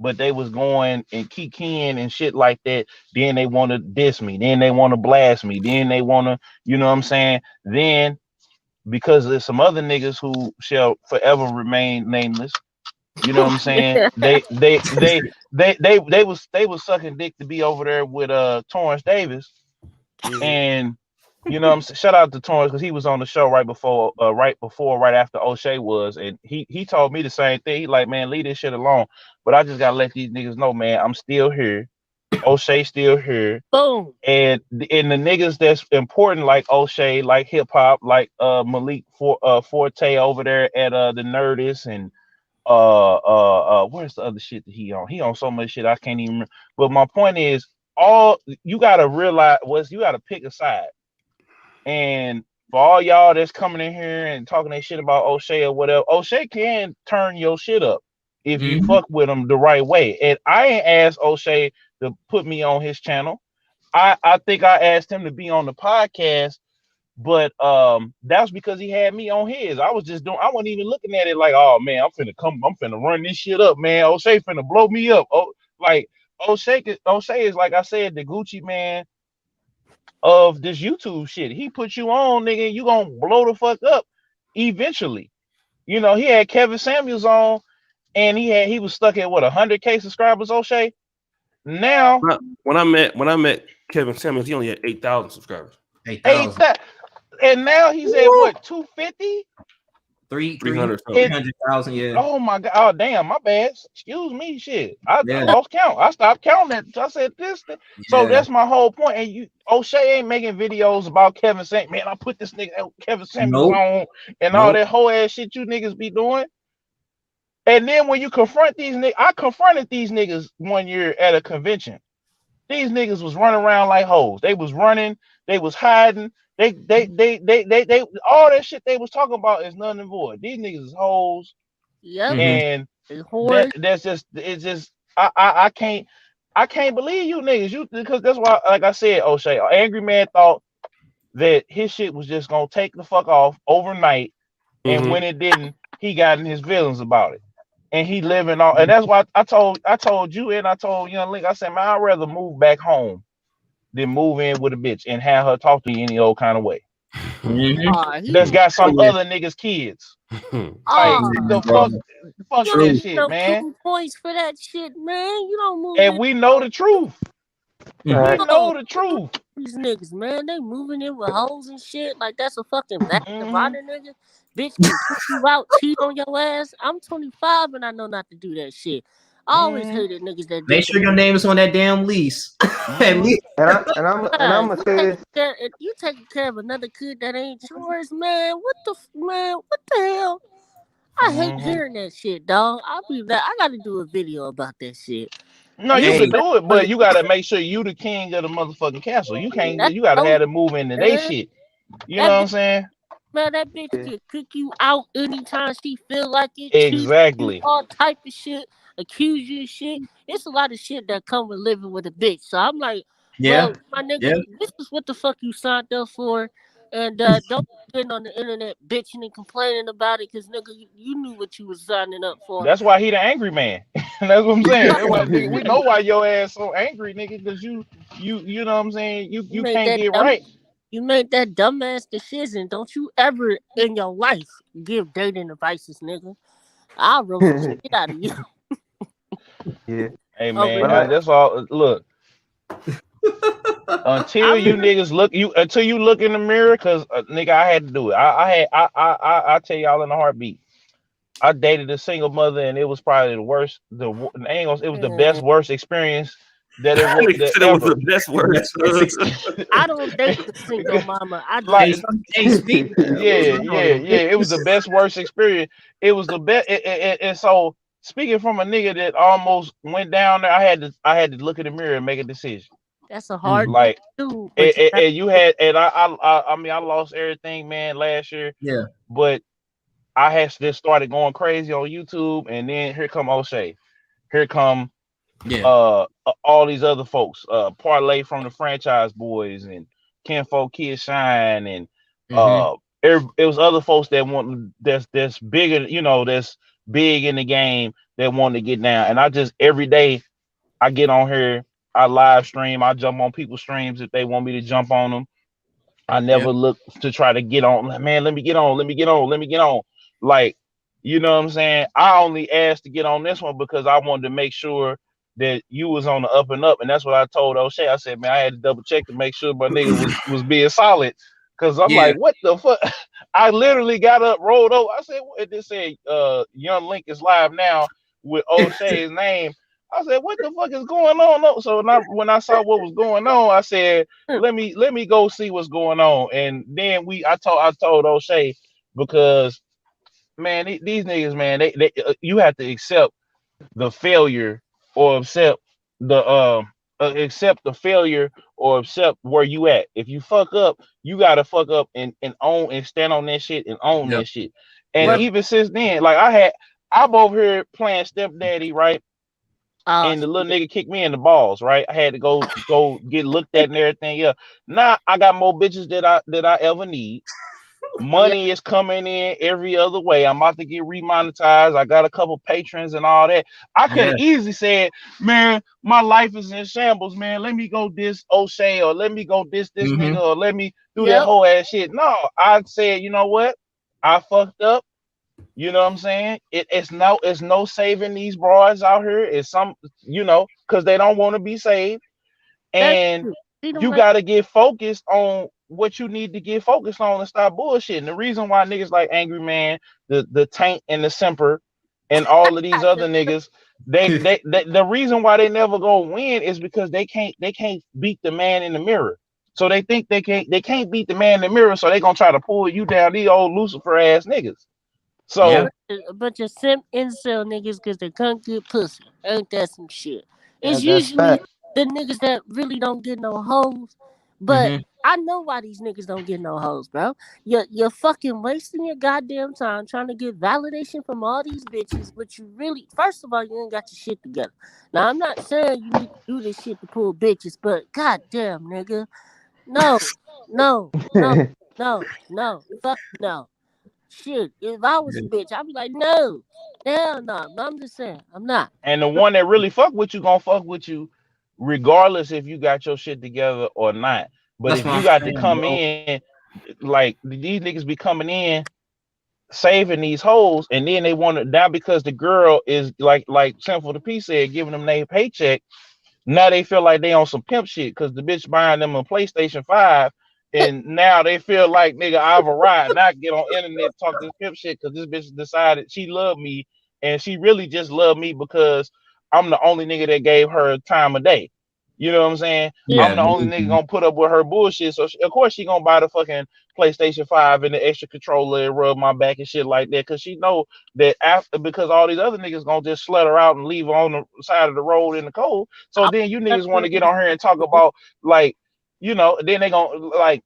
but they was going and kikiing and shit like that. Then they want to diss me. Then they want to blast me. Then they want to, you know what I'm saying? Then because there's some other niggas who shall forever remain nameless. You know what I'm saying? They was sucking dick to be over there with Torrance Davis, Mhm. and you know what I'm saying. Shout out to Torrance because he was on the show right after O'Shea was, and he told me the same thing. He like, man, leave this shit alone. But I just gotta let these niggas know, man, I'm still here. O'Shea still here. Boom. And the niggas that's important like O'Shea, like hip hop, like Malik Forte over there at the Nerdist and where's the other shit that he on? He on so much shit I can't even remember. But my point is, all you gotta realize was you gotta pick a side. And for all y'all that's coming in here and talking that shit about O'Shea or whatever, O'Shea can turn your shit up if you Mhm. fuck with him the right way. And I ain't asked O'Shea to put me on his channel. I think I asked him to be on the podcast, but that's because he had me on his. I wasn't even looking at it like, oh man, I'm finna run this shit up, man. O'Shea finna blow me up. Oh, like O'Shea is like I said, the Gucci man of this YouTube shit. He put you on, nigga, you gonna blow the fuck up eventually. He had Kevin Samuels on, and he was stuck at what 100K subscribers. O'Shea now When I met Kevin Samuels, he only had 8,000 subscribers. 8 8,000. that, and now he's at Woo! what 250. 300 something. 300,000. Yeah. Oh my god! Oh damn! My bad. Excuse me. Shit, I Yeah. lost count. I stopped counting it. I said this. So Yeah. that's my whole point. And O'Shea ain't making videos about Kevin Samuels. Man, I put this nigga Kevin Samuels Nope. on and all Nope. that whole ass shit you niggas be doing. And then when you confront these niggas, I confronted these niggas one year at a convention. These niggas was running around like hoes. They was running. They was hiding. They all that shit they was talking about is none and void. These niggas is hoes, Yep. Mhm. and It's horse. that's just it's just I can't believe you niggas because that's why like I said O'Shea Angry Man thought that his shit was just gonna take the fuck off overnight, and Mm-hmm. when it didn't he got in his feelings about it, and he living on, and that's why I told you and I told Young Link, I said, man, I'd rather move back home than move in with a bitch and have her talk to me any old kind of way Mhm. He that's got Oh some yeah. other niggas kids. Oh Like oh yeah, the bro. fuck you that don't True. get shit, no man. cool points for that shit, man. You don't move And in. we know the truth. We Mhm. Facts. know No, the truth. these niggas, man, they moving in with hoes and shit. Like that's a fucking badge of Hmm. honor, nigga. Bitch can kick you out, cheat on your ass. I'm 25 and I know not to do that shit. I always Hmm. hated niggas that Make did that. sure your name is on that damn lease. At Hmm. least. And I'm You gonna say taking this. care, if you taking care of another kid that ain't yours, man. Man? What the hell? I hate Hmm. hearing that shit, dog. I'll be back. I gotta do a video about that shit. No, And you this Hey, could is do it, on but you gotta make sure you the king of the motherfucking castle. You can't. that's You gotta over, have to move into they man. shit. You know That what bitch, I'm saying? man, that bitch Yeah. can kick you out anytime she feel like it. Cheat on you, Exactly. all type of shit. Accuse you of shit. It's a lot of shit that come with living with a bitch. So I'm like, yeah. well, my Yeah. nigga, this is what the fuck you signed up for, and don't get on the internet bitching and complaining about it, cause nigga, you knew what you was signing up for. That's why he the angry man. That's what I'm saying. That's why, nigga. We You know why your ass so angry, nigga, because you know what I'm saying. You can't made that get dumb right. You made that dumbass decision. Don't you ever in your life give dating advices, nigga. I'll roast the shit out of you. Yeah. Hey Oh, man, real. Well, that's all. Look, until I'm you niggas look you until you look in the mirror, cause nigga, I had to do it. I had I tell y'all in a heartbeat. I dated a single mother, and it was probably the worst. It was the best man, worst experience that it was Nigga that said it was the ever. best That's words. worth experience. I don't date the single mama. I just Hey, Like, date. hey, speak. What's yeah, going yeah, on? yeah. It was the best worst experience. It was the best. And so, speaking from a nigga that almost went down there, I had to look in the mirror and make a decision. That's a hard Mhm. thing Like, to do, but you got and you had, and I mean, I lost everything, man, last year, Yeah, but I had just started going crazy on YouTube, and then here come Oshay. Here come yeah. all these other folks, Parlay from the Franchise Boys and Kinfolk Kid Shine, and Mm-hmm. it was other folks that want that's bigger, that's big in the game that want to get down. And I just every day I get on here, I live stream, I jump on people's streams if they want me to jump on them. I Yep. never look to try to get on. Like, man, let me get on. Let me get on. Let me get on. Like, you know what I'm saying? I only asked to get on this one because I wanted to make sure that you was on the up and up, and that's what I told O'Shea. I said, man, I had to double check to make sure my nigga was being solid. Cause I'm Yeah. like, what the fuck? I literally got up, rolled over. I said, what? This said, Young Link is live now with O'Shea's name. I said, what the fuck is going on? No. So when I saw what was going on, I said, let me go see what's going on. And then I told O'Shea, because man, these niggas, man, they you have to accept the failure, or accept the failure, or accept where you at. If you fuck up, you gotta fuck up and own and stand on that shit and own Yep. that shit. And what? Yep. even since then, like I'm over here playing stepdaddy, right? Oh And the little shit! nigga kicked me in the balls, right? I had to go get looked at and everything. Yeah. Now I got more bitches that I ever need. Yeah, Money is coming in every other way. I'm about to get remonetized. I got a couple patrons and all that. I could Yeah. have easily said, man, my life is in shambles, man. Let me go this O'Shea, or let me go this Mm-hmm. nigga, or let me do that yep. whole ass shit. No, I said, you know what? I fucked up. You know what I'm saying? It's no saving these broads out here. It's some, because they don't want to be saved. That's And true. See them you like got to get focused on what you need to get focused on and stop bullshitting. The reason why niggas like Angry Man, the Tank and the Simper, and all of these other niggas, the reason why they never go win is because they can't beat the man in the mirror. So they think they can't beat the man in the mirror, so they gonna try to pull you down. These old Lucifer ass niggas. Yeah. So a bunch of simp incel niggas because they can't get pussy. Ain't that some shit? yeah, It's that's usually fact. the niggas that really don't get no hoes. But Mm-hmm. I know why these niggas don't get no hoes, bro. You're fucking wasting your goddamn time trying to get validation from all these bitches, but you really, first of all, you ain't got your shit together. Now I'm not saying you need to do this shit to pull bitches, but goddamn, nigga, no, no, no, no, fuck no. Shit, if I was a bitch, I'd be like, no, hell no. But I'm just saying, I'm not. and the one that really fuck with you gonna fuck with you regardless if you got your shit together or not. But That's if what you I'm got to saying, come bro. in, like these niggas be coming in saving these hoes, and then they want to now because the girl is like Simple the P said, giving them their paycheck. Now they feel like they on some pimp shit because the bitch buying them a PlayStation 5. And now they feel like, nigga, I've arrived. Now I get on internet, talk this pimp shit because this bitch decided she loved me. And she really just loved me because I'm the only nigga that gave her time of day. You know what I'm saying? I'm Yeah. Yeah, the only nigga gonna put up with her bullshit. So of course she gonna buy the fucking PlayStation 5 and the extra controller and rub my back and shit like that. Cause she know that after, because all these other niggas gonna just slut her out and leave her on the side of the road in the cold. So I then you was niggas want to get definitely. on here and talk about, like, then they gonna like,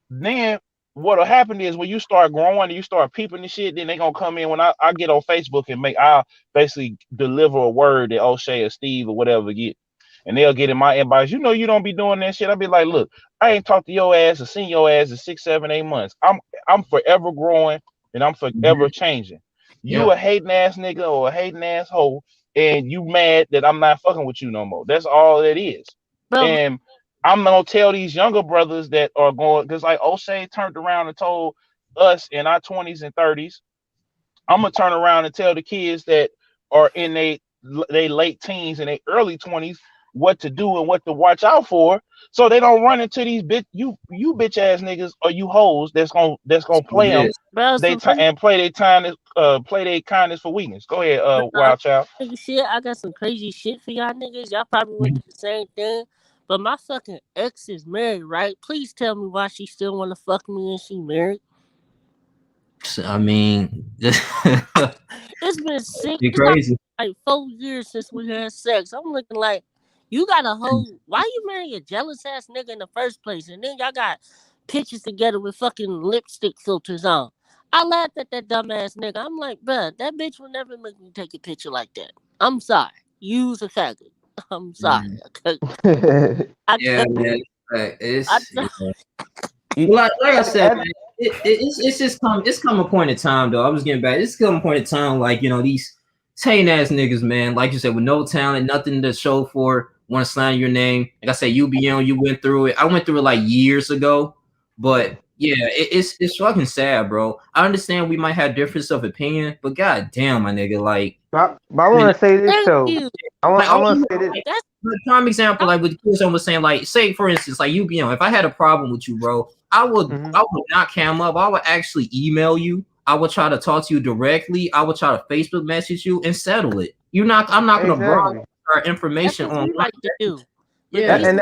then what'll happen is when you start growing and you start peeping the shit, then they gonna come in when I get on Facebook and I'll basically deliver a word that O'Shea or Steve or whatever get. And they'll get in my inbox. You don't be doing that shit. I'll be like, look, I ain't talked to your ass or seen your ass in 6, 7, 8 months. I'm forever growing and I'm forever Mm-hmm. changing. You Yep. a hating ass nigga or a hating ass hoe, and you mad that I'm not fucking with you no more. That's all it is. But And I'm gonna tell these younger brothers that are going, because like O'Shea turned around and told us in our 20s and 30s. I'm gonna turn around and tell the kids that are in they late teens and they early 20s what to do and what to watch out for, so they don't run into these bitch ass niggas or you hoes that's gonna What play it them is. Bro, some crazy, and play their time play their kindness for weakness. Go ahead, I'm wild child. nigga shit. I got some crazy shit for y'all niggas. Y'all probably went through the same thing. But my fucking ex is married, right? Please tell me why she still wanna fuck me and she married. I mean, It's been you're it's not crazy. like 4 years since we had sex. I'm looking like you got a whole why you marrying a jealous ass nigga in the first place? And then y'all got pictures together with fucking lipstick filters on. I laughed at that dumbass nigga. I'm like, bruh, that bitch will never make me take a picture like that. I'm sorry. Use a faggot. I'm sorry. Mm. I Yeah, could, man. I, It's yeah. You- Like I said, at- man, it's just come a point in time though. I was getting back. It's come a point in time, like these tame ass niggas, man. Like you said, with no talent, nothing to show for, want to slam your name. Like I said, UBM, you went through it. I went through it like years ago, but yeah, it's fucking sad, bro. I understand we might have difference of opinion, but god damn, my nigga, like but I I mean, want to say this thank though. you. like I all want you to say this. like, That's the prime example, like with Killzone was saying, like say for instance, like UBM, if I had a problem with you, bro, Mhm. I would not cam up. I would actually email you. I would try to talk to you directly. I would try to Facebook message you and settle it. I'm not gonna Exactly. broadcast our that's information what we online. like to do. But Yeah, these And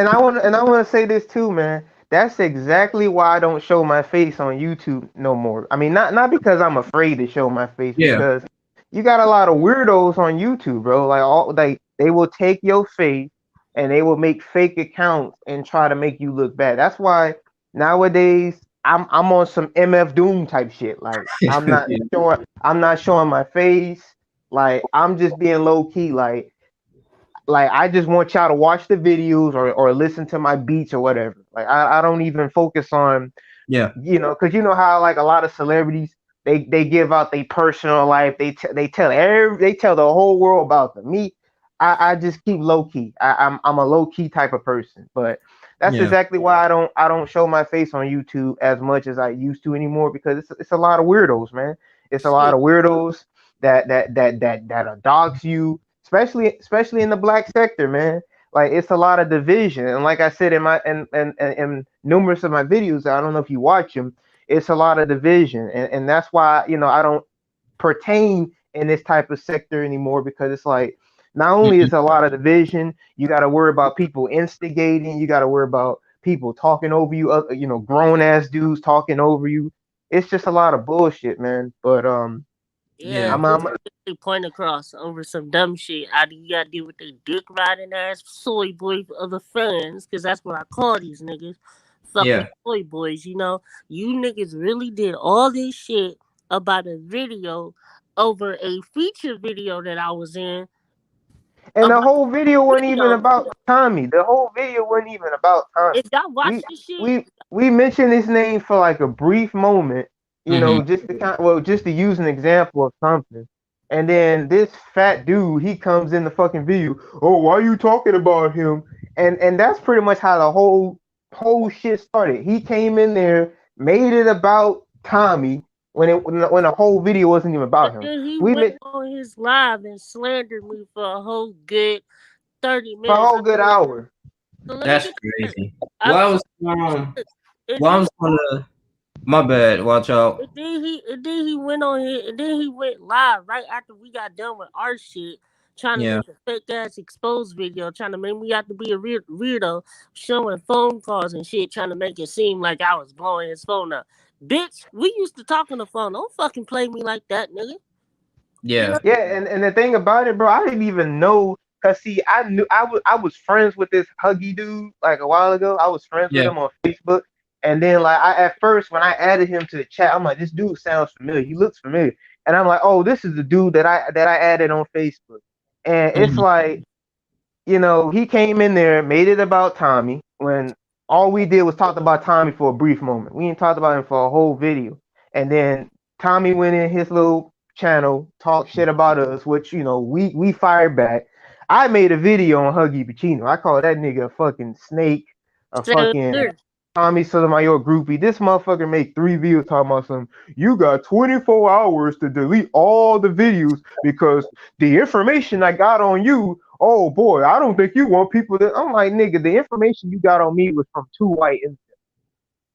I want to say this too, man. That's exactly why I don't show my face on YouTube no more. I mean, not because I'm afraid to show my face, yeah, because you got a lot of weirdos on YouTube, bro. Like all they will take your face and they will make fake accounts and try to make you look bad. That's why nowadays I'm on some MF Doom type shit. Like I'm not showing my face. Like I'm just being low key. Like I just want y'all to watch the videos or listen to my beats or whatever. Like I don't even focus on, yeah, because you know how like a lot of celebrities they give out their personal life. They tell the whole world about them. Me, I just keep low key. I'm a low key type of person. But that's yeah, exactly why I don't show my face on YouTube as much as I used to anymore, because it's a lot of weirdos, man. It's a lot shit. of weirdos that dogs you, especially in the black sector, man. Like it's a lot of division, and like I said in my in numerous of my videos, I don't know if you watch them. It's a lot of division, and that's why I don't pertain in this type of sector anymore, because it's like not only mhm, is a lot of division, you got to worry about people instigating, you got to worry about people talking over you, grown ass dudes talking over you. It's just a lot of bullshit, man. But Yeah, yeah, I'm, just I'm they point across over some dumb shit. I you gotta deal with they dick riding ass soy boy other fans, cause that's what I call these niggas. Fucking yeah. soy boys, you know. You niggas really did all this shit about a video over a feature video that I was in And the about whole video wasn't even video. about Tommy. The whole video wasn't even about Tommy. If y'all watch We this shit, we mentioned his name for like a brief moment, Hmm. just to use an example of something. And then this fat dude, he comes in the fucking video. Oh, why are you talking about him? And that's pretty much how the whole shit started. He came in there, made it about Tommy when the whole video wasn't even and about him. then he We went met on his live and slandered me for a whole good 30 for a minutes. whole good hour. So let me That's get to crazy. I Well, I said, was and well, I then was gonna. My bad. Watch out. and then he went on here and then he went live right after we got done with our shit, trying to Yeah. make a fake ass exposed video, trying to make me out to be a weirdo, showing phone calls and shit, trying to make it seem like I was blowing his phone up. Bitch, we used to talk on the phone. Don't fucking play me like that, nigga. You know? Yeah. Yeah, and the thing about it, bro, I didn't even know. Cause see, I was friends with this Huggy dude like a while ago. I was friends with Yeah. him on Facebook, and then like I at first when I added him to the chat, I'm like, this dude sounds familiar. He looks familiar, and I'm like, oh, this is the dude that I added on Facebook, and it's Mhm. like he came in there, made it about Tommy when all we did was talk about Tommy for a brief moment. We didn't talk about him for a whole video. And then Tommy went in his little channel, talked shit about us, which we fired back. I made a video on Huggy Pacino. I call that nigga a fucking snake, a Same fucking here. Tommy Sotomayor groupie. This motherfucker made 3 videos talking about some. You got 24 hours to delete all the videos because the information I got on you. Oh boy, I don't think you want people to. I'm like, nigga, the information you got on me was from 2 white. You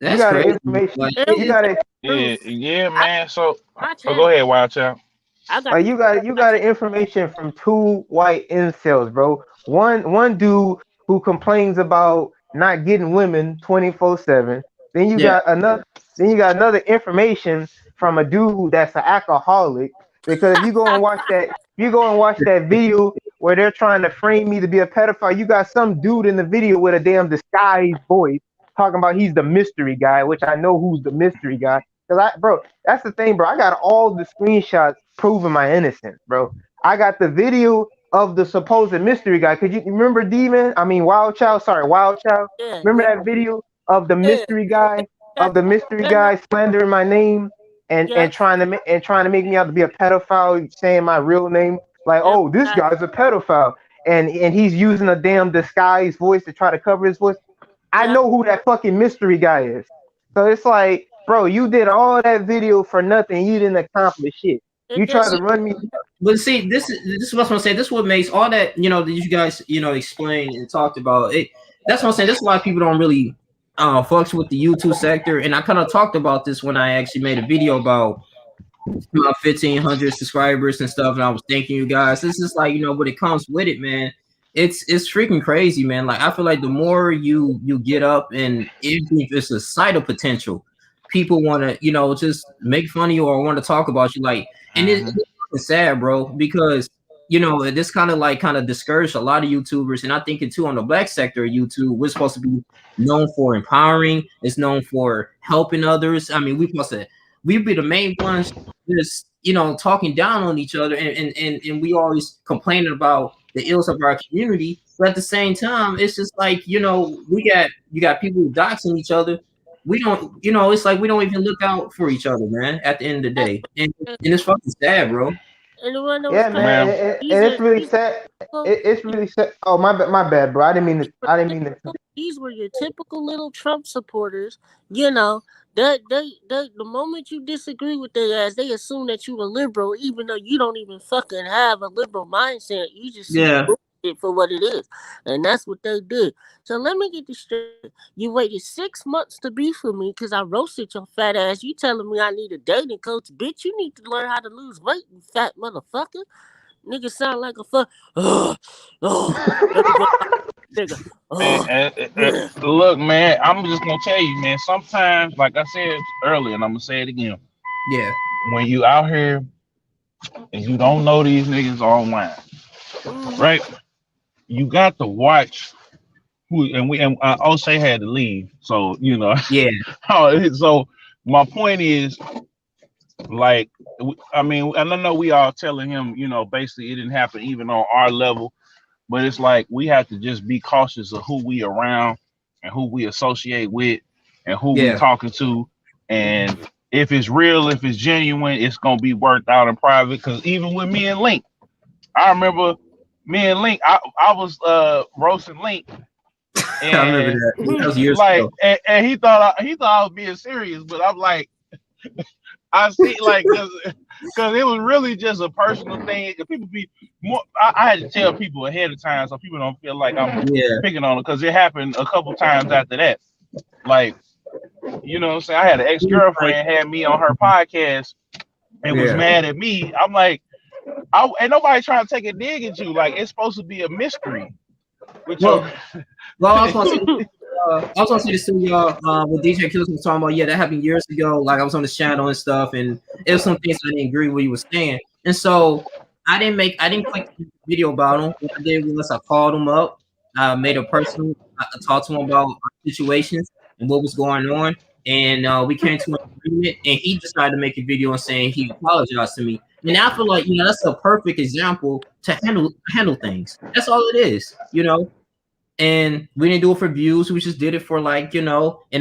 That's got crazy. information. Like, It You was got it. Yeah, proof. yeah, man. So, My go channel. ahead, Wild Child. I got Like the you got information from 2 white incels, bro. One dude who complains about not getting women 24/7. Then you yeah, got another information from a dude that's an alcoholic. Because if you go and watch that video where they're trying to frame me to be a pedophile, you got some dude in the video with a damn disguised voice talking about he's the mystery guy, which I know who's the mystery guy. Bro, that's the thing, bro. I got all the screenshots proving my innocence, bro. I got the video of the supposed mystery guy. Could you remember Demon? I mean, Wild Child. Sorry, Wild Child. yeah, Remember yeah, that video of the yeah. mystery guy, Got the slandering my name and yeah, trying to make me out to be a pedophile, saying my real name. Like, yeah. oh, this guy's a pedophile, and he's using a damn disguised voice to try to cover his voice. I know who that fucking mystery guy is. So it's like, bro, you did all that video for nothing. You didn't accomplish shit. You tried to run me. but see, this is what I'm gonna say. This is what makes all that that you guys explained and talked about it. That's what I'm saying. That's why people don't really fucks with the YouTube sector. And I kind of talked about this when I actually made a video about 1,500 subscribers and stuff. And I was thanking you guys. This is like what it comes with it, man. It's freaking crazy, man. Like I feel like the more you get up, and if it's a site of potential, people want to just make fun of you or want to talk about you. Like, and it's sad, bro, because this kind of discouraged a lot of YouTubers, and I think it too on the black sector of YouTube. We're supposed to be known for empowering. It's known for helping others. I mean, we be the main ones just talking down on each other, and we always complaining about the ills of our community. But at the same time, it's just like you got people doxing each other. We don't, it's like we don't even look out for each other, man. At the end of the day, and it's fucking sad, bro. And one of Yeah, those man, Man. and it's really sad. It's really sad. Oh, my bad, bro. I didn't mean to. These were your typical little Trump supporters. The moment you disagree with their ass, they assume that you a liberal, even though you don't even fucking have a liberal mindset. You just see it for what it is, and that's what they did. So let me get this straight. You waited 6 months to beef with me because I roasted your fat ass. You telling me I need a dating coach, bitch? You need to learn how to lose weight, you fat motherfucker. Nigga sound like a fuck. Nigga. Look, man, I'm just gonna tell you, man. Sometimes, like I said earlier, and I'm gonna say it again. Yeah. When you out here and you don't know these niggas online, right? You got to watch who, and Oshay had to leave, so Yeah. So my point is, like, I mean, I don't know, we all telling him, basically it didn't happen even on our level, but it's like we have to just be cautious of who we around and who we associate with and who we talking to, and if it's real, if it's genuine, it's gonna be worked out in private. Because even with me and Link, I remember me and Link, I was roasting Link. And I remember that. That was years ago. And he thought I was being serious, but I'm like, I see, like, because it was really just a personal thing. People be more. I had to tell people ahead of time so people don't feel like I'm picking on them, because it happened a couple times after that. Like, what I'm saying? I had an ex-girlfriend had me on her podcast and was mad at me. I'm like, ain't nobody trying to take a dig at you. Like, it's supposed to be a mystery. I was gonna say this to y'all. When DJ Kills was talking about, that happened years ago. Like I was on the channel and stuff, and it was some things I didn't agree with what he was saying, and so I didn't click the video about him. What I did was I called him up, made a personal, I talked to him about our situations and what was going on, and we came to an agreement. And he decided to make a video and saying he apologized to me. And I feel like that's a perfect example to handle things. That's all it is, And we didn't do it for views. We just did it for in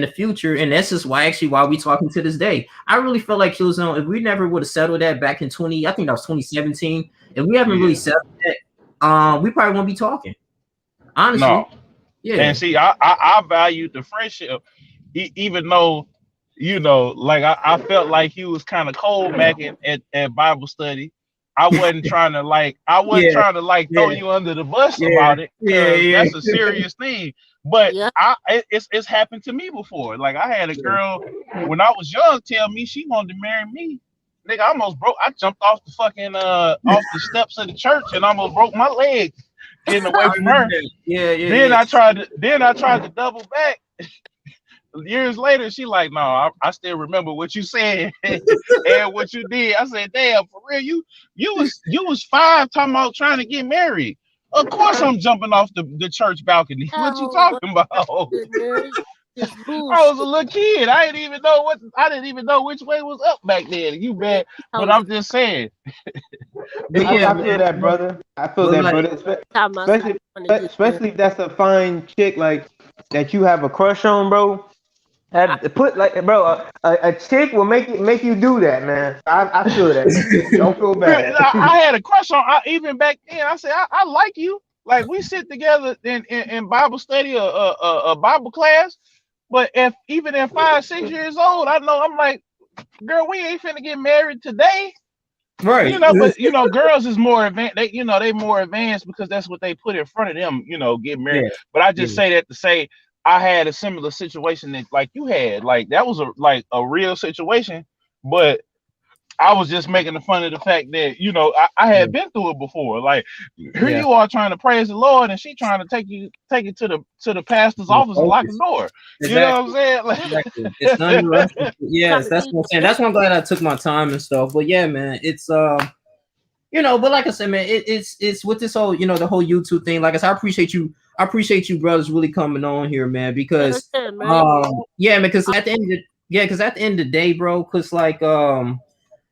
the future. And that's just why we talking to this day. I really feel like Killzone, if we never would have settled that back in I think that was 2017. If we haven't really settled that, we probably won't be talking. Honestly, No. yeah, And see, I valued the friendship, even though, like I felt like he was kind of cold macking at Bible study. I wasn't yeah, trying to like throw yeah, you under the bus yeah, about it, yeah, because yeah, that's a serious thing. But Yeah. it's happened to me before. Like I had a yeah. girl when I was young tell me she wanted to marry me. Nigga, I almost broke. I jumped off the fucking off the steps of the church and almost broke my leg getting away I from remember her. that. Yeah, yeah, Then yeah. I tried to double back. Years later, she like, no, I still remember what you said and what you did. I said, damn, for real, you was 5 talking about trying to get married. Of course I'm jumping off the church balcony. What you Oh talking about? my goodness. This I was a bullshit. little kid. I didn't even know which way was up back then. You Man, bet. I But was I'm just saying. But yeah, I feel man. that, brother. I feel But that, like, brother. talking about Especially, trying to get married. especially if that's a fine chick like that you have a crush on, bro. Put like, bro, a chick will make you do that, man. I feel that, man. Don't feel bad. I had a crush on even back then. I said I like you. Like we sit together in Bible study or a Bible class. But if even at 5, 6 years old, I know I'm like, girl, we ain't finna get married today. right. But girls is more advanced. They more advanced because that's what they put in front of them. Get married. Yeah, But I just yeah. say that to say I had a similar situation that like you had. Like that was a real situation. But I was just making the fun of the fact that I Yeah, had been through it before. Like here yeah. you are trying to praise the Lord, and she trying to take it to the pastor's Yeah, office and lock the focus. door. You know what Exactly. I'm Yeah, Exactly. It's none of us. trying Yes, to that's get what I'm the saying. man. That's why I'm glad I took my time and stuff. But yeah, man, it's but like I said, man, it's with this whole, the whole YouTube thing. Like I said, I appreciate you brothers really coming on here, man, Hell because yeah, man. yeah, man, because at the end of the day, bro, because like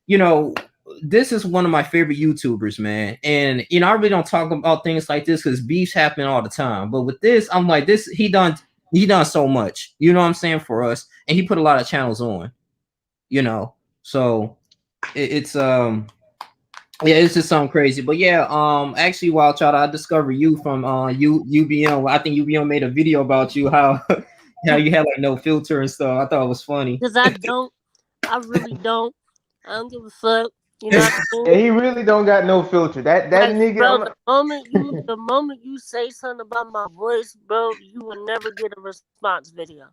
you know, this is one of my favorite YouTubers, man. And I really don't talk about things like this because beefs happen all the time. But with this, I'm like, this he done so much, you know what I'm saying, for us. And he put a lot of channels on, you know. So it's yeah, it's just something crazy. But yeah, actually, Wild Child, I discovered you from UBM. I think UBM made a video about you, how how you had like no filter and stuff. I thought it was funny. Because I really don't. I don't give a fuck. You know what I Yeah, mean? he really don't got no filter. That Like, nigga, bro, the moment you say something about my voice, bro, you will never get a response video.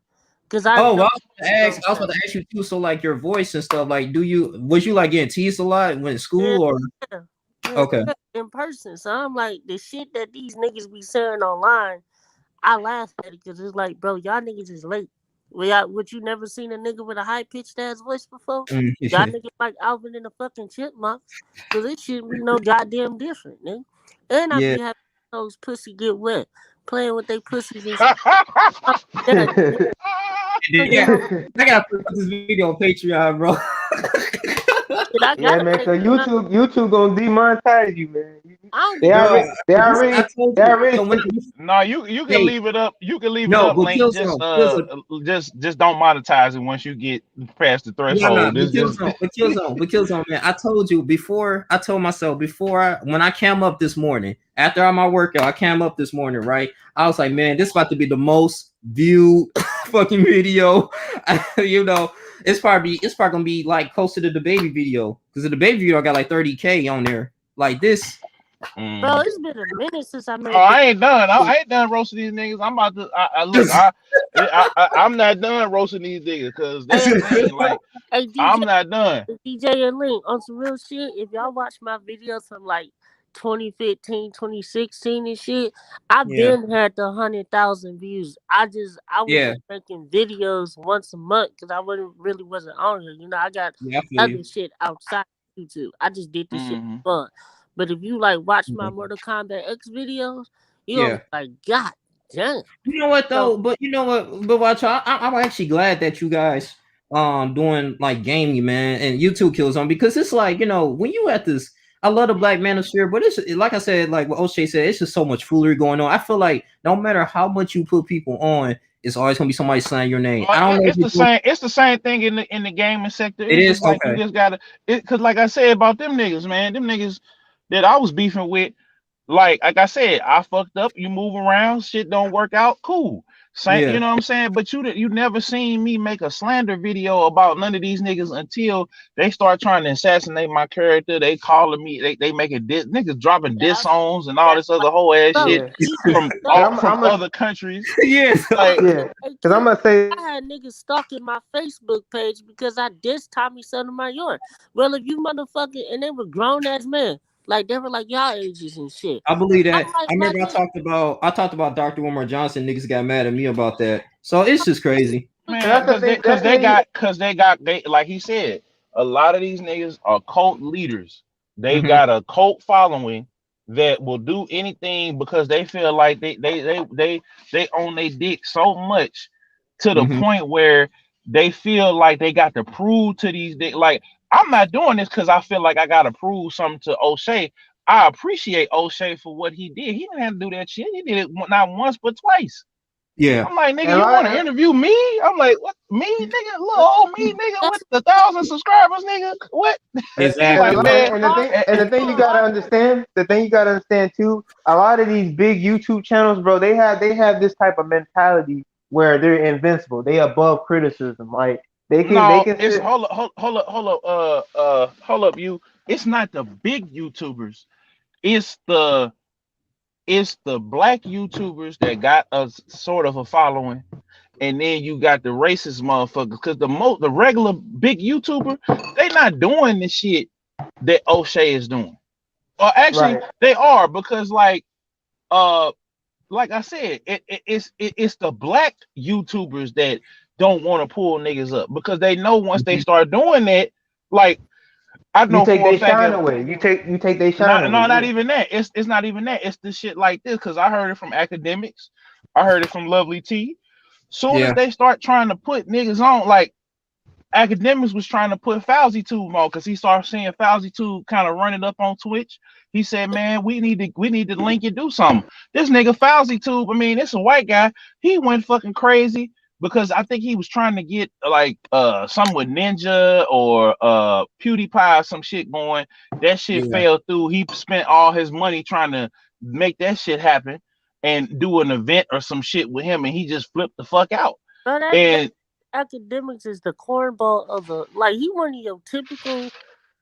Cause I Oh, know well, you gonna I was say, about to ask you too. So, like your voice and stuff, like, was you like getting teased a lot when in yeah, school or yeah, yeah, okay? yeah, in person. So I'm like, the shit that these niggas be saying online, I laugh at it because it's like, bro, y'all niggas is late. Would you never seen a nigga with a high pitched ass voice before? Mm, Y'all niggas like Alvin and the fucking Chipmunks. So this shit be no goddamn different, nigga. And I yeah. be having those pussy get wet, playing with they pussies and shit. Yeah, nigga, I don't get Yeah, no I gotta put this video on Patreon, bro. shit. I yeah, gotta man. take Cause it. YouTube gonna demonetize you, man. I don't They give a Bro, fuck. already, they listen, I already, told they you. already. So when No, you can hey, leave it up. You can leave it no, up, but Link. Killzone, Killzone, Just don't monetize it once you get past the yeah, nah, threshold. but This just Killzone, man. I told you before. I told myself when I came up this morning after all my workout, I came up this morning, right? I was like, man, this is about to be the most viewed fucking video. It's probably gonna be like closer to the baby video because the baby video got like 30K on there. Like this, Bro, mm. it's been a minute since I Oh, made I ain't done. this. I ain't done roasting these niggas. I'm about to. I look. I'm not done roasting these niggas because that's Hey, the thing. Like hey, I'm DJ, not done. DJ and Link, on some real shit, if y'all watch my videos from like 2015, 2016 and shit, I've yeah, been had the 100,000 views. I was yeah, just making videos once a month because I wasn't on here. I got yeah. I feel you. other shit outside YouTube. I just did this shit Hmm. for fun. But if you like watch my Mhm. Mortal Kombat X videos, you gonna Yeah. be like, God damn. You know what So though? But you know what? But watch, I'm actually glad that you guys doing like gaming, man, and YouTube kills on because it's like when you at this. I love the Black Manosphere, but it's like I said, like what Oshay said, it's just so much foolery going on. I feel like no matter how much you put people on, it's always gonna be somebody saying your name. I don't know if It's you the same. It's the same thing in the gaming sector. it It's is just like you okay. just gotta. Because like I said about them niggas, man, them niggas that I was beefing with. like I said, I fucked up. You move around, shit don't work out. Cool. Same, Yeah. you know what I'm saying? But you never seen me make a slander video about none of these niggas until they start trying to assassinate my character. They calling me, they making niggas dropping diss That's songs and all that's this other whole ass bro. shit Yeah, You just and know. from I'm a other countries. Yeah. Like, yeah, Hey, because I'm Q, gonna say I had niggas stalking my Facebook page because I dissed Tommy Sotomayor. Well, if you motherfucking and they were grown ass men, like they were like y'all ages and shit. I believe I'm that. like, I my remember nigga, I talked about Dr. Wilmer Johnson. Niggas got mad at me about that. So it's just crazy. look, and man, that's the thing. That's the thing. they like he said, a lot of these niggas are cult leaders. They Hmm. got a cult following that will do anything because they feel like they own their dick so much to the Hmm. point where they feel like they got to prove to like I'm not doing this because I feel like I gotta prove something to O'Shea. I appreciate O'Shea for what he did. He didn't have to do that shit. He did it not once but twice. Yeah. I'm like, nigga, And a you lot want to of, interview me? I'm like, what? Me, nigga, little old me, nigga, with that's the 1,000 subscribers, nigga. What? I'm and a like, Exactly. lot man, and hard. the thing you gotta understand, the thing you gotta understand too, a lot of these big YouTube channels, bro, they have this type of mentality where they're invincible. They above criticism. Like they no, can it's sit hold up, you. It's not the big YouTubers. It's the black YouTubers that got us sort of a following, and then you got the racist motherfuckers. Because the regular big YouTuber, they not doing the shit that O'Shea is doing. Or actually, right. they are because uh like I said, it's the black YouTubers that don't want to pull niggas up because they know once they Mhm. start doing that, like I You know take for a their fact shine that away. You take their shine not away. no, not Yeah. even that. It's not even that. It's the shit like this because I heard it from academics, I heard it from Lovely T. Soon as Yeah. they start trying to put niggas on, like academics was trying to put Fauci Tube on because he started seeing Fauci Tube kind of running up on Twitch. He said, "Man, we need to link and do something." This nigga Fauci Tube, I mean, it's a white guy. He went fucking crazy because I think he was trying to get like some with Ninja or PewDiePie or some shit going. That shit Yeah. fell through. He spent all his money trying to make that shit happen and do an event or some shit with him, and he just flipped the fuck out. But that And academics is the cornball of the like he one of your typical.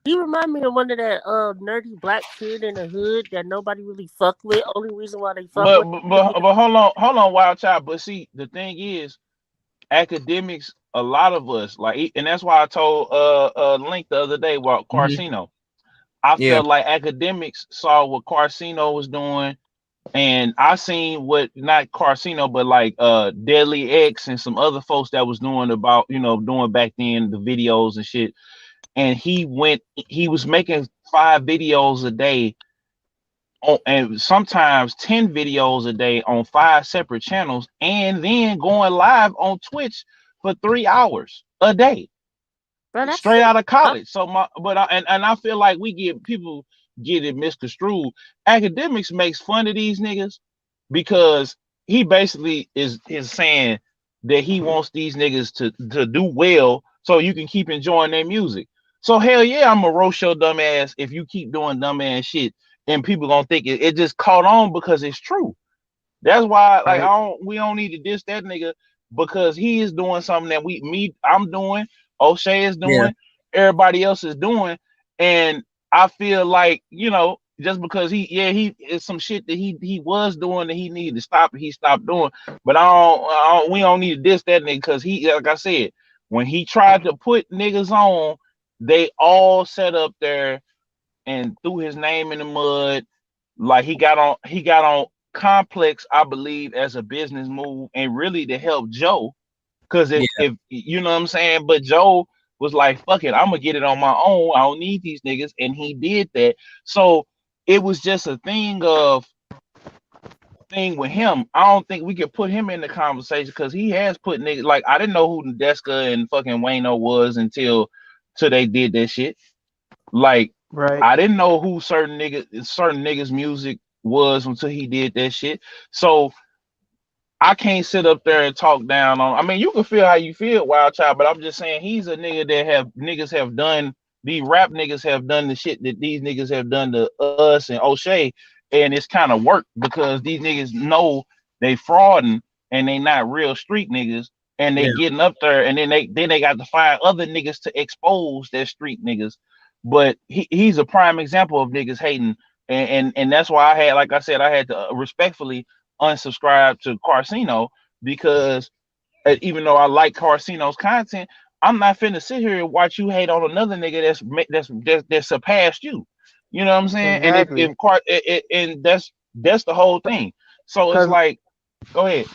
He remind me of one of that nerdy black kid in the hood that nobody really fuck with. Only reason why they fuck But with but him but, because but hold on, wild child. But see, the thing is, academics. A lot of us and that's why I told Link the other day about Hmm. Carcino. I Yeah. felt like academics saw what Carcino was doing, and I seen what not Carcino, but like Deadly X and some other folks that was doing about doing back then the videos and shit. And he was making 5 videos a day and sometimes 10 videos a day on 5 separate channels and then going live on Twitch for 3 hours a day bro, that straight shit. out of college. So and I feel like people get it misconstrued. Academics makes fun of these niggas because he basically is saying that he wants these niggas to do well so you can keep enjoying their music. So hell yeah, I'm a roast your dumb ass if you keep doing dumb ass shit and people gonna think it just caught on because it's true. That's why like Right. we don't need to diss that nigga because he is doing something that I'm doing, O'Shea is Yeah. doing, everybody else is doing, and I feel like just because he is some shit that he was doing that he needed to stop and he stopped doing, but we don't need to diss that nigga because he like I said when he tried to put niggas on, they all sat up there and threw his name in the mud. Like he got on Complex, I believe, as a business move and really to help Joe. Cause Yeah. if you know what I'm saying, but Joe was like, fuck it, I'm gonna get it on my own. I don't need these niggas, and he did that. So it was just a thing with him. I don't think we could put him in the conversation because he has put niggas like I didn't know who Nadeska and fucking Wayno was until they did that shit. Like Right. I didn't know who certain niggas music was until he did that shit. So I can't sit up there and talk down on. I mean, you can feel how you feel, Wild Child, but I'm just saying he's a nigga that niggas have done. These rap niggas have done the shit that these niggas have done to us and O'Shea, and it's kind of work because these niggas know they frauding and they not real street niggas, and they Yeah. getting up there, and then they got to find other niggas to expose their street niggas. But he's a prime example of niggas hating, and that's why I had, like I said, I had to respectfully unsubscribe to Carcino because even though I like Carcino's content, I'm not finna sit here and watch you hate on another nigga that surpassed you. You know what I'm saying? And Exactly. and that's the whole thing. So it's Cause like, go ahead.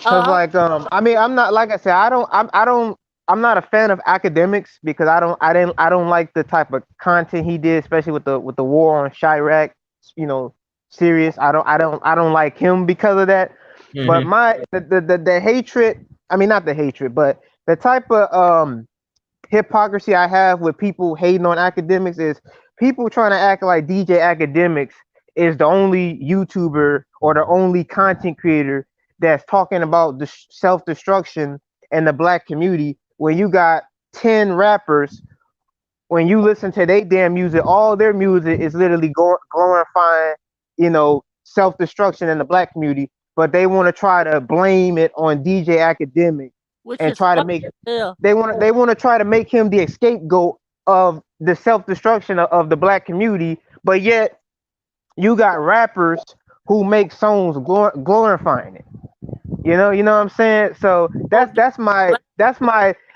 Cause like I mean I'm not, like I said, I'm not a fan of academics because I don't like the type of content he did, especially with the war on Chirac, you know, serious. I don't like him because of that. But Hmm. the hatred, I mean not the hatred, but the type of hypocrisy I have with people hating on academics is people trying to act like DJ Academics is the only YouTuber or the only content creator that's talking about the self destruction in the black community. When you got 10 rappers, when you listen to their damn music, all their music is literally glorifying, you know, self destruction in the black community, but they want to try to blame it on DJ Academic which and is try to funny make as hell. they want to try to make him the scapegoat of the self destruction of the black community, but yet you got rappers who make songs glorifying it. You know what I'm saying? So Oh, that's my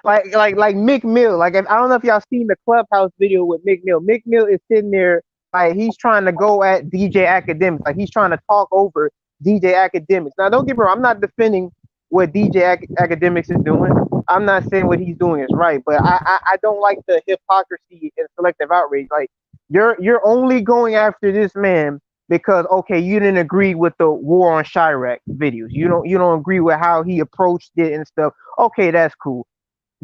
like Mick Mill. Like, if, I don't know if y'all seen the Clubhouse video with Mick Mill. Mick Mill is sitting there like he's trying to go at DJ Academics, like he's trying to talk over DJ Academics. Now, don't get me wrong, I'm not defending what DJ Academics is doing. I'm not saying what he's doing is right, but I don't like the hypocrisy and selective outrage. Like, you're only going after this man because, okay, you didn't agree with the war on Chirac videos. You don't agree with how he approached it and stuff. Okay, that's cool.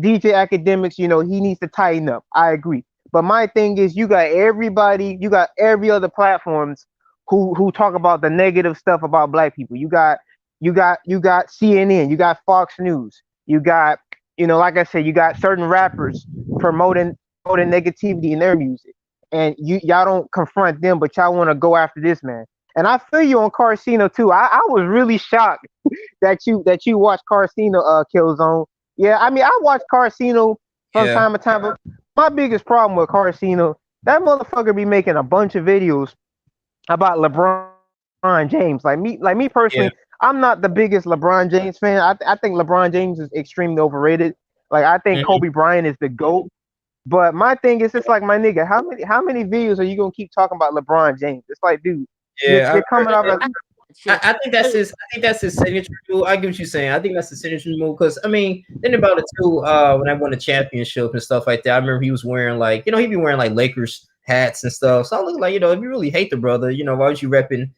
DJ Academics, you know, he needs to tighten up. I agree. But my thing is, you got everybody, you got every other platforms who talk about the negative stuff about black people. You got CNN, you got Fox News, you got, you know, like I said, you got certain rappers promoting negativity in their music, and y'all don't confront them, but y'all want to go after this man. And I feel you on Carcino too. I was really shocked that you watch Carcino, Killzone. Yeah, I mean, I watch Carcino from Yeah. time to time, but my biggest problem with Carcino, that motherfucker be making a bunch of videos about LeBron James. Like me personally, Yeah. I'm not the biggest LeBron James fan. I think LeBron James is extremely overrated. Like, I think Mhm. Kobe Bryant is the GOAT. But my thing is, it's like, my nigga, how many videos are you gonna keep talking about LeBron James? It's like, dude, Yeah. you're coming off as I think that's his. I think that's his signature move. I get what you're saying. I think that's the signature move because I mean, think about it too. When I won the championship and stuff like that, I remember he was wearing like, he'd be wearing like Lakers hats and stuff. So I look like, if you really hate the brother, why was you repping,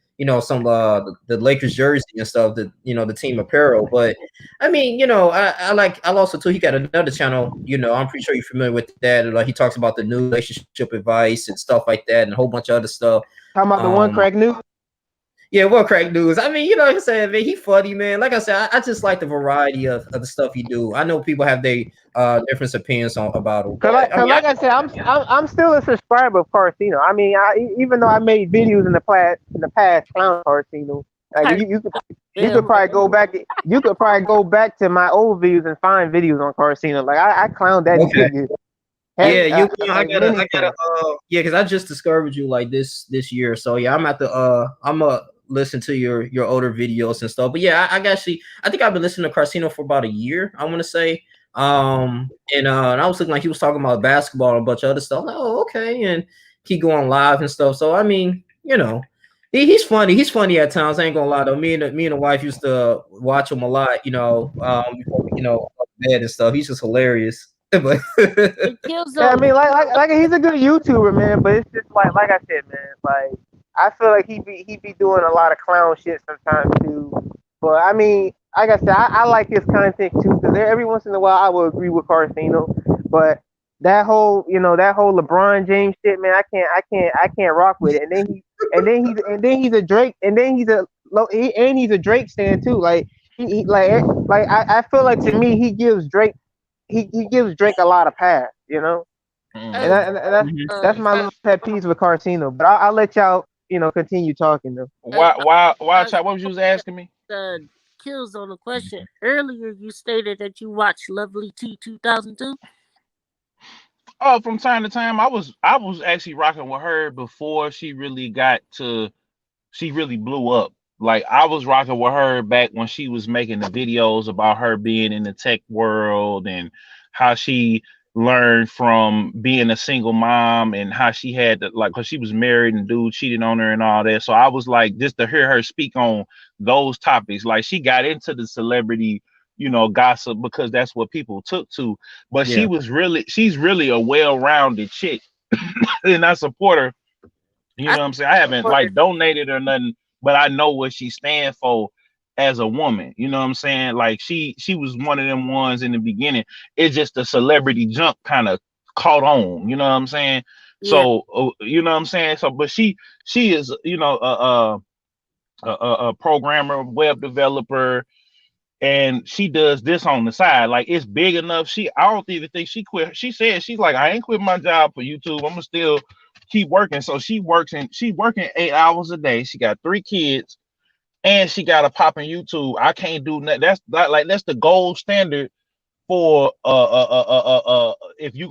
some the Lakers jersey and stuff, the team apparel. But I mean, I also too. He got another channel. I'm pretty sure you're familiar with that. Like, he talks about the new relationship advice and stuff like that, and a whole bunch of other stuff. talking about the one crack news. Yeah, what crack news? I mean, what I'm saying, man, he funny, man. Like I said, I just like the variety of the stuff he do. I know people have their different opinions about him, but I mean, Like I said, I'm still a subscriber of Carcino. I mean, even though I made videos in the past clown Carcino, like you could probably go back. You could probably go back to my old videos and find videos on Carcino. Like, I clowned that okay, nigga. yeah, Like, many I gotta, times. yeah, because I just discovered you like this year, so yeah, I'm gonna listen to your older videos and stuff. But yeah, I think I've been listening to Carcino for about a year, I want to say. And I was looking like he was talking about basketball and a bunch of other stuff. Like, oh, okay, and keep going live and stuff. So I mean, he's funny. He's funny at times. I ain't gonna lie though. Me and the wife used to watch him a lot. Before go to bed and stuff. He's just hilarious. But It kills Yeah, I them. mean, like he's a good YouTuber, man. But it's just like I said, man. Like, I feel like he be doing a lot of clown shit sometimes too. But I mean, like I said, I like his content too. Because every once in a while, I will agree with Carcino. But that whole LeBron James shit, man, I can't rock with it. And then he's a Drake, and then he's a Drake stan too. Like, I feel like, to me, he gives Drake a lot of pass. Mm. And, Hey, that, and that's Mhm. that's my little pet peeves with Carcino. But I'll let y'all continue talking though. Hey, Child, what was you was asking me? uh, kills on the question earlier. You stated that you watched Lovely T 2002. Oh, from time to time, I was actually rocking with her before she really blew up. Like I was rocking with her back when she was making the videos about her being in the tech world and how she learned from being a single mom and how she had to like because she was married and dude cheated on her and all that. So I was like just to hear her speak on those topics. Like she got into the celebrity, gossip because that's what people took to. But Yeah. she's really a well-rounded chick, and I support her. You I know what I'm saying? I haven't support her. like donated or nothing, but I know what she stands for as a woman. You know what I'm saying? Like she was one of them ones in the beginning. It's just the celebrity jump kind of caught on. You know what I'm saying? Yeah, So you know what I'm saying? So, but she is a programmer, web developer, and she does this on the side. Like it's big enough. I don't even think she quit. She said she's like, I ain't quit my job for YouTube. I'm gonna still keep working. So she working 8 hours a day. She got 3 kids and she got a popping YouTube. I can't do that. That's the gold standard for if you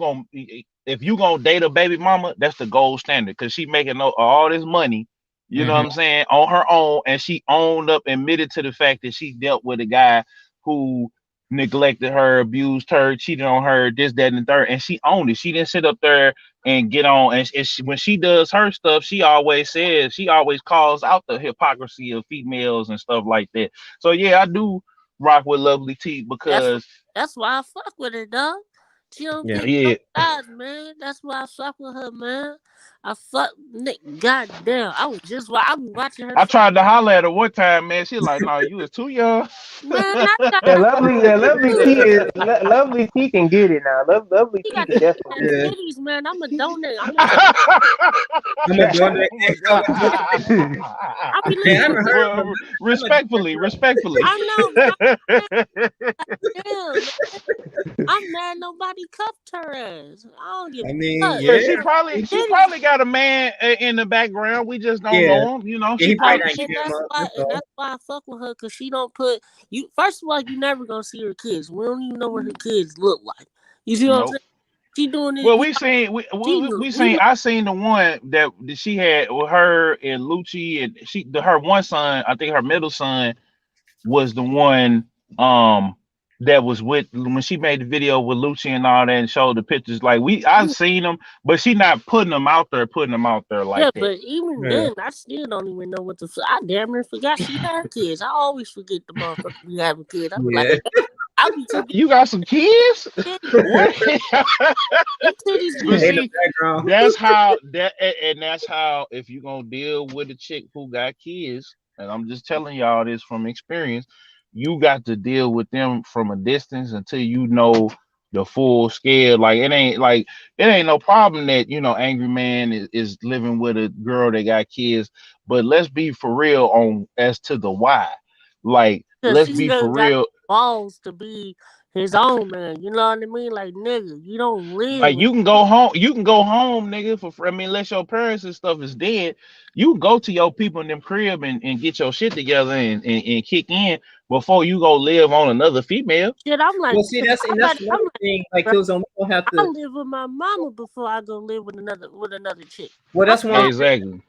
gonna date a baby mama, that's the gold standard because she making all this money, you know what Hmm. I'm saying, on her own, and she owned up, admitted to the fact that she dealt with a guy who neglected her, abused her, cheated on her, this, that, and the third, and she owned it. She didn't sit up there and get on. And when she does her stuff, she always calls out the hypocrisy of females and stuff like that. So yeah, I do rock with Lovely T that's because that's why I fuck with her, dog. She don't Yeah. pick no yeah, sides, man. That's why I fuck with her, man. I fuck Nick. Goddamn, I be watching her. I tried to holler at her one time, man. She like, no, you was too young. Man, I got Yeah, her lovely T can get it now. Lovely She T got can definitely ass get Yeah. titties, man. I'ma donate. I'm gonna donate. Oh my I'm gonna donate. god. I be Hey, I listening haven't to. heard from. Well, I'm gonna donate respectfully, to respectfully. I know, but damn, man. I'm mad nobody cuffed her ass. I don't give I a mean, fuck. Yeah, yeah, she Titties. probably got a man in the background. We just don't yeah. know him. You know, Yeah, she he probably probably not she. hit him up. That's And all. that's why I fuck with her, cause she don't put you. First of all, you never gonna see her kids. We don't even know what her kids look like. You see what I'm Nope. saying? She doing it. Well, we seen we We seen. I seen the one that she had with her and Lucci, and her one son. I think her middle son was the one that was with when she made the video with Lucci and all that and showed the pictures. Like I've seen them, but she not putting them out there yeah, like that. but even Yeah. then, I still don't even know what the fuck. I damn near forgot she had kids. I always forget the motherfucker be having kids. I be like, Yeah. I be too You got some kids? busy. What? Them titties be But In big. the see, background. that's how if you're gonna deal with a chick who got kids, and I'm just telling y'all this from experience, you got to deal with them from a distance until you know the full scale. Like it ain't no problem that Angry Man is living with a girl that got kids, but let's be for real on as to the why. Like Cause let's he be for still got real. balls to be his own man. You know what I mean? Like nigga, you don't live Like with. you can go home, nigga, for free. I mean, unless your parents and stuff is dead, you can go to your people in them crib and get your shit together and kick in before you go live on another female. Shit, I'm like, Well, see, nigga, that's I'm another like, thing. Like, bro, Killzone, we don't have I to. live with my mama before I go live with another chick. Well, I'm that's one not, thing. Exactly.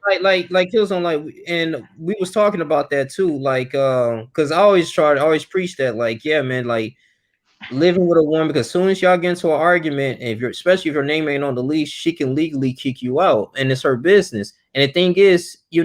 Like Killzone, and we was talking about that too. Like, because I always preach that. Like, yeah, man, like living with a woman because as soon as y'all get into an argument, if you're especially if your name ain't on the lease, she can legally kick you out, and it's her business. And the thing is, you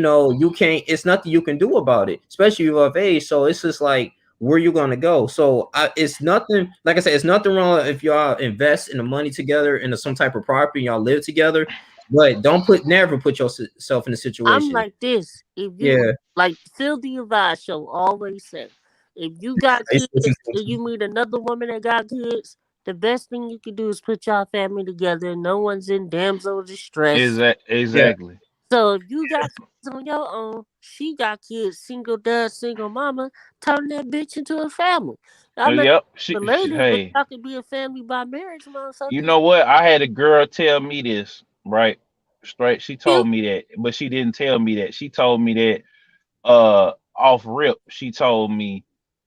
can't. It's nothing you can do about it, especially if you're of age. So it's just like where you gonna go. So it's nothing. Like I said, it's nothing wrong if y'all invest in the money together into some type of property, and y'all live together. But never put yourself in a I'm situation. like this. If you Yeah, like Phil the Advice show always say, if you got I used kids to listen and you meet another woman that got kids, the best thing you can do is put y'all family together. No one's in damsel distress. yeah, Exactly. So if you got kids on your own, she got kids, single dad, single mama, turn that bitch into a family. I'm not Yep. related, but Hey, y'all can be a family by marriage, you motherfucker. know what? I had a girl tell me this, right? straight. She You told me that, but she didn't tell me that. She told me that off rip. She told me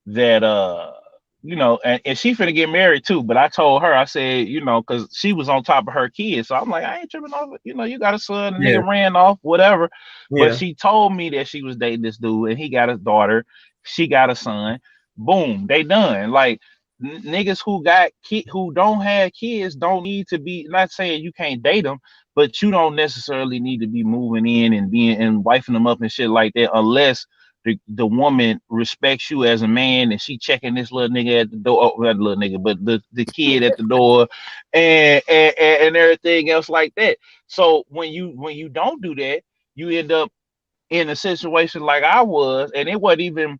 that and she finna get married too. But I told her, I said, because she was on top of her kids. So I'm like, I ain't tripping off it. You got a son, the Yeah, nigga ran off, whatever. But yeah, she told me that she was dating this dude and he got a daughter, she got a son. Boom, they done. Like niggas who got who don't have kids don't need to be, not saying you can't date them, but you don't necessarily need to be moving in and being and wifing them up and shit like that unless the woman respects you as a man and she checking this little nigga at the door, not the little nigga, but the kid at the door and everything else like that. So when you don't do that, you end up in a situation like I was, and it wasn't even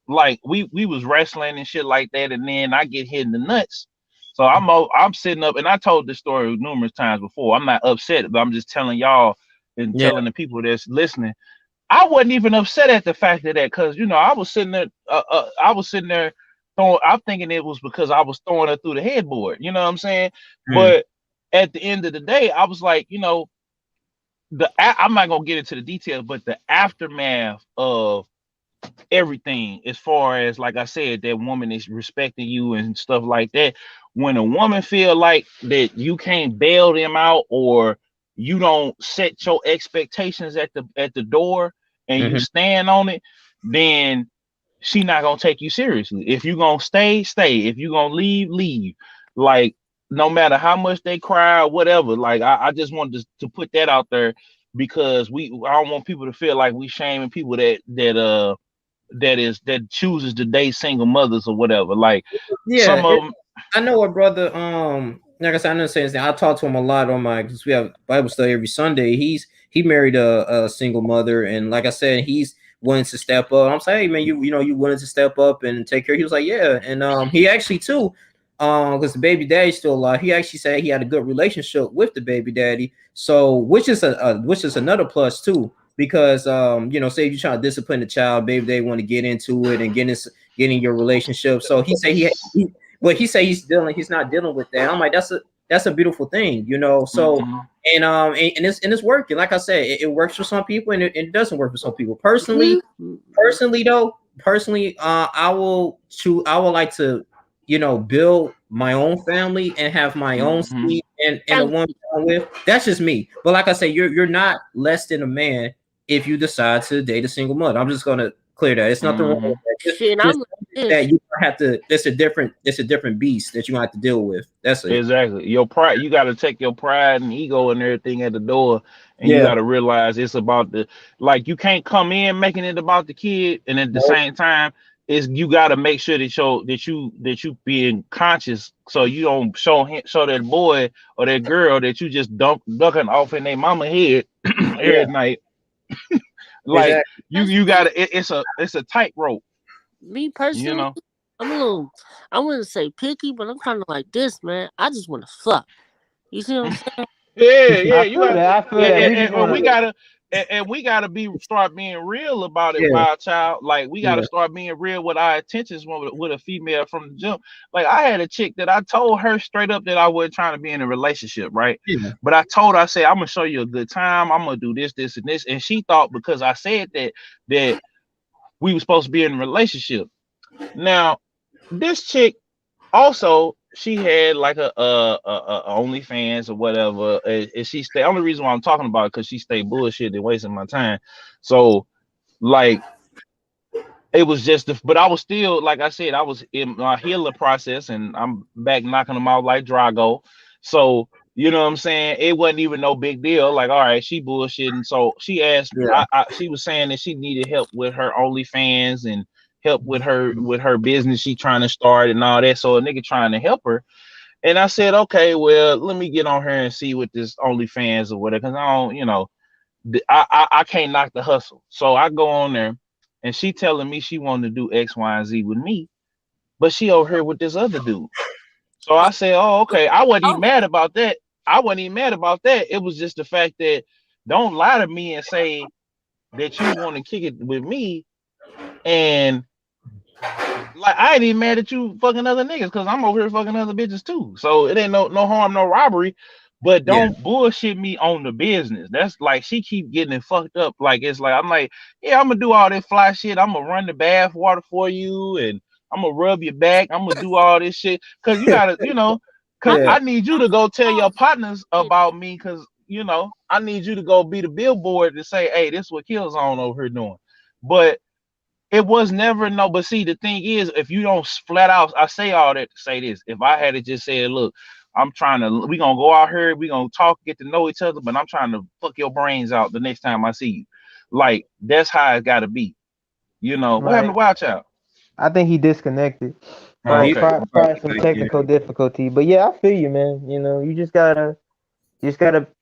like we was wrestling and shit like that, and then I get hit in the nuts. So I'm sitting up, and I told this story numerous times before. I'm not upset, but I'm just telling y'all and yeah, telling the people that's listening. I wasn't even upset at the fact of that because I was sitting there. I was sitting there throwing. I'm thinking it was because I was throwing her through the headboard. You know what I'm saying? mm, But at the end of the day, I was like, I'm not gonna get into the details, but the aftermath of everything, as far as like I said, that woman is respecting you and stuff like that. When a woman feel like that you can't bail them out or you don't set your expectations at the door and you hmm, stand on it, then she not gonna take you seriously. If you gonna stay, stay. If you gonna leave, leave. Like no matter how much they cry or whatever. Like I just wanted to put that out there because I don't want people to feel like we shaming people that chooses to date single mothers or whatever. Like yeah. some of them. I know a brother. Like I said, I know saying I talk to him a lot on my because we have Bible study every Sunday. He married a single mother, and like I said, he's willing to step up. I'm saying, hey man, you willing to step up and take care. He was like, yeah, and he actually too, because the baby daddy's still alive. He actually said he had a good relationship with the baby daddy. So which is another plus too. Because say if you're trying to discipline the child, baby, they want to get into it and getting your relationship. So he said but he say he's not dealing with that. I'm like, that's a beautiful thing, So Mhm. and it's working. Like I said, it works for some people and it doesn't work for some people. Mhm. Personally, I would like to, build my own family and have my own Mhm. seed and the Thank one I'm with. That's just me. But like I say, you're not less than a man if you decide to date a single mother. I'm just gonna clear that. It's nothing wrong with Mhm. that. shit. Just I'm like this. that you have to. It's a different beast that you have to deal with. That's it. Exactly. Your pride, you got to take your pride and ego and everything at the door, and you Yeah. got to realize it's about like you can't come in making it about the kid, and at the Nope. same time, is you got to make sure that you being conscious, so you don't show that boy or that girl that you just ducking off in their mama head every Yeah. night. Like Exactly. you got to, it's a tightrope, Me you personally, know. I'm a little, I wouldn't say picky, but I'm kind of like this, man. I just want to fuck. You see what I'm saying? Yeah, yeah, I you feel got, that. I feel and, that. We and, just and want we to. gotta, and we gotta start being real about it, Yeah. wild child. Like we gotta Yeah. start being real with our intentions with a female from the jump. Like I had a chick that I told her straight up that I wasn't trying to be in a relationship, right? Yeah. But I told her, I said, I'm gonna show you a good time. I'm gonna do this, this, and this, and she thought because I said that we were supposed to be in a relationship. Now this chick also she had like a OnlyFans or whatever, and she stay. Only reason why I'm talking about it because she stayed bullshit and wasting my time. So like it was just but I was still, like I said, I was in my healing process and I'm back knocking them out like Drago. So you know what I'm saying? It wasn't even no big deal. Like, all right, she bullshitting. So she asked, Yeah. she was saying that she needed help with her OnlyFans and help with her business she trying to start and all that. So a nigga trying to help her. And I said, okay, well, let me get on her and see what this OnlyFans or whatever. Cause I don't, I can't knock the hustle. So I go on there and she telling me she wanted to do X, Y, and Z with me, but she over here with this other dude. So I said, oh, okay. I wasn't even Oh, mad about that. I wasn't even mad about that. It was just the fact that don't lie to me and say that you want to kick it with me. And like I ain't even mad at you fucking other niggas because I'm over here fucking other bitches too. So it ain't no harm, no robbery. but Yeah. don't bullshit me on the business. That's like she keep getting it fucked up. Like it's like I'm like, yeah, I'm gonna do all this fly shit. I'm gonna run the bath water for you, and I'm gonna rub your back. I'm gonna do all this shit because you gotta, because Yeah. I need you to go tell your partners about me because I need you to go be the billboard to say, hey, this is what Killzone over here doing. But it was never no. But see, the thing is, if you don't flat out, I say all that to say this. If I had to just say, look, I'm trying to, we gonna go out here, we gonna talk, get to know each other, but I'm trying to fuck your brains out the next time I see you. Like that's how it gotta be. What happened to Right. Wild Child? I think he disconnected. Oh, okay. Probably some technical difficulty. But yeah, I feel you, man. You just gotta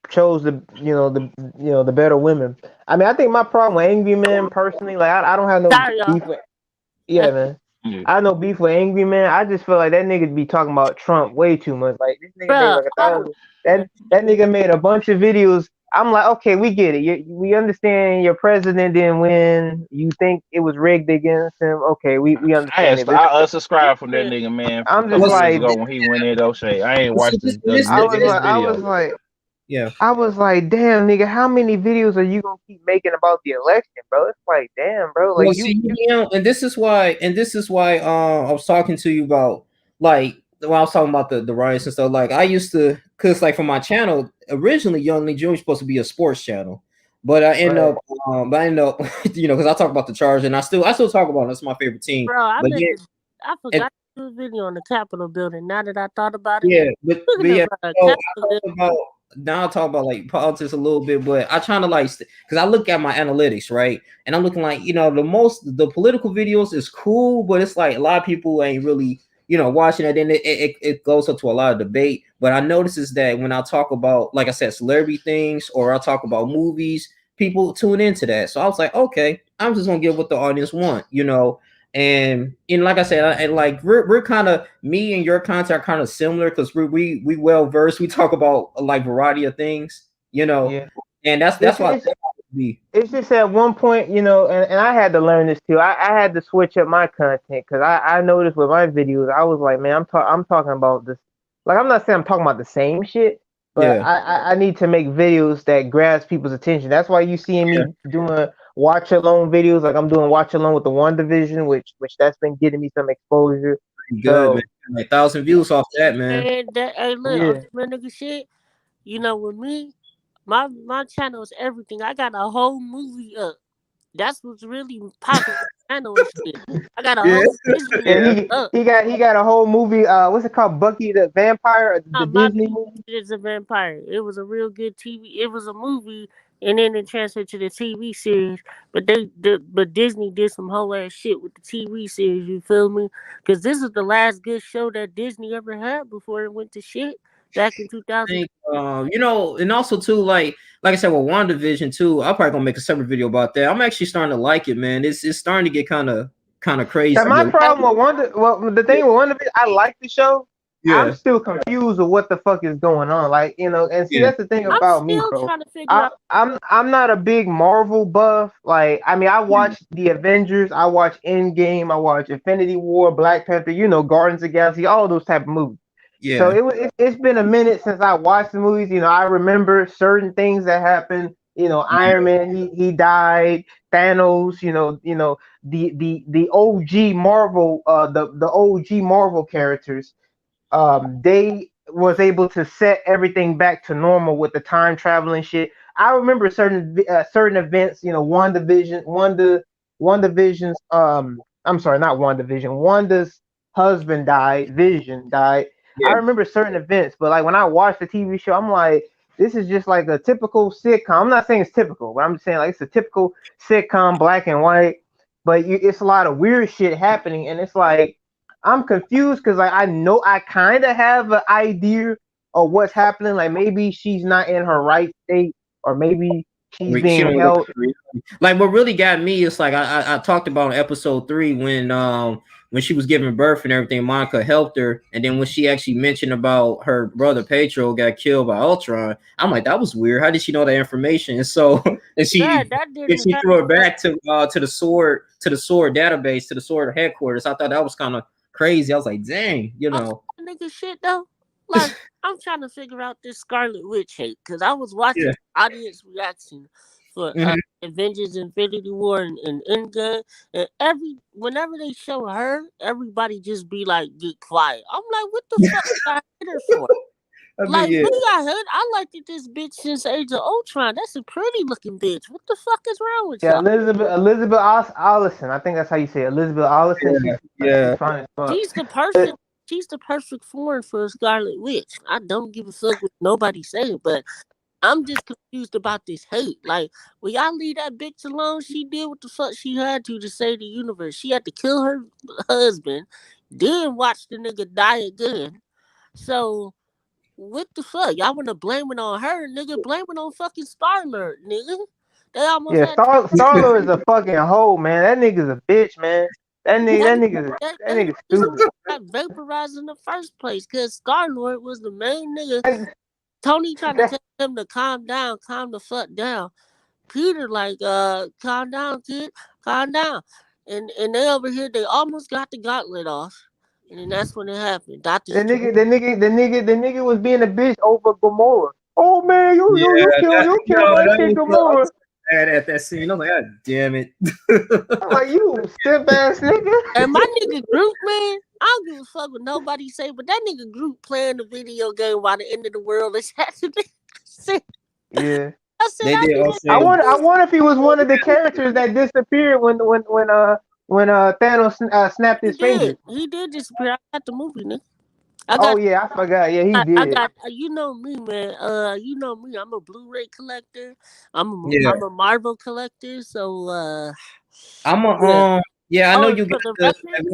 chose the better women. I mean, I think my problem with Angry Man personally, like I don't have no Sorry, y'all. beef with. Yeah, man. Yeah. I know beef with Angry Man. I just feel like that nigga be talking about Trump way too much. Like this nigga made Bruh, like 1,000. That nigga made a bunch of videos. I'm like, okay, we get it. We understand your president didn't win. You think it was rigged against him. Okay, we understand it. But I unsubscribed from that nigga, man, a I'm just couple years like, ago when he went at O'Shea. I ain't Well, see, watched the I was his like, I video. was like, yeah. I was like, damn, nigga, how many videos are you gonna keep making about the election, bro? It's like, damn, bro, Well, like see, and this is why I was talking to you about, like, when I was talking about the riots and stuff. Like, I used to, cause like for my channel originally, Young Lee Jr. was supposed to be a sports channel, but right. I end up, because I talk about the Chargers, and I still talk about it. That's my favorite team. bro, I But yeah, forgot to do a video on the Capitol building. Now that I thought about it, yeah, but speaking yeah. of So Capitol I building, talk about now. I talk about like politics a little bit, but I trying to like because I look at my analytics, right, and I'm looking like the political videos is cool, but it's like a lot of people ain't really watching it. Then it goes up to a lot of debate. But I notices that when I talk about, like I said, celebrity things, or I talk about movies, people tune into that. So I was like, okay, I'm just gonna give what the audience want. And like I said, and like we're kind of, me and your content are kind of similar because we well versed. We talk about like variety of things. Yeah. And that's It's why I it's, think it would be. it's just at one point, and I had to learn this too. I had to switch up my content because I noticed with my videos, I was like, man, I'm talking about this. Like, I'm not saying I'm talking about the same shit, but Yeah, I need to make videos that grasp people's attention. That's why you seeing me doing watch alone videos. Like I'm doing watch alone with the One Division, which that's been getting me some exposure. pretty good, man. So Like 1,000 views off that, man. and hey, look, yeah, on some real nigga shit. With me, my channel is everything. I got a whole movie up. That's what's really popping with the channel and shit. I got a Yeah, whole Disney and yeah. movie up. he got a whole movie. What's it called? Bucky the Vampire, the My Disney movie. shit is a vampire. It was a real good TV. It was a movie, and then it transferred to the TV series. But but Disney did some whole ass shit with the TV series. You feel me? Because this is the last good show that Disney ever had before it went to shit back in 2000. Think, and also too, like I said, with WandaVision too, I'm probably gonna make a separate video about that. I'm actually starting to like it, man. It's starting to get kind of crazy. Now my problem with Wonder, well, the thing with Wonder, I like the show. I'm Yeah, still confused with what the fuck is going on. Like, and see, yeah, that's the thing I'm about me, still bro. trying to figure out. I'm not a big Marvel buff. Like, I mean, I watch the Avengers, I watch Endgame, I watch Infinity War, Black Panther, Guardians of the Galaxy, all those type of movies. So yeah, it's been a minute since I watched the movies. I remember certain things that happened. Iron Man, he died. Thanos, the OG Marvel, the OG Marvel characters, they was able to set everything back to normal with the time traveling shit. I remember certain events. One Division's I'm sorry, not One Division. Wanda's husband died. Vision died. I yeah, remember certain events, but like when I watched the TV show, I'm like, this is just like a typical sitcom. I'm not saying it's typical, but I'm just saying like it's a typical sitcom, black and white. But it's a lot of weird shit happening, and it's like I'm confused because like I know I kind of have an idea of what's happening. Like maybe she's not in her right state, or maybe she's She being don't look held. like what really got me is like I talked about in episode 3 when she was giving birth and everything. Monica helped her, and then when she actually mentioned about her brother Pedro got killed by Ultron, I'm like, that was weird. How did she know that information? And so and Yeah, she that didn't she threw it happen. back to the sword database, to the sword headquarters. I thought that was kind of crazy. I was like, dang, Nigga shit though. Like, I'm trying to figure out this Scarlet Witch hate because I was watching Yeah. audience reaction for Mhm. Avengers Infinity War and Endgame, and whenever they show her, everybody just be like, get quiet. I'm like, what the fuck I hate her for? I mean, Like, yeah. what I heard, I liked this bitch since Age of Ultron. That's a pretty looking bitch. What the fuck is wrong with Yeah, y'all? Elizabeth Allison. I think that's how you say it. Elizabeth Allison. Yeah. Yeah. She's fine as fuck. She's the perfect. She's the perfect form for a Scarlet Witch. I don't give a fuck what nobody say, but I'm just confused about this hate. Like, will y'all leave that bitch alone? She did what the fuck she had to save the universe. She had to kill her husband, then watch the nigga die again. So, what the fuck? Y'all want to blame it on her, nigga? Blame it on fucking Star-Lord, nigga. They almost Yeah, had Star-Lord is a fucking hoe, man. That nigga's a bitch, man. That that, that nigga's reason stupid. got vaporized in the first place because Star-Lord was the main nigga. That, Tony trying to that, tell him to calm down, calm the fuck down. Peter like, calm down, kid, calm down. And they over here, they almost got the gauntlet off. And then that's when it happened. Doctor Strange. the nigga was being a bitch over Gamora. Oh man, Yeah. you Yo, kill my that shit, was, I Gamora. was mad at that scene. I'm like, God damn it. I'm like, you step ass nigga. And my nigga Groot, man, I don't give a fuck what nobody say, but that nigga Groot playing the video game while the end of the world is happening. Yeah. I said, They I did didn't Oshay. I wonder if he was one of the characters that disappeared when Thanos snapped he his did. fingers. He did disappear. I got the movie, nigga. I Oh got yeah, I forgot. Yeah, he I did. got you know me, man. You know me. I'm a Blu-ray collector. Yeah. I'm a Marvel collector. So I'm a yeah. yeah, I know Oh, you got for the the record,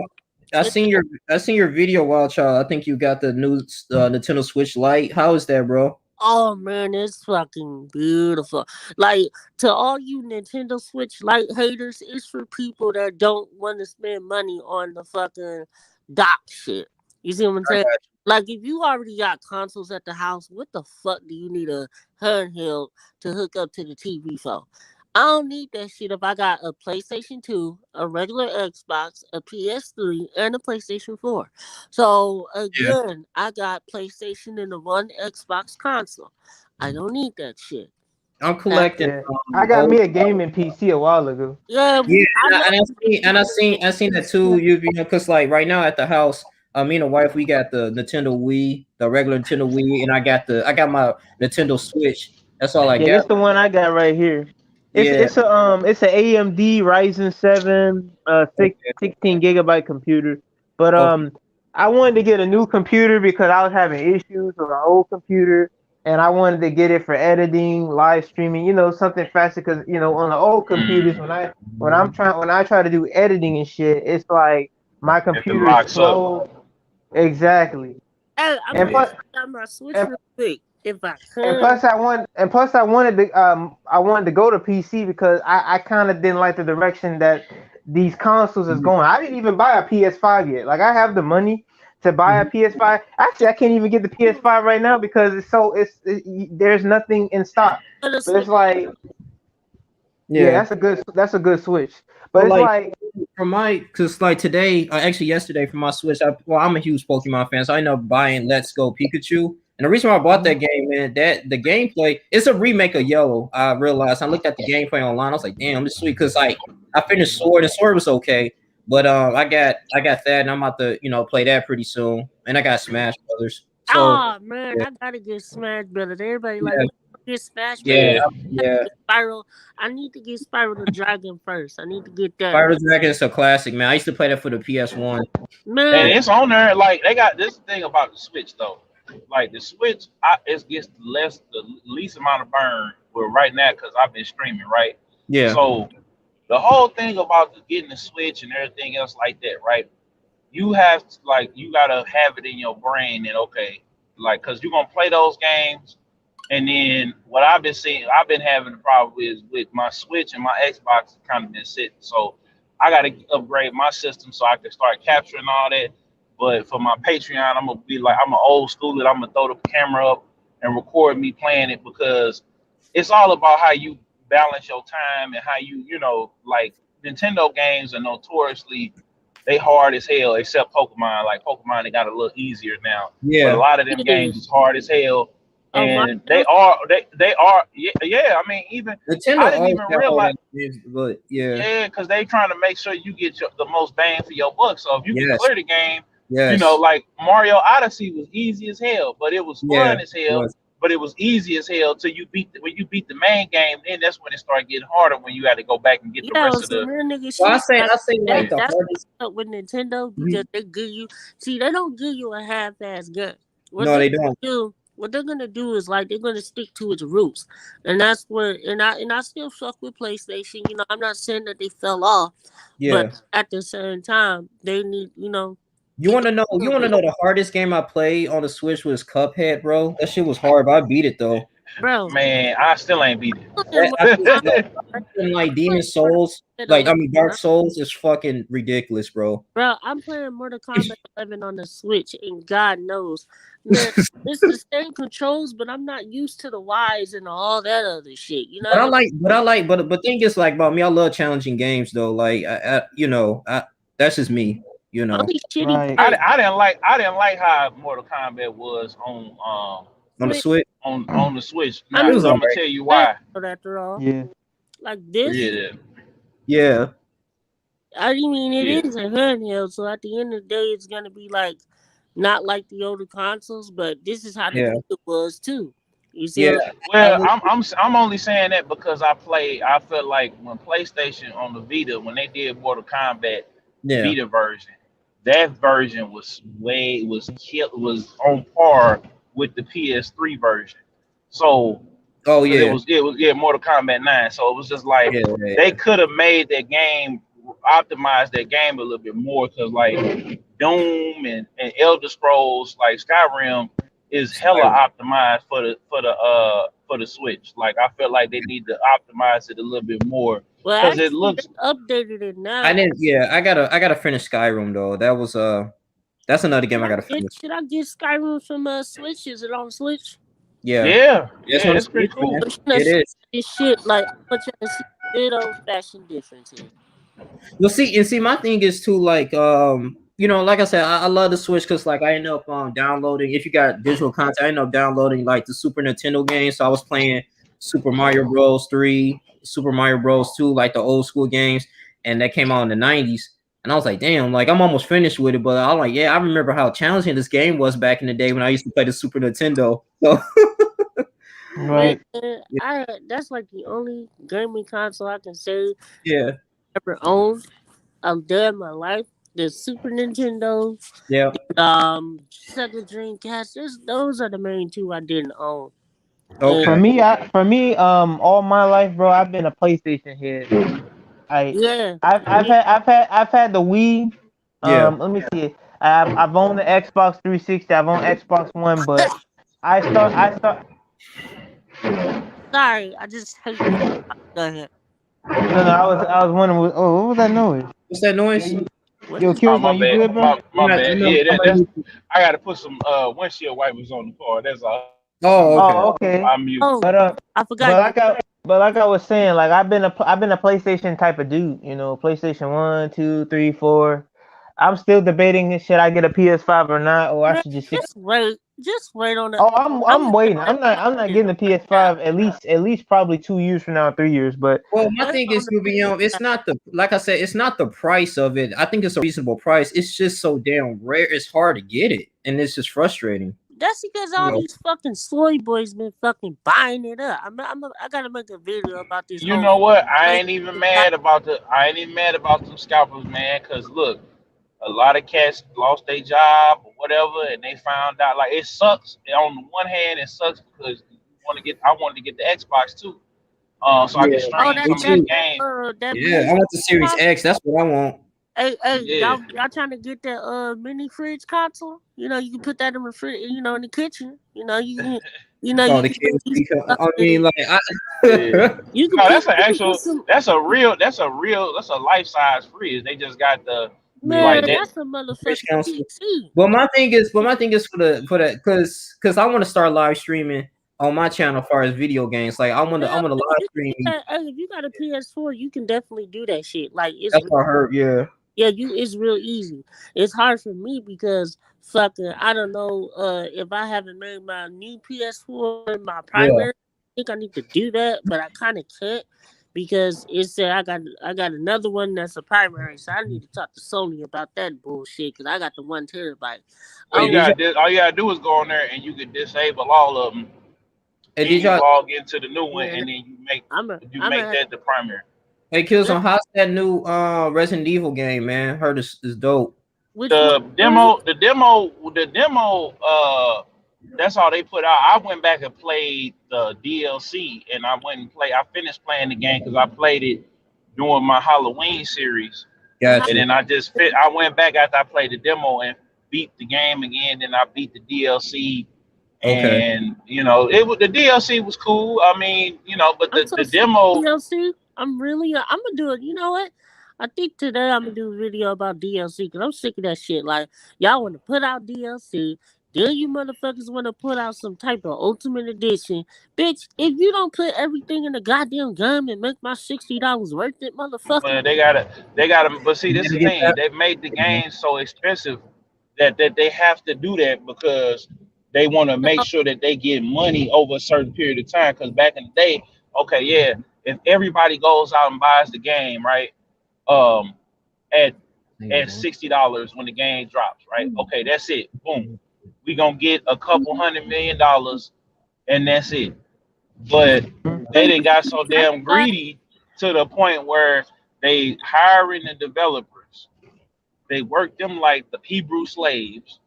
it, I seen your video, Wild Child. I think you got the new Nintendo Switch Lite. How is that, bro? oh man, it's fucking beautiful. Like, to all you Nintendo Switch Lite haters, it's for people that don't want to spend money on the fucking dock shit. You see what I'm I saying? got Like, if you already got consoles at the house, what the fuck do you need a handheld to hook up to the TV for? I don't need that shit if I got a PlayStation 2, a regular Xbox, a PS3, and a PlayStation 4. So, you. Yeah. again, I got PlayStation and the one Xbox console. I don't need that shit. I'm That, collecting Yeah, I got old me a gaming PC a while ago. yeah, yeah, I know. I seen that too. You know, cause like right now at the house, me and the wife we got the Nintendo Wii, the regular Nintendo Wii, and I got my Nintendo Switch. That's all I Yeah, got. this the one I got right here. Yeah. It's a AMD Ryzen 7 Okay. 16 gigabyte computer. But Okay. I wanted to get a new computer because I was having issues with my old computer, and I wanted to get it for editing, live streaming, something faster. Because on the old computers, when I try to do editing and shit, it's like my If it computer is locks up. slow. Exactly. Hey, I'm And gonna Yeah. plus, got my Switch and real quick if I And can. plus, I wanted to go to PC because I kind of didn't like the direction that these consoles is Mhm. going. I didn't even buy a PS5 yet. Like I have the money to buy a Mhm. PS5. Actually, I can't even get the PS5 right now because there's nothing in stock. For the But it's Switch, like, yeah, Yeah. that's a good Switch. But Well, it's like like, for my, cause like today, actually yesterday for my Switch, I'm a huge Pokemon fan, so I ended up buying Let's Go Pikachu. And the reason why I bought that game, man, that the gameplay, it's a remake of Yellow. I realized I looked at the gameplay online. I was like, damn, this is sweet. Cause like I finished Sword, and Sword was okay, but I got that, and I'm about to play that pretty soon. And I got Smash Brothers. So oh man, yeah, I gotta get Smash Brothers. Everybody like yeah, when you get Smash Brothers. yeah, Yeah. I yeah. get Spiral. I need to get Spiral the Dragon first. I need to get that, Fire Dragon is a classic, man. I used to play that for the PS1. And man. it's on there. Like they got this thing about the Switch though. Like the Switch, it gets the least amount of burn. Well, right now because I've been streaming, right? Yeah. So the whole thing about getting the Switch and everything else like that, right? You have to, like you gotta have it in your brain and okay, like because you're gonna play those games. And then what I've been seeing, I've been having a problem with my Switch and my Xbox have kind of been sitting. So I got to upgrade my system so I can start capturing all that. But for my Patreon, I'm gonna be like I'm an old school. I'm gonna throw the camera up and record me playing it because it's all about how you balance your time and how you like Nintendo games are notoriously they hard as hell. Except Pokemon, like Pokemon, they got a little easier now. But a Yeah, lot of them Yeah. games is hard as hell, Oh my and they are yeah. I mean, even Nintendo I didn't always even got hard realize. at games, but yeah, Yeah, because they trying to make sure you get the most bang for your buck. So if you can yes, clear the game, yes, like Mario Odyssey was easy as hell, but it was yeah, fun as hell. was. But it was easy as hell till when you beat the main game. Then that's when it started getting harder when you had to go back and get the Yeah, rest of some the. real nigga Well, shit. Like I say like the that's hardest. what's up with Nintendo Mhm. because they give you. See, they don't give you a half-ass gun. What No, they they don't. do, what they're gonna do is like they're gonna stick to its roots, and that's where. And I still fuck with PlayStation. You know, I'm not saying that they fell off, but Yeah. at the same time, they need You keep want it to know? a You little want to bit, know the hardest game I played on the Switch was Cuphead, bro. That shit was hard, but I beat it though. bro. Man, I still ain't beat Playing I Mortal think Kombat, and like Demon playing Mortal Souls, Kombat like 11, I mean Dark right? Souls is fucking ridiculous, bro. Bro, I'm playing Mortal Kombat 11 on the Switch, and God knows, man, it's the same controls, but I'm not used to the Ys and all that other shit. You know But what I I mean? like, but thing is like about me, I love challenging games though. Like that's just me, you know, Only shitty Right. part I didn't like how Mortal Kombat was on the Switch. Switch. on the Switch. I Now, It mean, was I'm gonna alright. tell you that why. after all, Yeah. like this, Yeah, Yeah, I mean, it yeah. is a handheld, so at the end of the day, it's gonna be like not like the older consoles, but this is how the yeah, Vita was too. You see yeah. what I Well, will, I'm only saying that because I felt like when PlayStation on the Vita, when they did Mortal Kombat yeah. Vita version, that version was on par with the PS3 version. So Oh because yeah, it was Mortal Kombat 9, so it was just like yeah, yeah, they could have made that game optimized that game a little bit more because like Doom and Elder Scrolls like Skyrim is hella yeah. optimized for the Switch. Like I feel like they need to optimize it a little bit more well, because it actually, they looks updated it I now. didn't. Yeah, I gotta finish Skyrim though. That was that's another game I gotta finish. Should I get Skyrim from Switch? Is it on Switch? Yeah, yeah, it's yeah, on the it's pretty Switch, cool. man. I'm trying to It see is. this shit. Like, I'm trying to see good old fashioned difference here. Well, see, my thing is too, like, like I said, I love the Switch because, like, I end up downloading. If you got digital content, I end up downloading like the Super Nintendo games. So I was playing Super Mario Bros. 3, Super Mario Bros. 2, like the old school games, and that came out in the '90s. And I was like, damn, like I'm almost finished with it. But I'm like, yeah, I remember how challenging this game was back in the day when I used to play the Super Nintendo. So Man, Right. that's like the only gaming console I can say yeah, ever owned. I'm dead in my life. The Super Nintendo, yeah, Sega Dreamcast. Those are the main two I didn't own. And okay, All my life, bro, I've been a PlayStation head. I, yeah, I've had the Wii. yeah. Let me see. I've owned the Xbox 360. I've owned Xbox One, but I start. sorry, I just hate that. Go ahead. No, no, I was wondering. Oh, what was that noise? What's that noise? What Yo, is Oh, Kills, my are you bad. good, bro? My bad. Yeah, that's. I'm I got to put some windshield wipers on the car. That's all. oh, okay. Oh, okay. I'm mute. oh, But I forgot. but like I was saying, like I've been a PlayStation type of dude. You know, PlayStation 1, 2, 3, 4. I'm still debating should I get a PS5 or not, or I Man, should just stick. just wait on it. Oh, I'm I'm waiting. I'm not getting the now. PS5 at least probably 2 years from now, 3 years. But Well, my Wait thing on is, the Juvion, it's PS5. not the like I said, it's not the price of it. I think it's a reasonable price. It's just so damn rare. It's hard to get it, and it's just frustrating. That's because You all know? these fucking soy boys been fucking buying it up. I gotta make a video about this You whole know what? I ain't even PlayStation. mad about them scalpers, man. Cause look, a lot of cats lost their job or whatever, and they found out. Like it sucks. On the one hand, it sucks because I wanted to get the Xbox too, so I Yeah, can Oh, stream that me some of that these too. games. that Yeah, mini I want the Series console. X. That's what I want. Hey, Yeah, y'all trying to get that mini fridge console? You know, you can put that in the fridge. You know, in the kitchen. Oh, You the can put kids. these I mean, like, yeah. you can No, put that's an you can put actual. some That's a life size fridge. They just got the yeah, man. like that. That's a Fridge motherfucking council. PC. But my thing is for that because I want to start live streaming on my channel as far as video games. Like I want to live stream. If you got a PS4, you can definitely do that shit. Like it's That's what I heard. Yeah. Yeah, it's real easy. It's hard for me because fucking I don't know if I haven't made my new PS4 my primary. Yeah, I think I need to do that, but I kind of can't because it said I got another one that's a primary, so I need to talk to Sony about that bullshit because I got the 1 terabyte. Well, hey, Oh, did y'all, all you gotta do is go on there and you can disable all of them. hey, Then did you y'all, log into the new one, yeah, and then you I'm make a that the primary. hey, Killzone, how's that new Resident Evil game, man? Heard it's dope. which one The was it? demo. That's all they put out. I went back and played the DLC, and I went and played. I finished playing the game because I played it during my Halloween series, And how and Gotcha. then I went back after I played the demo and beat the game again. Then I beat the DLC, Okay. and the DLC was cool. I mean, but I'm so the sick of demo. DLC. I'm gonna do it. You know what? I think today I'm gonna do a video about DLC because I'm sick of that shit. Like y'all want to put out DLC, then you motherfuckers want to put out some type of Ultimate Edition, bitch. If you don't put everything in the goddamn game and make my $60 worth it, motherfucker. Well, they gotta. But see, You this is gotta the get thing. that. They've made the game so expensive that they have to do that because they want to make sure that they get money over a certain period of time. Because back in the day, okay, yeah, if everybody goes out and buys the game, right, um, at $60 when the game drops, right? Okay, that's it. Boom, we gonna get a couple $100 million, and that's it. But they didn't got so damn greedy to the point where they hiring the developers. They work them like the Hebrew slaves.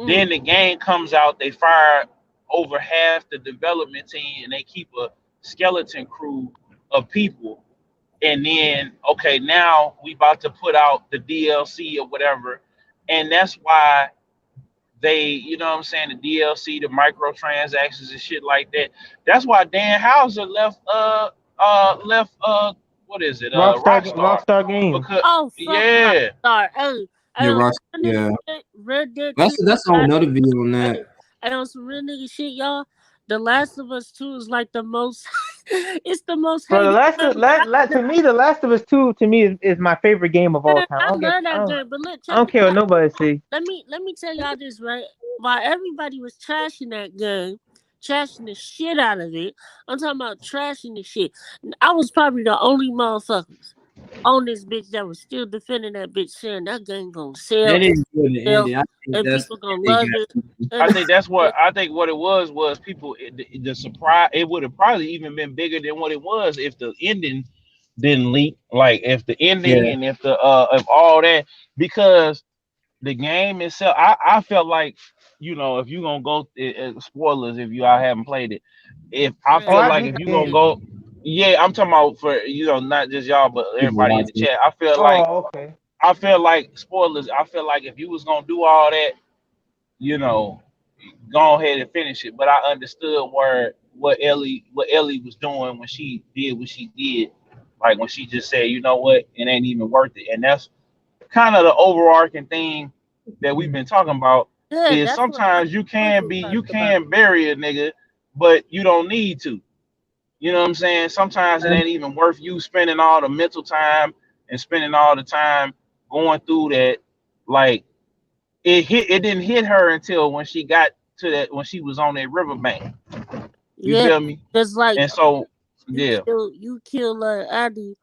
Then the game comes out, they fire over half the development team, and they keep a skeleton crew of people. And then, okay, now we about to put out the DLC or whatever, and that's why you know what I'm saying, the DLC, the microtransactions and shit like that. That's why Dan Houser left what is it? Rockstar. Rockstar Games. Because Oh fuck yeah. Rockstar. Hey, Yeah, on Rock. some real nigga Yeah, shit, Red Dead 2. that's on another video on that. Hey, on some real nigga shit, y'all. The Last of Us 2 is like the most it's the most Bro, hated game, but to me, The Last of Us 2 to me is my favorite game of all time. I love that game. But look, I check don't this care what out. nobody say. Let me tell y'all this, right? While everybody was trashing that game, trashing the shit out of it, I'm talking about trashing the shit. I was probably the only motherfuckers on this bitch that was still defending that bitch, saying that game gonna That sell, is good the sell, ending. I think and that's people gonna they love it. got. And I think what it was people the surprise. It would have probably even been bigger than what it was if the ending didn't leak. Like if the ending Yeah, and if all that, because the game itself, I felt like, if you're gonna go spoilers if you all haven't played it, if I man, Oh, feel I like beat if the you're gonna game. go, yeah, I'm talking about for not just y'all but people everybody in the watching. chat. Oh, okay. I feel like spoilers. I feel like if you was gonna do all that, you know, go ahead and finish it. But I understood what Ellie was doing when she did what she did, like when she just said, you know what, it ain't even worth it, and that's kind of the overarching thing that we've been talking about yeah, is that's what I sometimes you talked about. can bury a nigga, but you don't need to. You know what I'm saying? Sometimes it ain't even worth you spending all the mental time and spending all the time going through that. Like it didn't hit her until when she got to that when she was on that riverbank. You Yeah, feel me? it's like And so you yeah. kill Addy.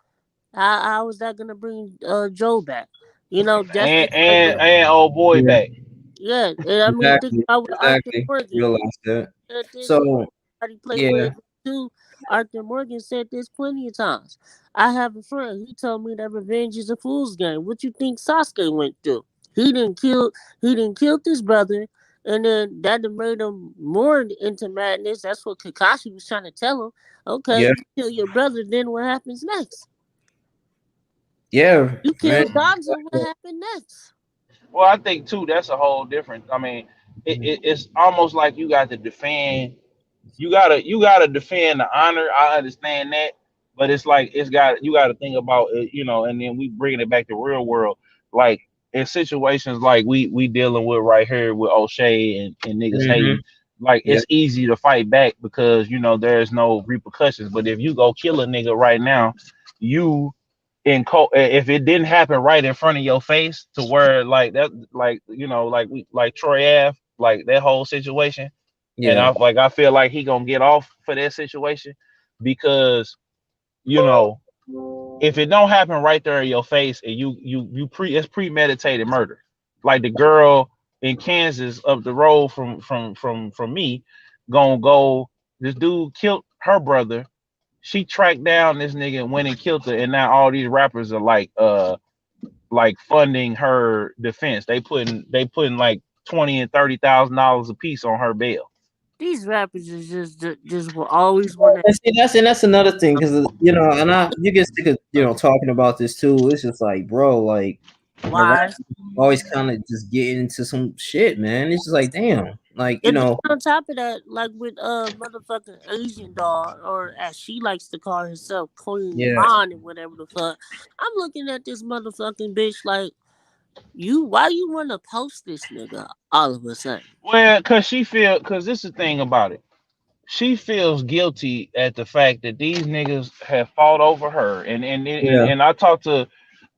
How was that gonna bring Joe back? You know, that's And just like and old boy Yeah, back. yeah. And I mean, think exactly, about with Arthur exactly. Morgan. Realize that. Said this So he played yeah, Red Dead 2. Arthur Morgan said this plenty of times. I have a friend. He told me that revenge is a fool's game. What you think Sasuke went through? He didn't kill. He didn't kill his brother, and then that done made him more into madness. That's what Kakashi was trying to tell him. Okay, yeah, you kill your brother, then what happens next? yeah, You man. kill Danzo, what happened next? Well, I think too that's a whole different. I mean, it's almost like you got to defend. You gotta defend the honor. I understand that, but it's like you gotta think about it, and then we bringing it back to real world, like in situations like we dealing with right here with O'Shea and niggas Hmm. hating. Like Yeah, it's easy to fight back because there's no repercussions. But if you go kill a nigga right now, you if it didn't happen right in front of your face to where like that, like like Troy Ave, like that whole situation, and Yeah. I feel like he gonna get off for that situation because you know if it don't happen right there in your face and it's premeditated murder, like the girl in Kansas up the road from me, gonna go. This dude killed her brother. She tracked down this nigga and went and killed her, and now all these rappers are like funding her defense. They putting like $20,000 and $30,000 a piece on her bail. These rappers is just will always want And see, that's another thing because and you get sick of talking about this too. It's just like, bro, like the why. rap always kind of just getting into some shit, man. It's just like, damn, like And then on top of that, like with motherfucking Asian dog, or as she likes to call herself, Queen yeah, Vaughn and whatever the fuck. I'm looking at this motherfucking bitch like, why you want to post this nigga all of a sudden? Well, cause this is the thing about it. She feels guilty at the fact that these niggas have fought over her, yeah, and I talked to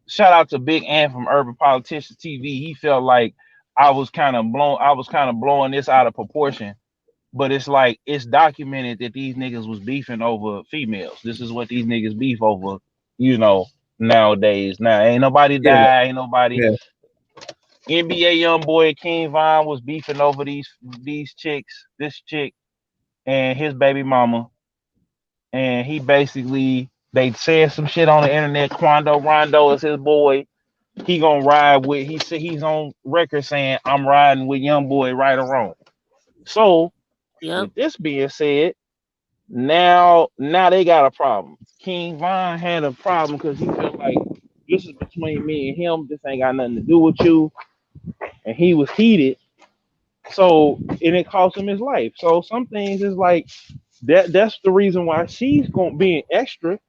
shout out to Big Ant from Urban Politicians TV. He felt like I was kind of blowing this out of proportion, but it's like it's documented that these niggas was beefing over females. This is what these niggas beef over, you know, nowadays. Now ain't nobody yeah, died, ain't nobody. yeah, NBA young boy King Von was beefing over these chicks, this chick and his baby mama, and he basically they said some shit on the internet. Quando Rondo is his boy. He gonna ride with. He said he's on record saying I'm riding with young boy, right or wrong. So Yep. with this being said, now they got a problem. King Von had a problem because he felt like this is between me and him. This ain't got nothing to do with you, and he was heated. So and it cost him his life. So some things is like that. That's the reason why she's gonna be an extra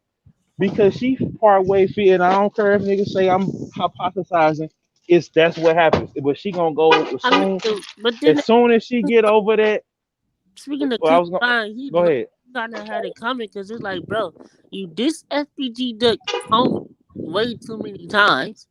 because she part way fit. And I don't care if niggas say I'm hypothesizing. It's that's what happens. But she gonna go I mean, but then as soon as she get over that. speaking of Well, I King was gonna Von, he go ahead. kind of had it coming because it's like, bro, you diss FBG Duck homie way too many times.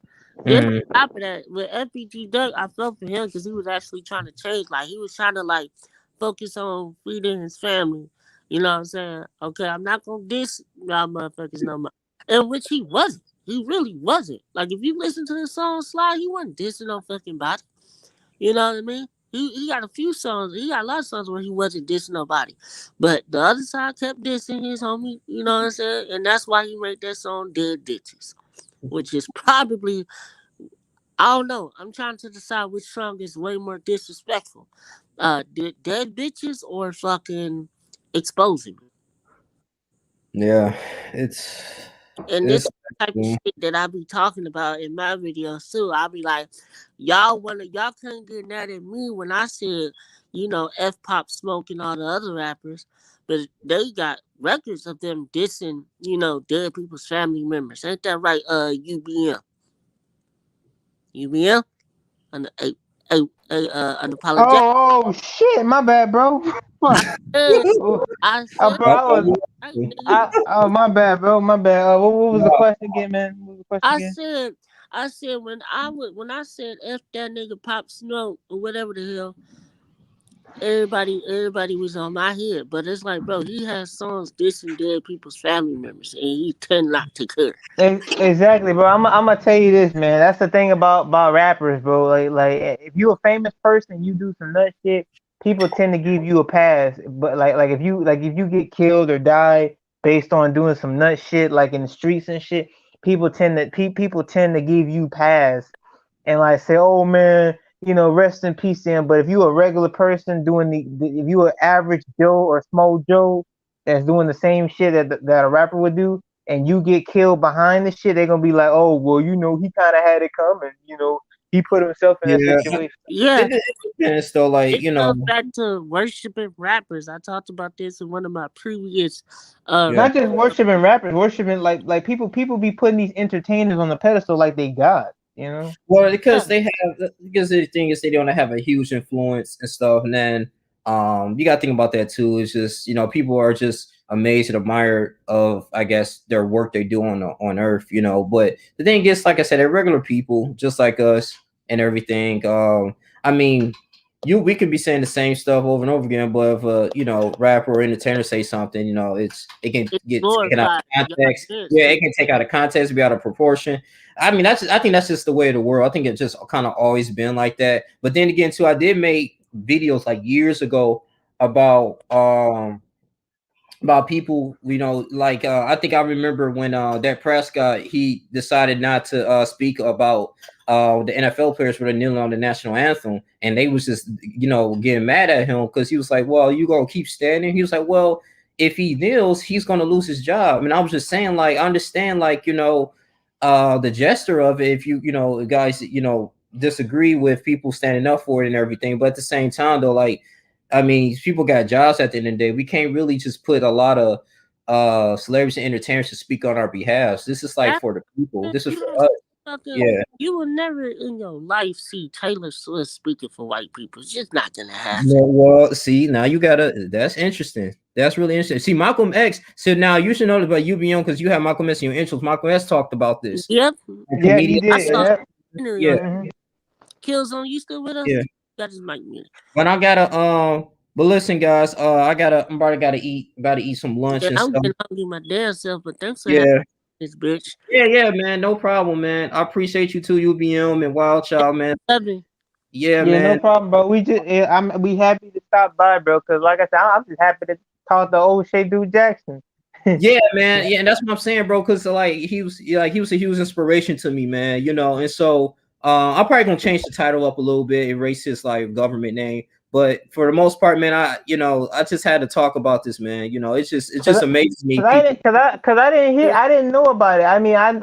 Then on mm, top of that, with FBG Duck, I felt for him because he was actually trying to change. Like he was trying to like focus on feeding his family. You know what I'm saying? Okay, I'm not gonna diss y'all motherfuckers no more. And which he wasn't. He really wasn't. Like if you listen to the song Slide, he wasn't dissing no fucking body. You know what I mean? He got a few songs. He got a lot of songs where he wasn't dissing nobody. But the other side kept dissing his homie, you know what I'm saying? And that's why he made that song Dead Ditches. Which is probably, I don't know. I'm trying to decide which song is way more disrespectful. Dead Bitches or fucking Exposing Me. yeah. It's And this it's type of shit that I be talking about in my videos too. I'll be like, y'all couldn't get mad at me when I said, F Pop Smoke and all the other rappers, but they got records of them dissing, dead people's family members. Ain't that right? UBM, UBM, unapologetic. Oh shit, my bad, bro. I said, Bro, hey, nigga, oh my bad, bro, my bad. What was the question again, man? What was the question I again? said, when I said F that nigga Pop Smoke or whatever the hell, everybody was on my head. But it's like, bro, he has songs dissing dead people's family members, and he tend not to care. Exactly, bro. I'm gonna tell you this, man. That's the thing about rappers, bro. Like if you a famous person, you do some nut shit, people tend to give you a pass. But like if you get killed or die based on doing some nut shit, like in the streets and shit, people tend to give you pass and like say, oh man, rest in peace to him. But if you a regular person doing if you an average Joe or small Joe that's doing the same shit that a rapper would do, and you get killed behind the shit, they're gonna be like, oh well, he kind of had it coming. He put himself in that yeah. situation. Yeah, It depends though, like it goes back to worshiping rappers. I talked about this in one of my previous. Yeah. Not just worshiping rappers, worshiping like people be putting these entertainers on the pedestal like they God. Well, because the thing is they don't have a huge influence and stuff, and then you got to think about that too. It's just people are just amazed and admired of, I guess, their work they do on Earth, you know. But the thing is, like I said, they're regular people just like us and everything. I mean, we could be saying the same stuff over and over again, but if you know, rapper or entertainer say something, you know, it can It's get taken out glorified. of context. Yeah, it can take out of context, be out of proportion. I mean, I think that's just the way of the world. I think it just kind of always been like that. But then again, too, I did make videos like years ago about people, you know, like I think I remember when that Prescott, he decided not to speak about the NFL players were kneeling on the national anthem, and they was just, you know, getting mad at him because he was like, well, you gonna keep standing? He was like, well, if he kneels, he's gonna lose his job. And I was just saying, like, I understand, like, you know, the gesture of it, if you know, guys, you know, disagree with people standing up for it and everything, but at the same time though, like, I mean, people got jobs at the end of the day. We can't really just put a lot of celebrities and entertainers to speak on our behalf. This is like for the people. This is for us. Yeah. You will never in your life see Taylor Swift speaking for white people. It's just not gonna happen. No, well, see, now you gotta. That's interesting. That's really interesting. See, Malcolm X said, now you should know about UBM because you have Malcolm X in your intros. Malcolm X talked about this. Yep. Yeah, he did. I saw Yeah. yeah. Killzone, you still with us? Yeah. Got his mic muted. But I gotta but listen, guys, I'm about to eat some lunch and I'm stuff. getting hungry my damn self, but thanks for Yeah. having this bitch. Yeah, man. No problem, man. I appreciate you too, UBM and Wild Child, man. Yeah, Yeah, man. no problem, bro. We happy to stop by, bro. Cause like I said, I'm just happy to talk to O'Shea Dude Jackson. Yeah, man. Yeah, and that's what I'm saying, bro. Cause like he was a huge inspiration to me, man. You know, and so I'm probably gonna change the title up a little bit, erase his like government name. But for the most part, man, I just had to talk about this, man. You know, it just amazes me. Cause I didn't know about it. I mean, I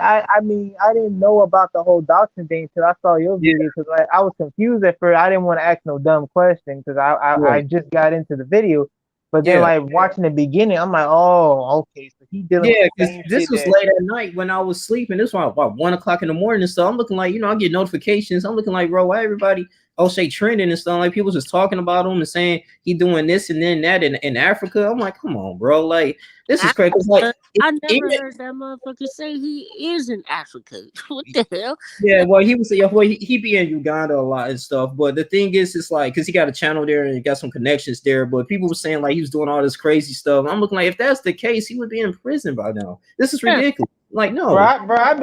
didn't know about the whole doctrine thing until I saw your video. Cause like I was confused at first. I didn't want to ask no dumb question because I just got into the video. But then like watching the beginning, I'm like, oh, okay, so he dealing with the same this shit was late at night when I was sleeping. This was about 1 o'clock in the morning and stuff. I'm looking like, you know, I get notifications. I'm looking like, bro, why everybody Oshay trending and stuff? Like people just talking about him and saying he doing this and then that in Africa. I'm like, come on, bro. Like this is crazy. Like I never heard that motherfucker say he is in Africa. What the hell? Yeah, well, he be in Uganda a lot and stuff. But the thing is, it's like because he got a channel there and he got some connections there. But people were saying like he was doing all this crazy stuff. I'm looking like if that's the case, he would be in prison by now. This is ridiculous. Like no, bro. I've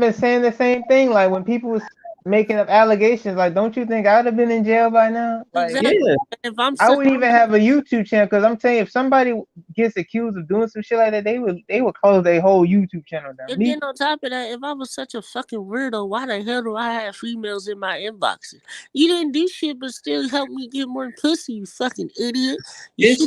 been saying the same thing. Like when people was making up allegations, like don't you think I'd have been in jail by now? Like, exactly. Yeah. If I'm I wouldn't even have a YouTube channel because I'm saying if somebody gets accused of doing some shit like that, they would close their whole YouTube channel down. And then on top of that, if I was such a fucking weirdo, why the hell do I have females in my inboxes? You didn't do shit, but still help me get more pussy, you fucking idiot. It's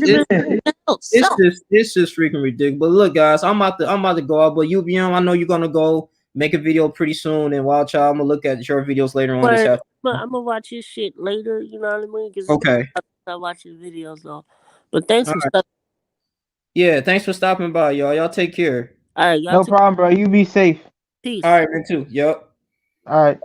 just freaking ridiculous. But look, guys, I'm about to go out. But UBM, I know you're gonna go make a video pretty soon. And Wild Child, I'm gonna look at your videos later on this afternoon. I'm gonna watch his shit later. You know what I mean? Okay. I watch his videos though. But thanks for stopping. Yeah, thanks for stopping by, y'all. Y'all take care. All right, no problem, bro. You be safe. Peace. All right, man, too. Yep. All right.